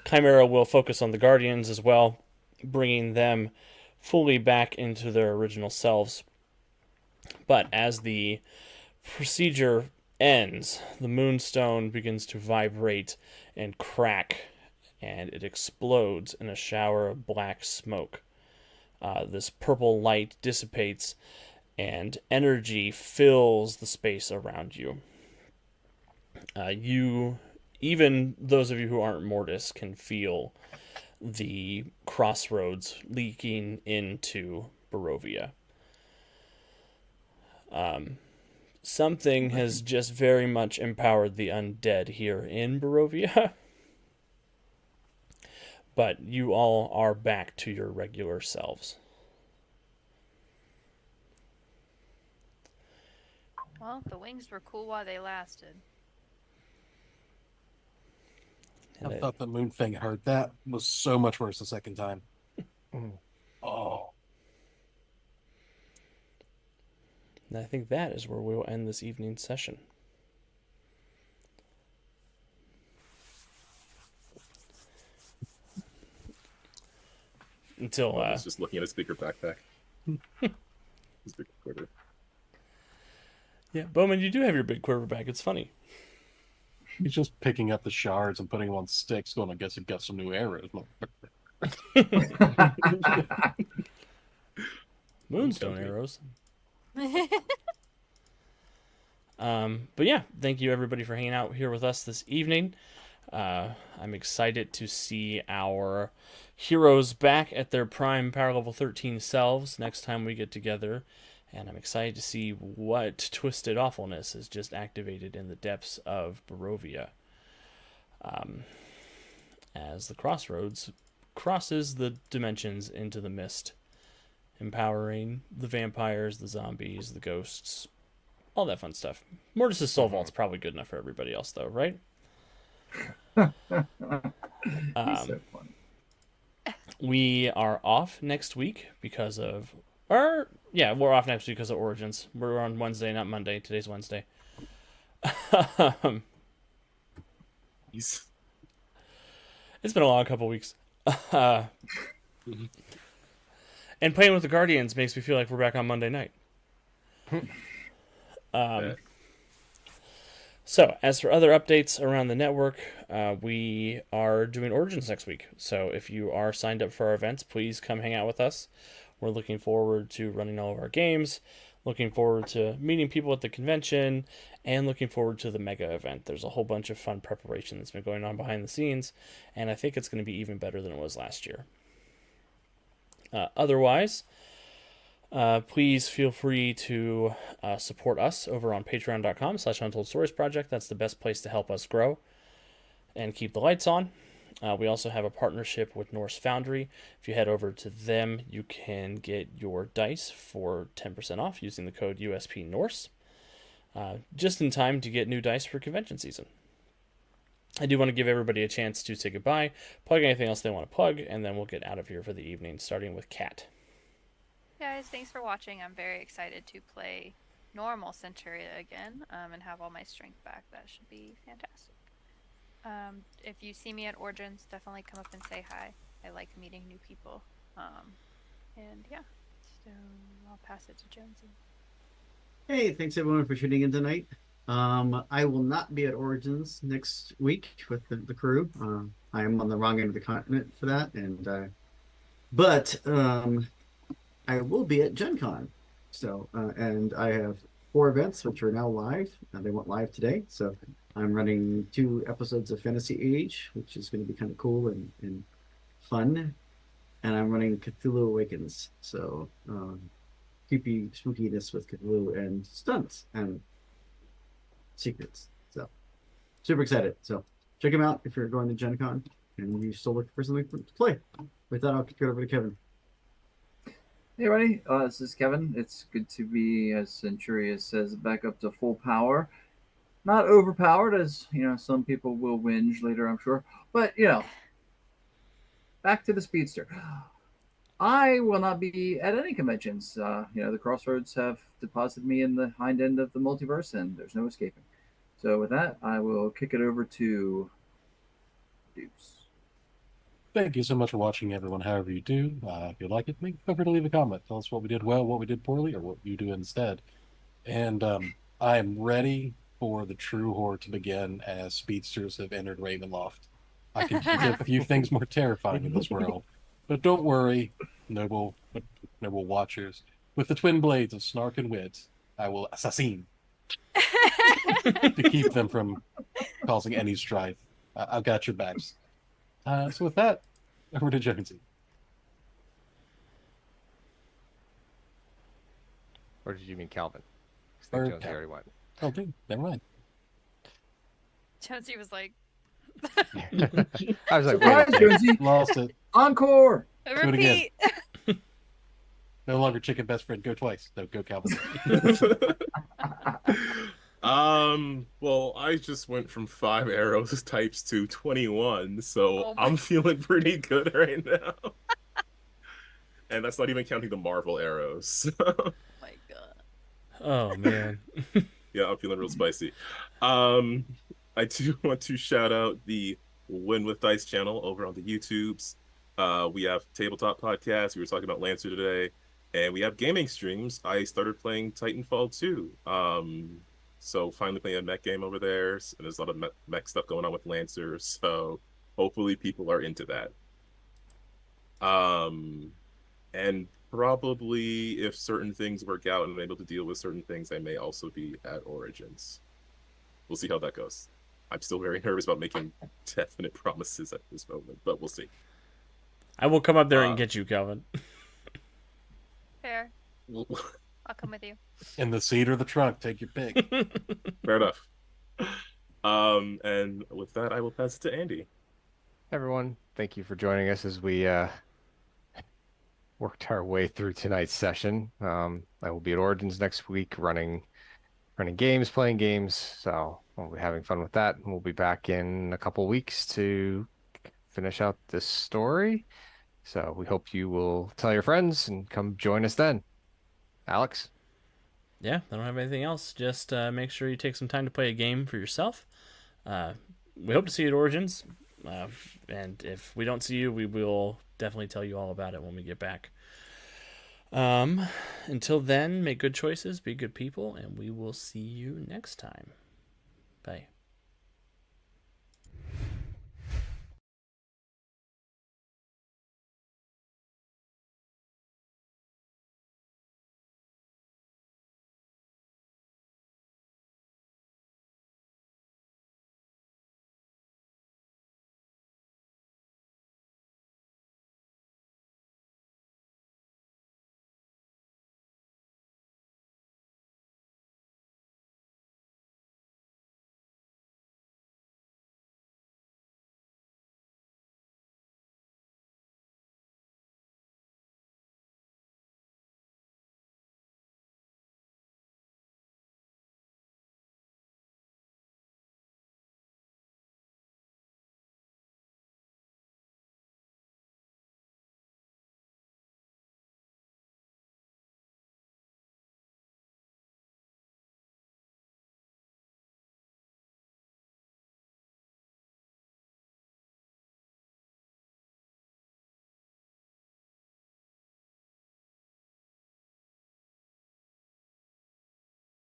Chimera will focus on the Guardians as well, bringing them fully back into their original selves. But as the procedure ends, the moonstone begins to vibrate and crack, and it explodes in a shower of black smoke. This purple light dissipates, and energy fills the space around you. Even those of you who aren't Mortis, can feel the crossroads leaking into Barovia. Something has just very much empowered the undead here in Barovia. But you all are back to your regular selves. Well, the wings were cool while they lasted. I thought the moon thing hurt. That was so much worse the second time. Oh. And I think that is where we'll end this evening's session. Until I was just looking at his bigger backpack. His big quiver. Yeah, Bowman, you do have your big quiver back. It's funny. He's just picking up the shards and putting them on sticks, going, I guess he got some new arrows. Moonstone Okay. arrows. But yeah, thank you everybody for hanging out here with us this evening. I'm excited to see our heroes back at their prime power level 13 selves next time we get together. And I'm excited to see what twisted awfulness is just activated in the depths of Barovia. as the Crossroads crosses the dimensions into the mist, empowering the vampires, the zombies, the ghosts, all that fun stuff. Mortis' Soul Vault's probably good enough for everybody else, though, right? He's so funny. We are off next week because of we're off next week because of Origins. We're on Wednesday, not Monday. Today's Wednesday. He's- It's been a long couple weeks. And playing with the Guardians makes me feel like we're back on Monday night. So, as for other updates around the network, we are doing Origins next week. So, if you are signed up for our events, please come hang out with us. We're looking forward to running all of our games, looking forward to meeting people at the convention, and looking forward to the mega event. There's a whole bunch of fun preparation that's been going on behind the scenes, and I think it's going to be even better than it was last year. Otherwise, please feel free to support us over on patreon.com/Untold Stories Project. That's the best place to help us grow and keep the lights on. We also have a partnership with Norse Foundry. If you head over to them, you can get your dice for 10% off using the code USP Norse, just in time to get new dice for convention season. I do want to give everybody a chance to say goodbye, plug anything else they want to plug, and then we'll get out of here for the evening, starting with Kat. Guys, thanks for watching. I'm very excited to play normal Centuria again and have all my strength back. That should be fantastic. If you see me at Origins, definitely come up and say hi. I like meeting new people. And yeah, so I'll pass it to Jonesy. Hey, thanks everyone for tuning in tonight. I will not be at Origins next week with the crew. I am on the wrong end of the continent for that, but I will be at Gen Con. So, and I have 4 events which are now live. They went live today, so I'm running 2 episodes of Fantasy Age, which is going to be kind of cool and fun. And I'm running Cthulhu Awakens, so creepy spookiness with Cthulhu and stunts and secrets. So super excited. So check them out if you're going to Gen Con and you're still looking for something to play. With that, I'll kick it over to Kevin. Hey, everybody. This is Kevin. It's good to be, as Centuria says, back up to full power. Not overpowered, as some people will whinge later, I'm sure. But back to the Speedster. I will not be at any conventions. The Crossroads have deposited me in the hind end of the multiverse, and there's no escaping. So with that, I will kick it over to Deuce. Thank you so much for watching, everyone. However you do, if you like it, feel free to leave a comment. Tell us what we did well, what we did poorly, or what you do instead. And I am ready for the true horde to begin as speedsters have entered Ravenloft. I can think of few things more terrifying in this world. But don't worry, noble watchers. With the twin blades of snark and wit, I will assassin to keep them from causing any strife. I've got your backs. So with that, over to Jonesy. Or did you mean Calvin? I Or think Jonesy Cal- already went. Oh, dude, never mind. Jonesy was like, I was like, Surprise, wait, Jonesy! Lost it. Encore! it again. repeat. No longer chicken best friend. Go twice. No, go Calvin. Well, I just went from 5 arrows types to 21, so Oh my- I'm feeling pretty good right now. And that's not even counting the Marvel arrows. Oh my god. Oh, man. Yeah, I'm feeling real spicy. I do want to shout out the Win with Dice channel over on the YouTubes. We have Tabletop Podcast. We were talking about Lancer today. And we have gaming streams. I started playing Titanfall 2. So finally playing a mech game over there. And there's a lot of mech stuff going on with Lancer. So hopefully people are into that. And probably if certain things work out and I'm able to deal with certain things, I may also be at Origins. We'll see how that goes. I'm still very nervous about making definite promises at this moment, but we'll see. I will come up there and get you, Calvin. Fair. I'll come with you. In the seat or the trunk, take your pick. Fair enough. And with that, I will pass it to Andy. Everyone, thank you for joining us as we worked our way through tonight's session. I will be at Origins next week running games, playing games. So we'll be having fun with that. We'll be back in a couple weeks to finish out this story. So we hope you will tell your friends and come join us then. Alex? Yeah, I don't have anything else. Just make sure you take some time to play a game for yourself. We hope to see you at Origins. And if we don't see you, we will definitely tell you all about it when we get back. Until then, make good choices, be good people, and we will see you next time. Bye.